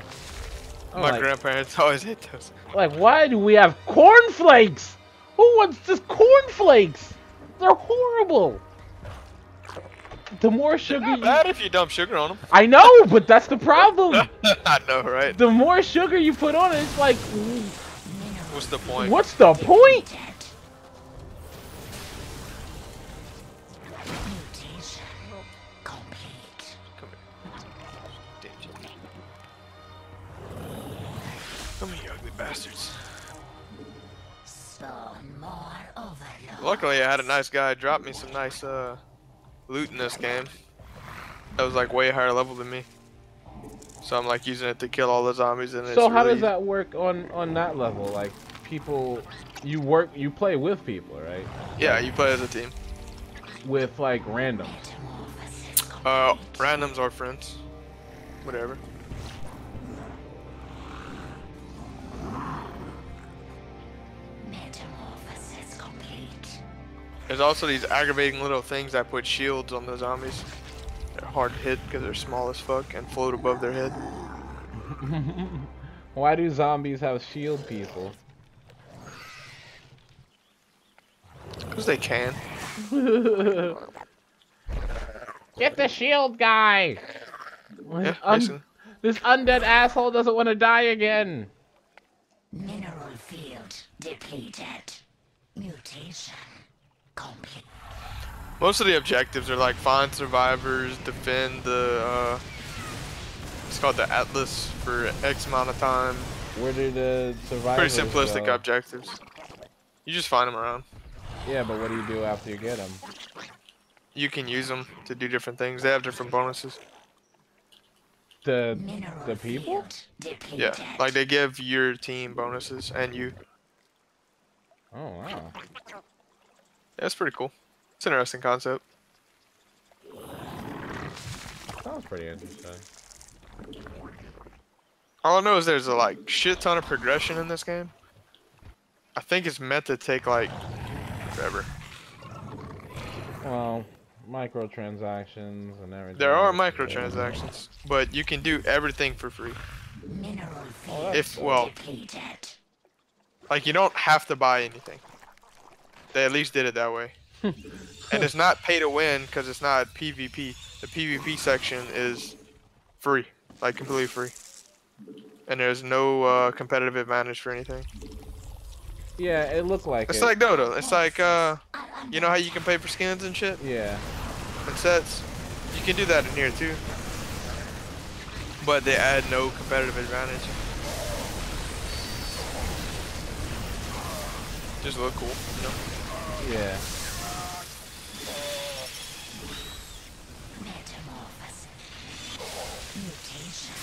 [SPEAKER 1] I'm
[SPEAKER 2] My
[SPEAKER 1] like,
[SPEAKER 2] grandparents always ate those.
[SPEAKER 1] like, why do we have cornflakes? Who wants just cornflakes? They're horrible. The more sugar
[SPEAKER 2] Not bad if you dump sugar on them.
[SPEAKER 1] I know, but that's the problem.
[SPEAKER 2] I know, right?
[SPEAKER 1] The more sugar you put on it, it's like,
[SPEAKER 2] What's the point?
[SPEAKER 1] what's the point?
[SPEAKER 3] Mutation complete.
[SPEAKER 2] Come here. Damn you. Come here, you ugly bastards.
[SPEAKER 3] Spawn more overload.
[SPEAKER 2] Luckily, I had a nice guy drop me some nice loot in this game. That was like way higher level than me. So I'm like using it to kill all the zombies in it.
[SPEAKER 1] So how does that work on that level? Like, people, you play with people, right?
[SPEAKER 2] Yeah, you play as a team.
[SPEAKER 1] With like randoms.
[SPEAKER 2] Randoms or friends. Whatever.
[SPEAKER 3] Metamorphosis complete.
[SPEAKER 2] There's also these aggravating little things that put shields on the zombies. They're hard to hit because they're small as fuck and float above their head.
[SPEAKER 1] Why do zombies have shield people?
[SPEAKER 2] Because they can.
[SPEAKER 1] Get the shield guy!
[SPEAKER 2] Yeah, basically.
[SPEAKER 1] This undead asshole doesn't want to die again.
[SPEAKER 3] Mineral field depleted. Mutation complete.
[SPEAKER 2] Most of the objectives are like find survivors, defend the it's called the Atlas for X amount of time.
[SPEAKER 1] Where do the survivors
[SPEAKER 2] Pretty simplistic
[SPEAKER 1] go?
[SPEAKER 2] objectives. You just find them around.
[SPEAKER 1] Yeah, but what do you do after you get them?
[SPEAKER 2] You can use them to do different things. They have different bonuses.
[SPEAKER 1] The
[SPEAKER 3] Mineral
[SPEAKER 1] people?
[SPEAKER 3] field depleted.
[SPEAKER 2] Yeah, like they give your team bonuses and you.
[SPEAKER 1] Oh wow.
[SPEAKER 2] Yeah, it's pretty cool. It's an interesting concept.
[SPEAKER 1] Sounds pretty interesting.
[SPEAKER 2] All I know is there's a like shit ton of progression in this game. I think it's meant to take like forever.
[SPEAKER 1] Well, microtransactions and everything.
[SPEAKER 2] There are microtransactions, but you can do everything for free.
[SPEAKER 3] Mineral
[SPEAKER 1] Oh,
[SPEAKER 3] field
[SPEAKER 2] If well,
[SPEAKER 3] depleted.
[SPEAKER 2] like you don't have to buy anything. They at least did it that way. And it's not pay to win because it's not PvP. The PvP section is free, like completely free. And there's no competitive advantage for anything.
[SPEAKER 1] Yeah, it looked like
[SPEAKER 2] It's
[SPEAKER 1] it.
[SPEAKER 2] like Dota. It's like you know how you can pay for skins and shit
[SPEAKER 1] Yeah.
[SPEAKER 2] and sets. You can do that in here too. But they add no competitive advantage. Just look cool, you know.
[SPEAKER 1] Yeah.
[SPEAKER 3] Metamorphosis. Mutation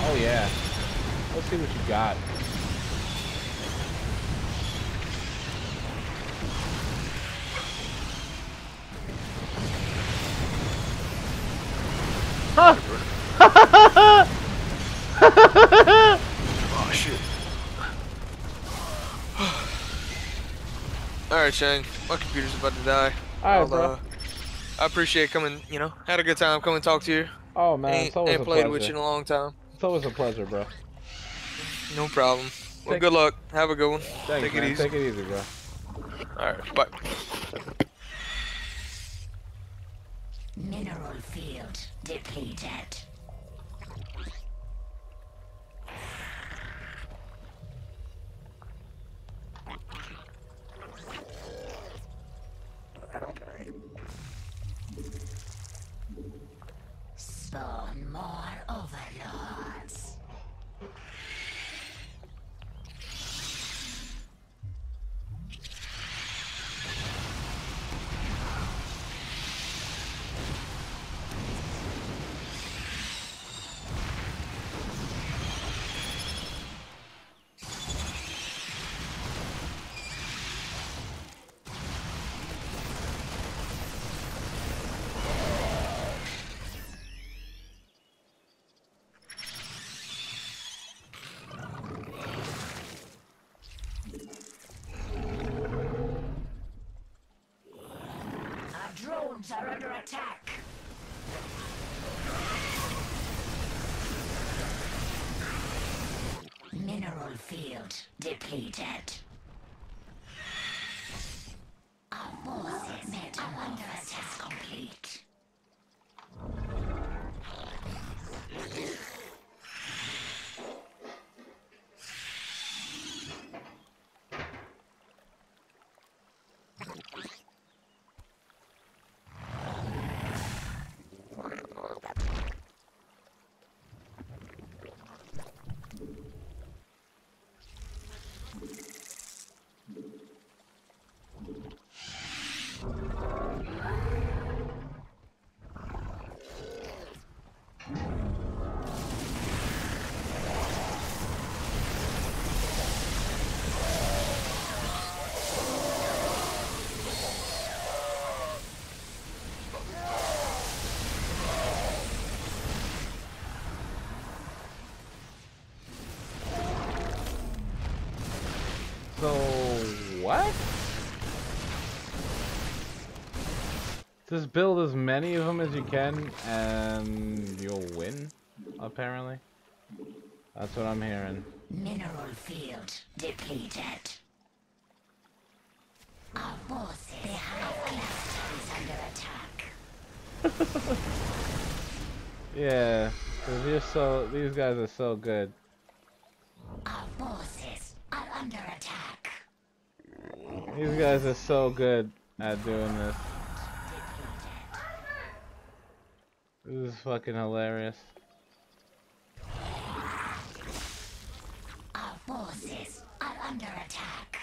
[SPEAKER 1] Oh yeah. Let's see what you got. Huh?
[SPEAKER 2] Oh shit. Alright, Shang. My computer's about to die.
[SPEAKER 1] Alright, bro.
[SPEAKER 2] I appreciate coming, you know, had a good time coming talk to you.
[SPEAKER 1] Oh man, it's always
[SPEAKER 2] Ain't
[SPEAKER 1] a
[SPEAKER 2] played
[SPEAKER 1] pleasure.
[SPEAKER 2] with you in a long time.
[SPEAKER 1] It's always a pleasure, bro.
[SPEAKER 2] No problem. Well, good luck. Have a good one.
[SPEAKER 1] Thanks,
[SPEAKER 2] Take it
[SPEAKER 1] man.
[SPEAKER 2] easy.
[SPEAKER 1] Take it easy, bro.
[SPEAKER 2] Alright, bye.
[SPEAKER 3] Mineral field depleted. Spawn more overlords. Our drones are under attack. Mineral field depleted. Our forces metamorphosis complete.
[SPEAKER 1] So what? Just build as many of them as you can, and you'll win. Apparently, that's what I'm hearing.
[SPEAKER 3] Mineral field depleted. Our forces have clusters under attack.
[SPEAKER 1] Yeah, 'cause these guys are so good.
[SPEAKER 3] Our forces are under attack.
[SPEAKER 1] These guys are so good at doing this. This is fucking hilarious.
[SPEAKER 3] Our forces are under attack.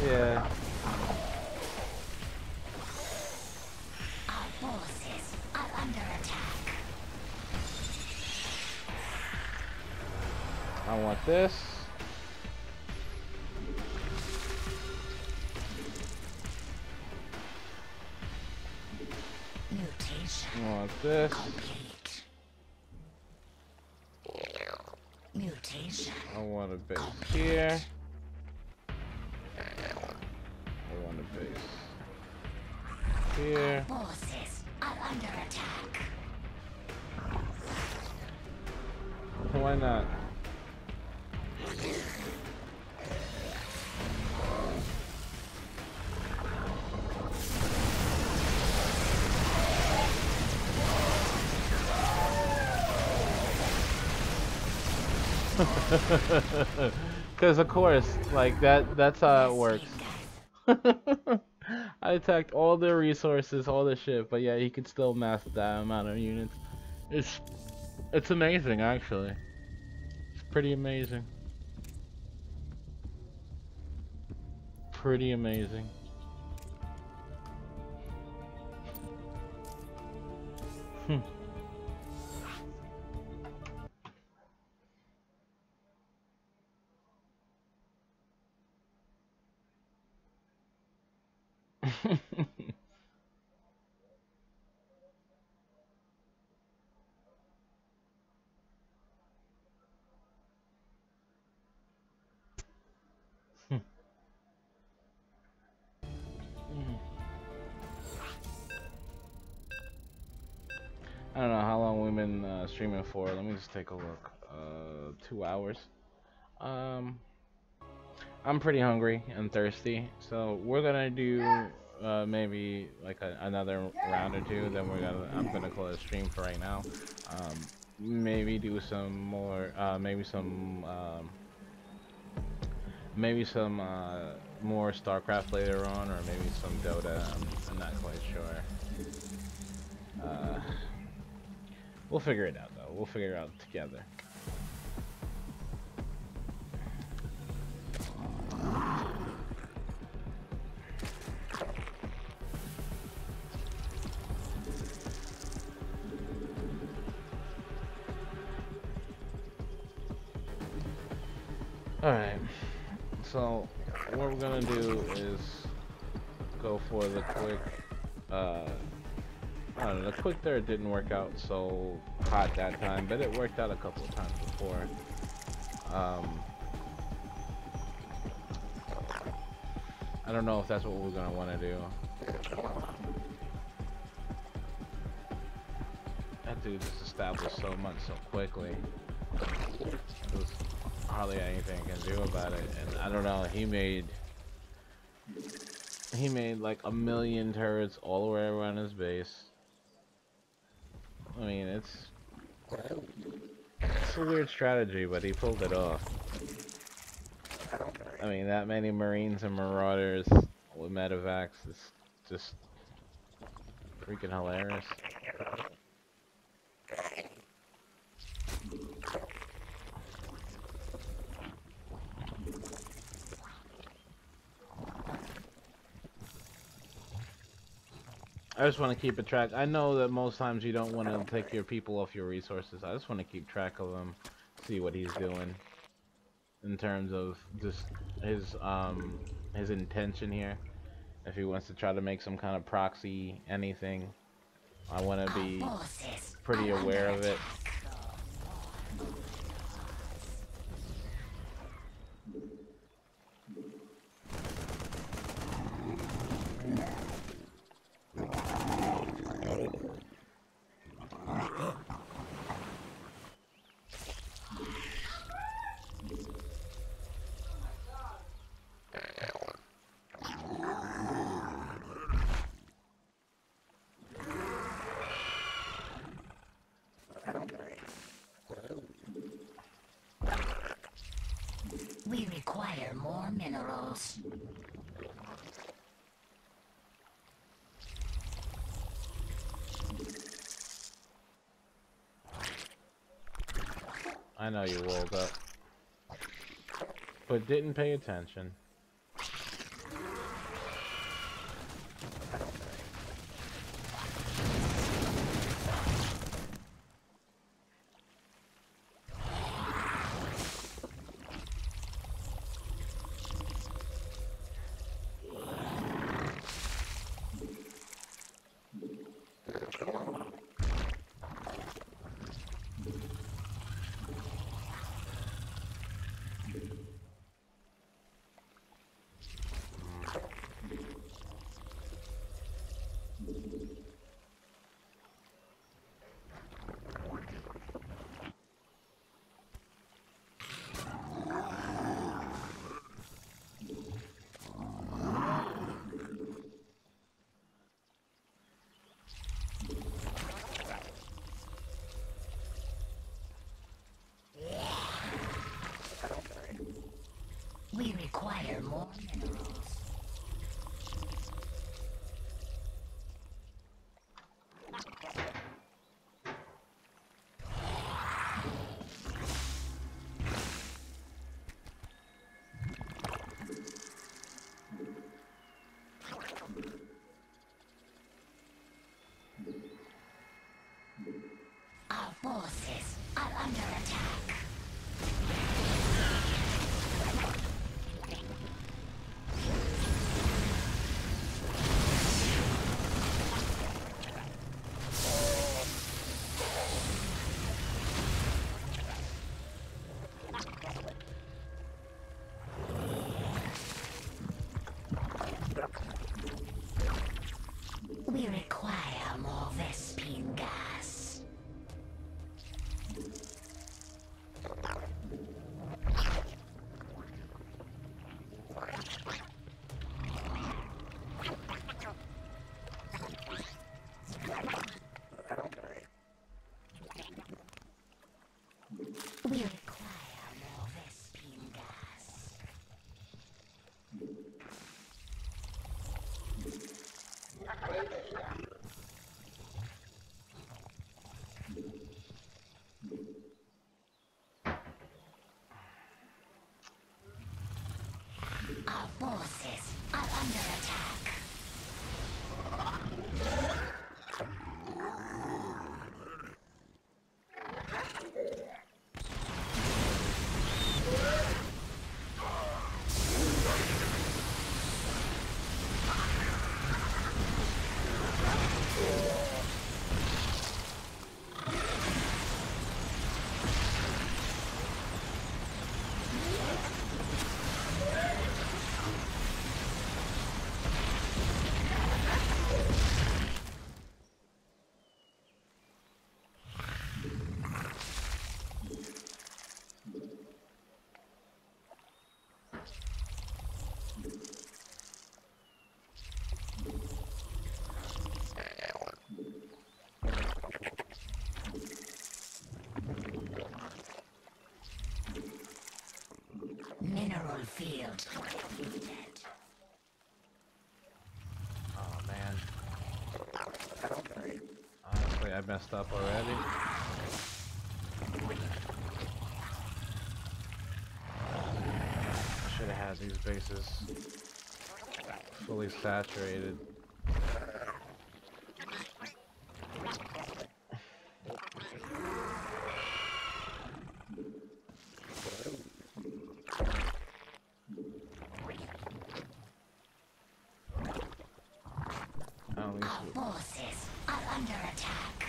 [SPEAKER 1] Yeah.
[SPEAKER 3] Our forces are under attack.
[SPEAKER 1] I want this.
[SPEAKER 3] Mutation
[SPEAKER 1] I want this.
[SPEAKER 3] complete. Mutation
[SPEAKER 1] I want a base here. I want a base here.
[SPEAKER 3] forces are under attack.
[SPEAKER 1] Why not? Because of course, like that's how it works. I attacked all the resources, all the shit, but yeah, he could still master that amount of units. It's amazing, actually. It's pretty amazing. Pretty amazing. I don't know how long we've been streaming for. Let me just take a look. 2 hours. Um, I'm pretty hungry and thirsty, so we're gonna do maybe like another round or two. Then I'm gonna close the stream for right now. Maybe do some more. Maybe some more StarCraft later on, or maybe some Dota. I'm not quite sure. We'll figure it out though. We'll figure it out together. Alright, so what we're gonna do is go for the quick, I don't know, the quick third didn't work out so hot that time, but it worked out a couple of times before. I don't know if that's what we're gonna want to do. That dude just established so much so quickly. There's hardly anything I can do about it, and I don't know. He made like 1,000,000 turrets all the way around his base. I mean, it's a weird strategy, but he pulled it off. I mean, that many Marines and Marauders with medevacs is just freaking hilarious. I just want to keep a track. I know that most times you don't want to take your people off your resources. I just want to keep track of him, see what he's doing in terms of just his intention here. If he wants to try to make some kind of proxy anything, I want to be pretty aware of it.
[SPEAKER 3] We require more minerals.
[SPEAKER 1] I know you rolled up, but didn't pay attention.
[SPEAKER 3] We require more minerals. Our forces are under attack. We require more Vespene gas. We require more Vespene gas. Our forces are under attack. Mineral field depleted.
[SPEAKER 1] Oh man. Honestly, I messed up already. I should have had these bases fully saturated.
[SPEAKER 3] Our forces are under attack.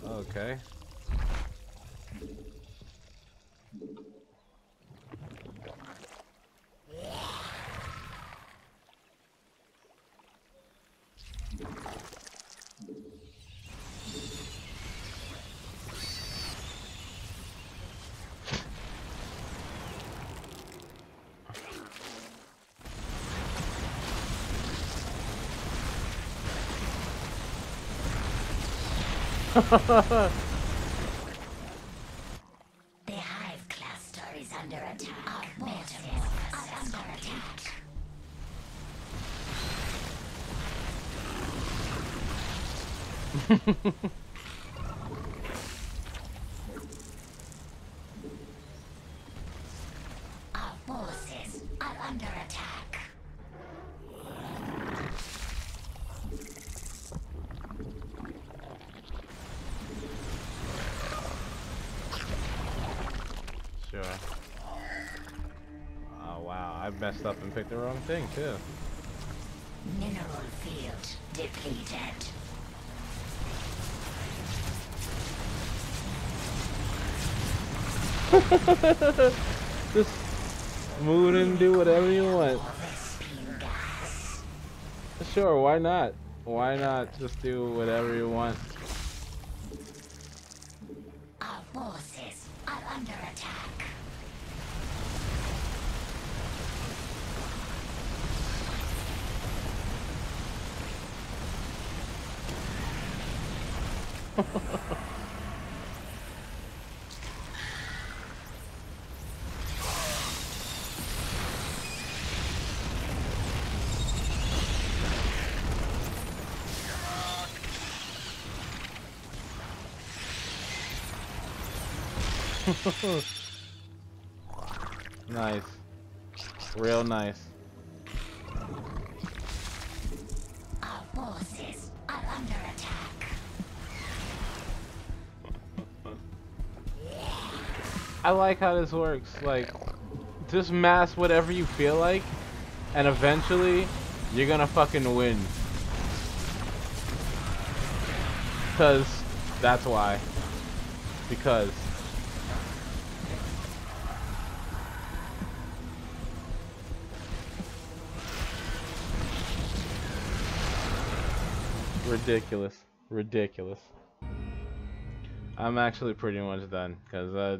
[SPEAKER 1] Okay.
[SPEAKER 3] The hive cluster is under attack. Our forces are under attack. Our forces are under attack.
[SPEAKER 1] Sure. Oh wow, I messed up and picked the wrong thing too.
[SPEAKER 3] Mineral field depleted.
[SPEAKER 1] Just move and do whatever you want.
[SPEAKER 3] Vespene gas.
[SPEAKER 1] Sure, why not? Why not just do whatever you want?
[SPEAKER 3] Our forces are under attack.
[SPEAKER 1] Nice. Real nice.
[SPEAKER 3] Our forces are under attack.
[SPEAKER 1] I like how this works. Like, just mass whatever you feel like, and eventually, you're gonna fucking win. Because, that's why. Because. Ridiculous. Ridiculous. I'm actually pretty much done, because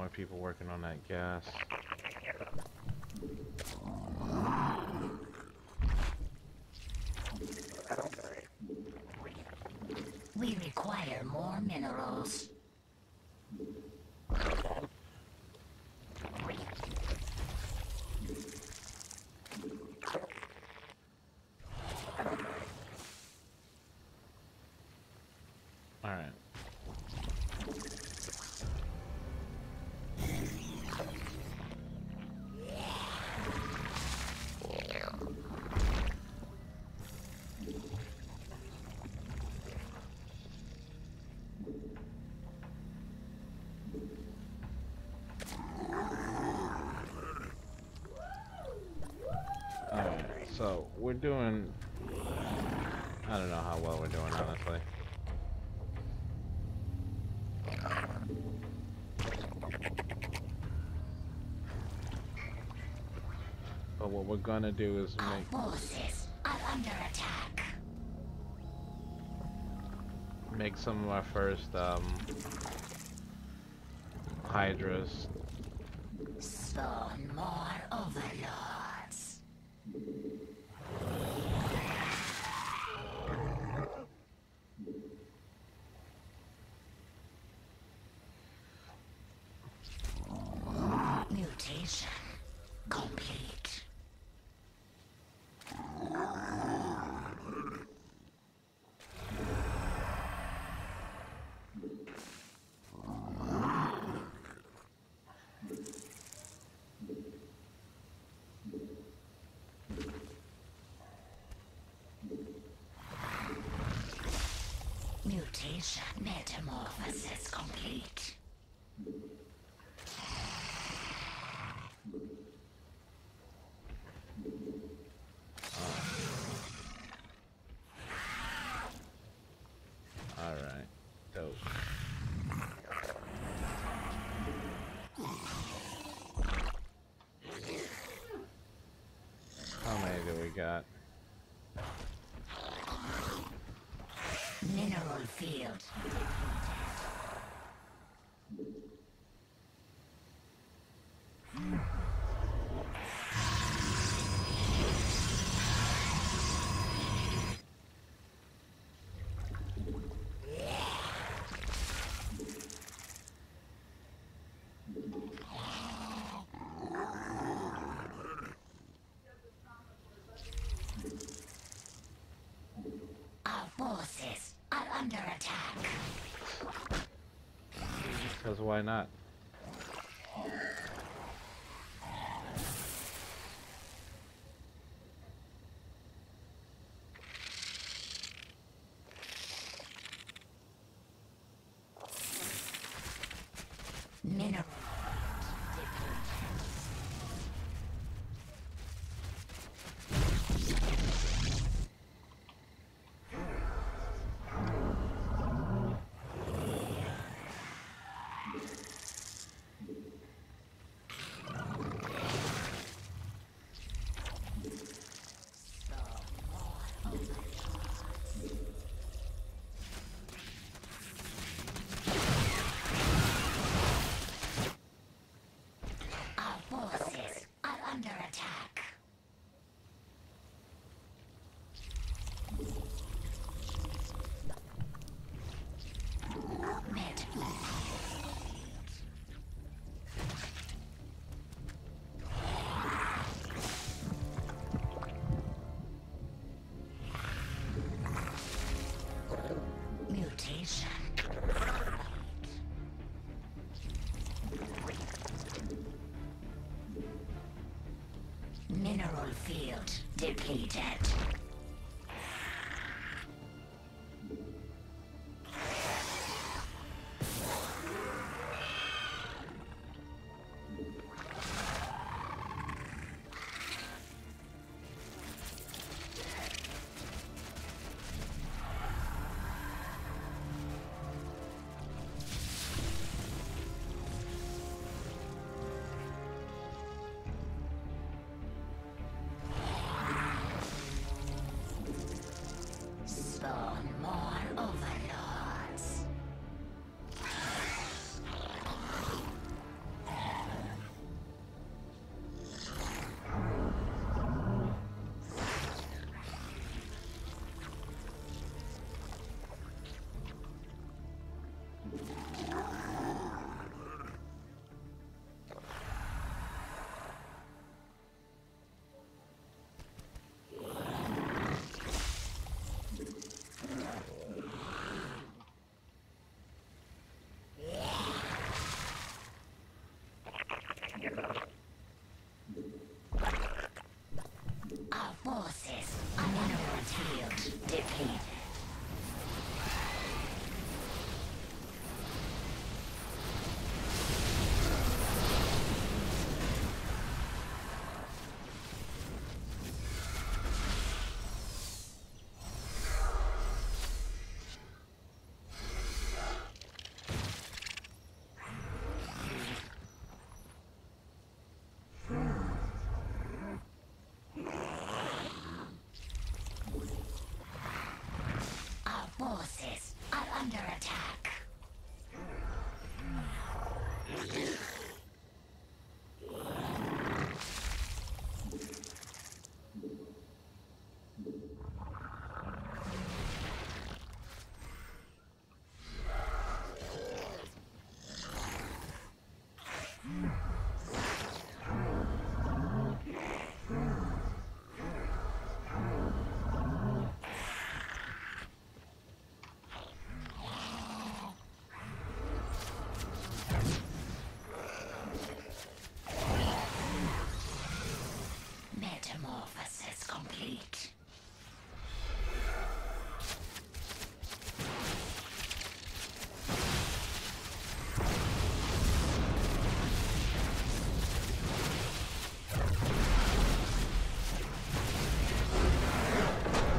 [SPEAKER 1] more people working on that gas.
[SPEAKER 3] We require more minerals.
[SPEAKER 1] All right. So we're doing, I don't know how well we're doing, honestly. But what we're gonna do is
[SPEAKER 3] Our forces are under attack.
[SPEAKER 1] make some of our first hydras.
[SPEAKER 3] Spawn more overlords. Mutation complete. Mutation metamorphosis complete.
[SPEAKER 1] Alright, dope. How many do we got?
[SPEAKER 3] Mineral field. Our forces are under attack.
[SPEAKER 1] Because why not?
[SPEAKER 3] Mineral. Our forces are under attack. Mutation. Mineral field depleted.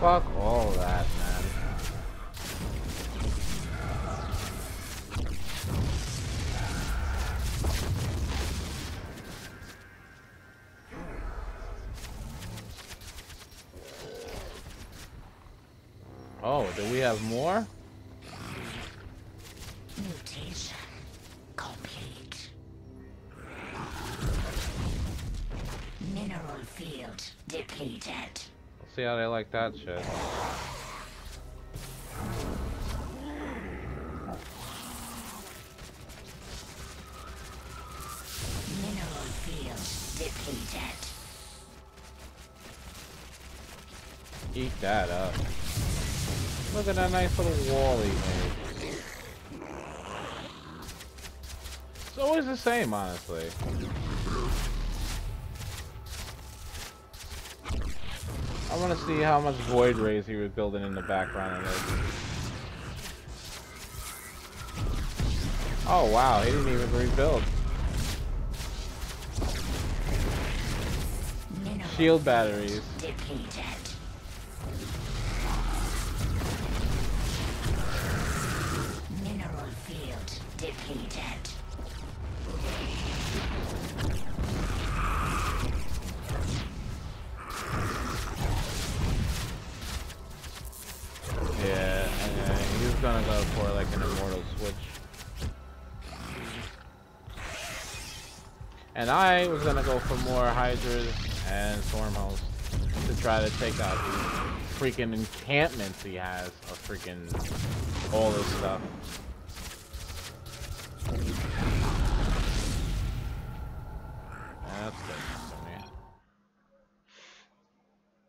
[SPEAKER 1] Fuck all that, man. Oh, do we have more?
[SPEAKER 3] Mutation complete. Mineral field depleted.
[SPEAKER 1] Let's see how they like that shit.
[SPEAKER 3] Mineral field depleted.
[SPEAKER 1] Eat that up. Look at that nice little wall he made. It's always the same, honestly. I want to see how much void rays he was building in the background of this. Oh wow, he didn't even rebuild. Shield batteries.
[SPEAKER 3] Depleted. Mineral field depleted.
[SPEAKER 1] Yeah, he's gonna go for like an immortal switch. And I was gonna go for more Hydras and Stormhost to try to take out these freaking encampments he has of freaking all this stuff. That's good for me.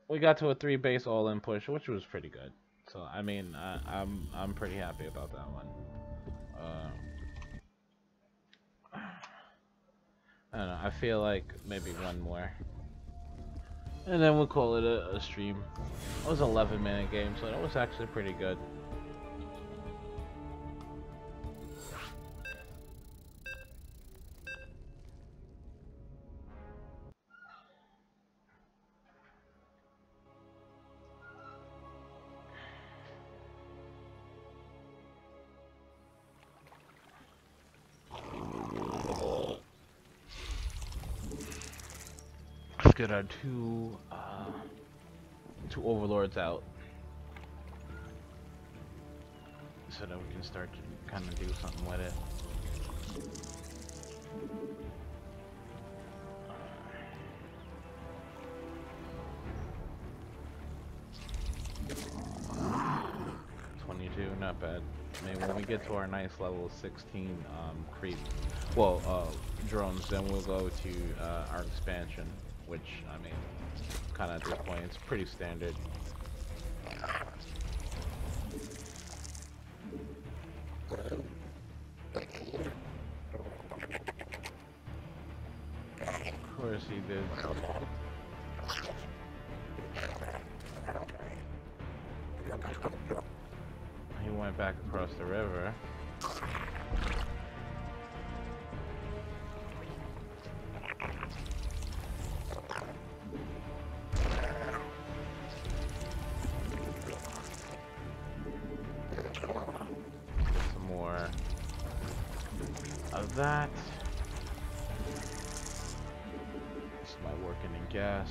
[SPEAKER 1] We got to a 3 base all-in push, which was pretty good. So I mean, I'm pretty happy about that one. I don't know. I feel like maybe one more, and then we'll call it a stream. It was an 11-minute game, so that was actually pretty good. Let's get our two overlords out, so that we can start to kind of do something with it. Not bad. I mean, when we get to our nice level 16 creep, drones, then we'll go to our expansion, which, I mean, kind of at this point, it's pretty standard. Of course he did. He went back across the river. Some more of that. This is my working in gas.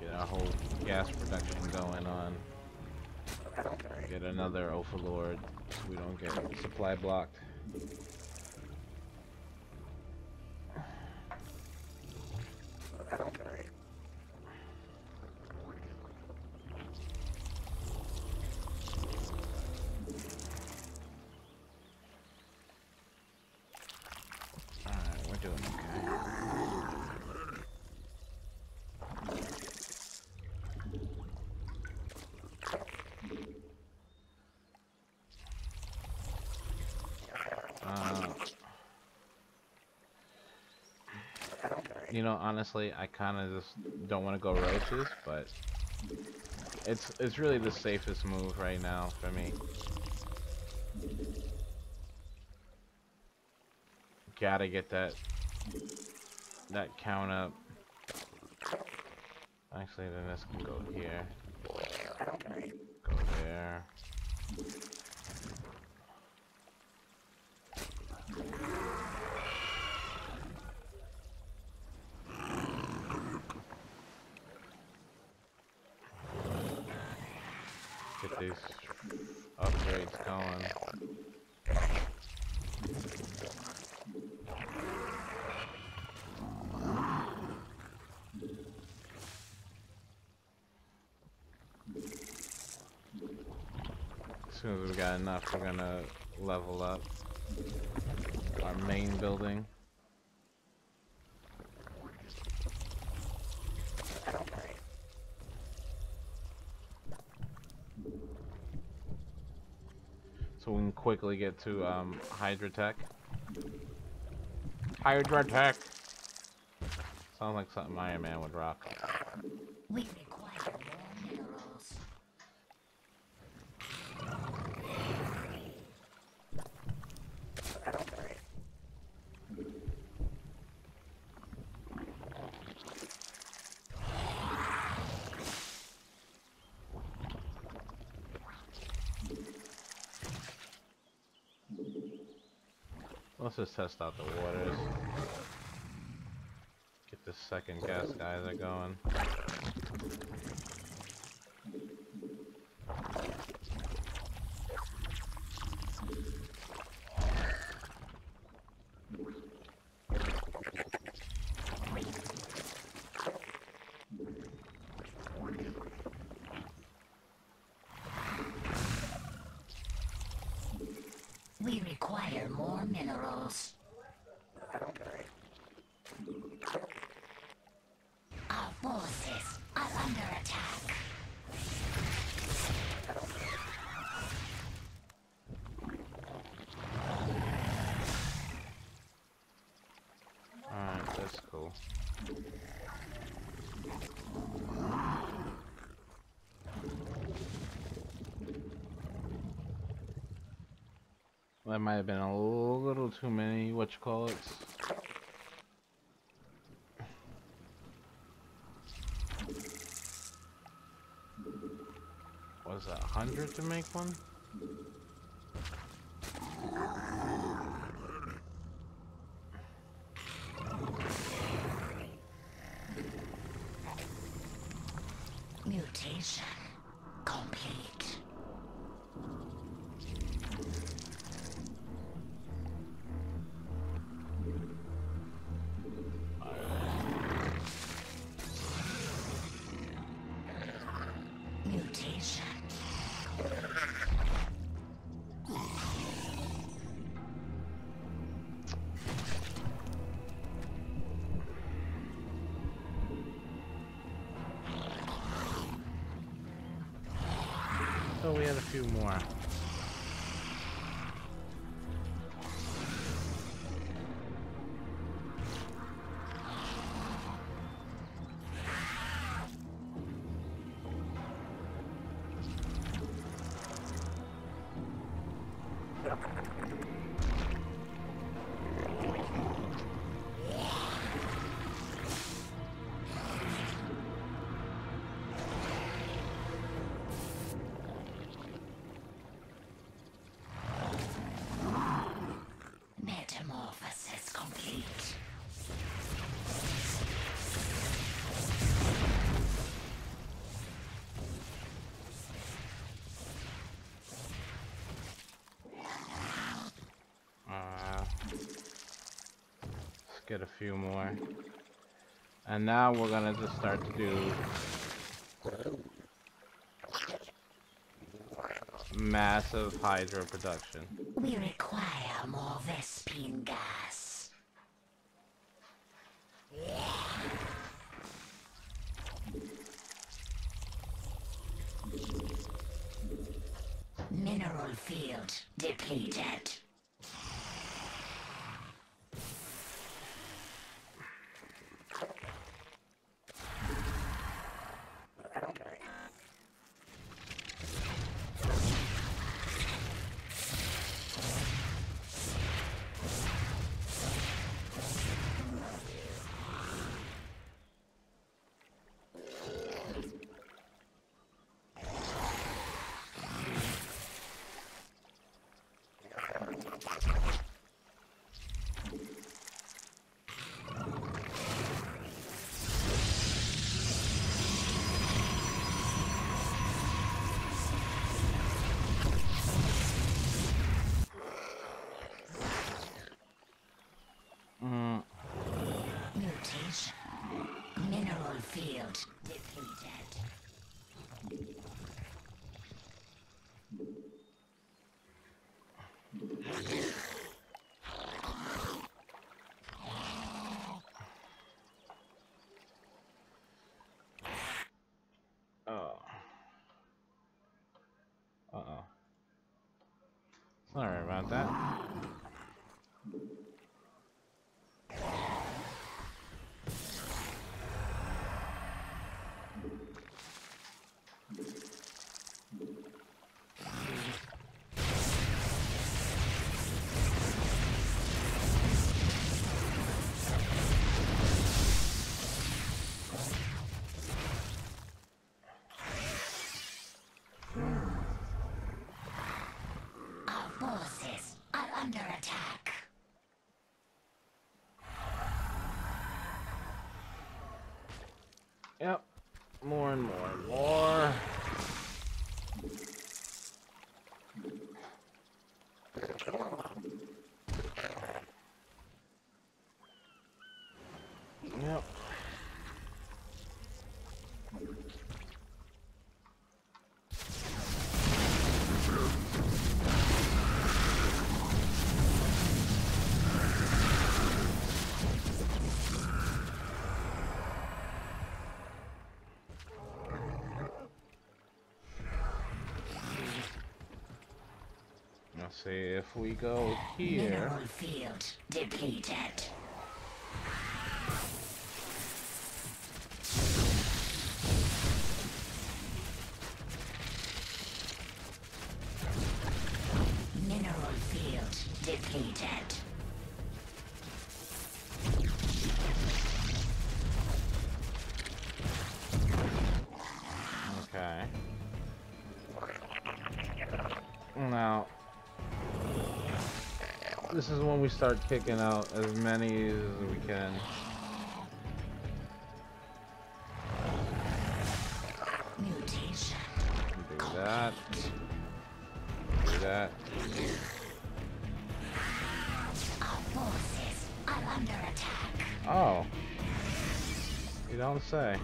[SPEAKER 1] Get our whole gas production going on. Get another Overlord so we don't get supply blocked. Alright, we're doing okay. You know, honestly, I kind of just don't want to go roaches, but it's really the safest move right now for me. Gotta get that count up. Actually, then this can go here. Go there. Get these upgrades going. As soon as we got enough, we're gonna level up our main building. So we can quickly get to Hydratech. Hydratech! Sounds like something Iron Man would rock.
[SPEAKER 3] We require more minerals.
[SPEAKER 1] Let's just test out the waters. Get this second gas geyser going.
[SPEAKER 3] We require more minerals. Our forces are under attack.
[SPEAKER 1] Alright, that's cool. That might have been a little too many, whatchamacallits. Was that 100 to make one?
[SPEAKER 3] Mutation complete. Mutation.
[SPEAKER 1] So we had a few more.
[SPEAKER 3] Metamorphosis complete.
[SPEAKER 1] Let's get a few more. And now we're gonna just start to do massive hydro production.
[SPEAKER 3] We require more Vespine gas. Mineral field depleted. Mutation. Mineral field depleted.
[SPEAKER 1] Oh. Uh-oh. Sorry about that.
[SPEAKER 3] Our forces are under attack.
[SPEAKER 1] Yep. More and more and more. Yep. Let's see if we go here.
[SPEAKER 3] Mineral field depleted. Mineral field depleted.
[SPEAKER 1] Okay. Now, this is when we start kicking out as many as we can.
[SPEAKER 3] Mutation.
[SPEAKER 1] Do that. Do that.
[SPEAKER 3] Our forces are under attack.
[SPEAKER 1] Oh. You don't say.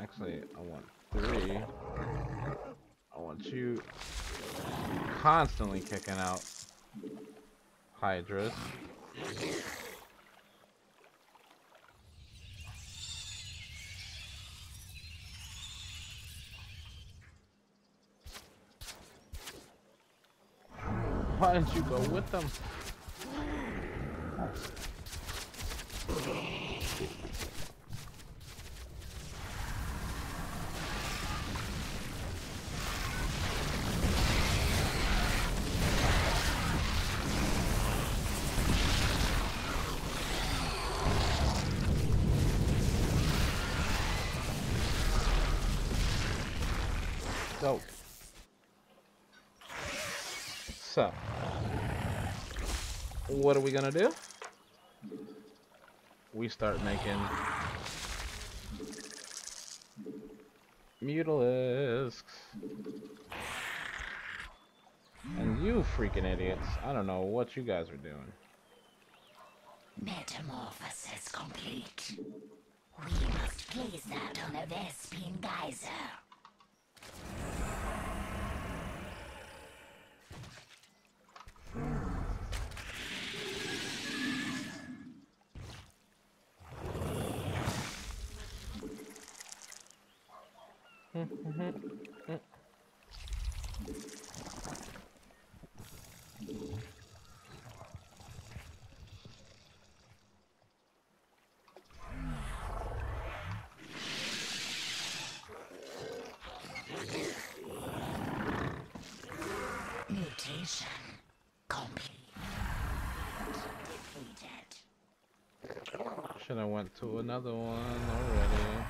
[SPEAKER 1] Actually, I want 3. I want you constantly kicking out Hydras. Why didn't you go with them? Dope. So, what are we gonna do? We start making Mutalisks. And you freaking idiots, I don't know what you guys are doing.
[SPEAKER 3] Metamorphosis complete. We must place that on a Vespine geyser. Mutation complete. Defeated.
[SPEAKER 1] Should have went to another one already.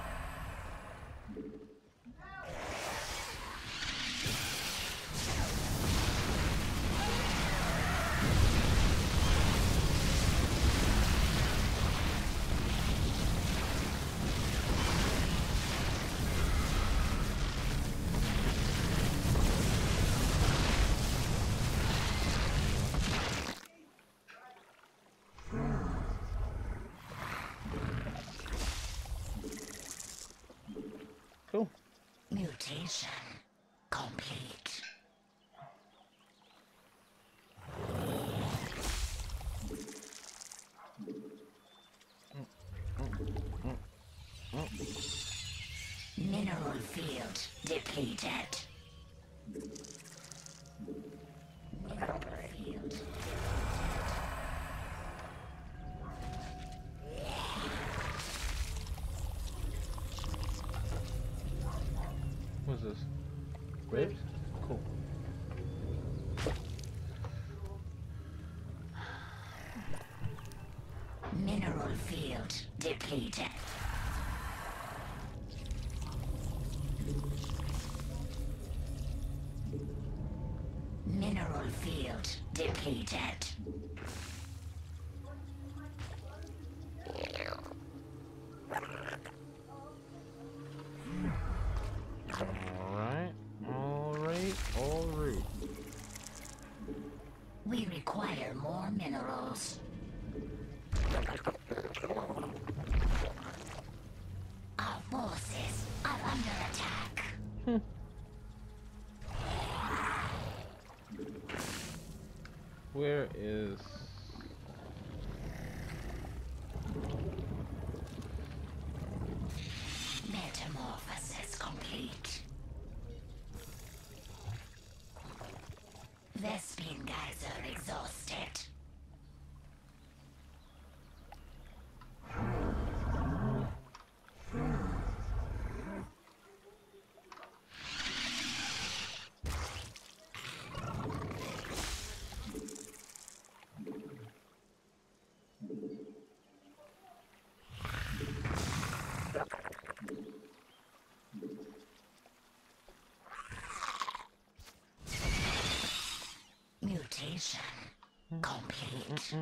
[SPEAKER 1] Cool.
[SPEAKER 3] Mutation complete. Mineral field depleted. Mineral field.
[SPEAKER 1] What's this? Ribs? Cool.
[SPEAKER 3] Mineral field depleted. Mineral field depleted.
[SPEAKER 1] Alright.
[SPEAKER 3] We require more minerals. Our forces are under attack.
[SPEAKER 1] Where is...
[SPEAKER 3] Metamorphosis complete. Vespene geyser exhausted. Mutation complete.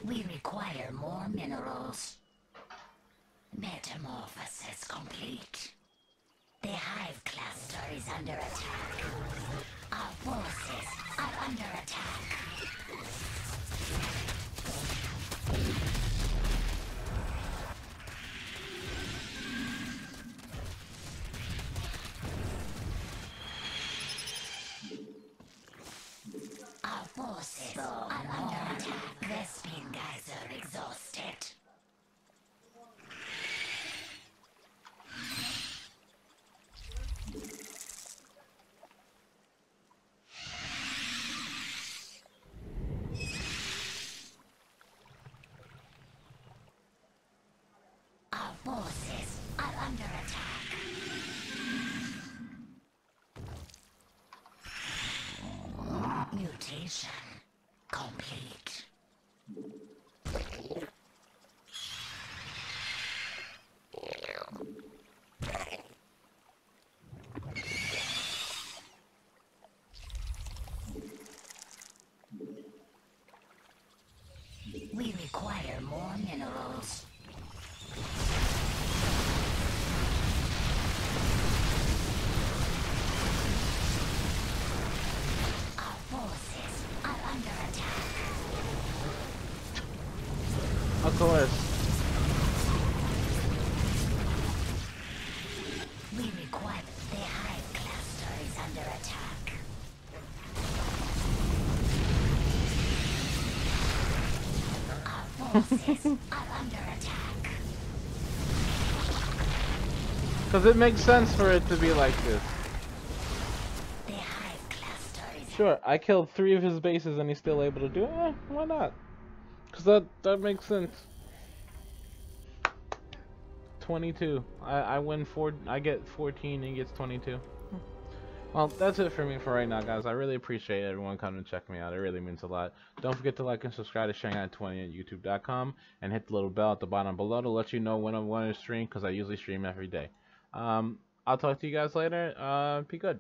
[SPEAKER 3] We require more minerals. Metamorphosis complete. The hive cluster is under attack. Our forces are under attack. Our forces are under attack. Vespene geyser exhausted. Our forces are under attack. Mutation complete. We require more minerals. Our forces are under attack.
[SPEAKER 1] Of course.
[SPEAKER 3] We require the hive cluster is under attack. Our forces are under attack.
[SPEAKER 1] Because it makes sense for it to be like this.
[SPEAKER 3] The hive cluster is
[SPEAKER 1] Sure, I killed 3 of his bases and he's still able to do it. Why not? Because that makes sense. 22. I win 4. I get 14 and he gets 22. Well, that's it for me for right now, guys. I really appreciate everyone coming to check me out. It really means a lot. Don't forget to like and subscribe to Shanghai20 at YouTube.com and hit the little bell at the bottom below to let you know when I'm going to stream, because I usually stream every day. I'll talk to you guys later. Be good.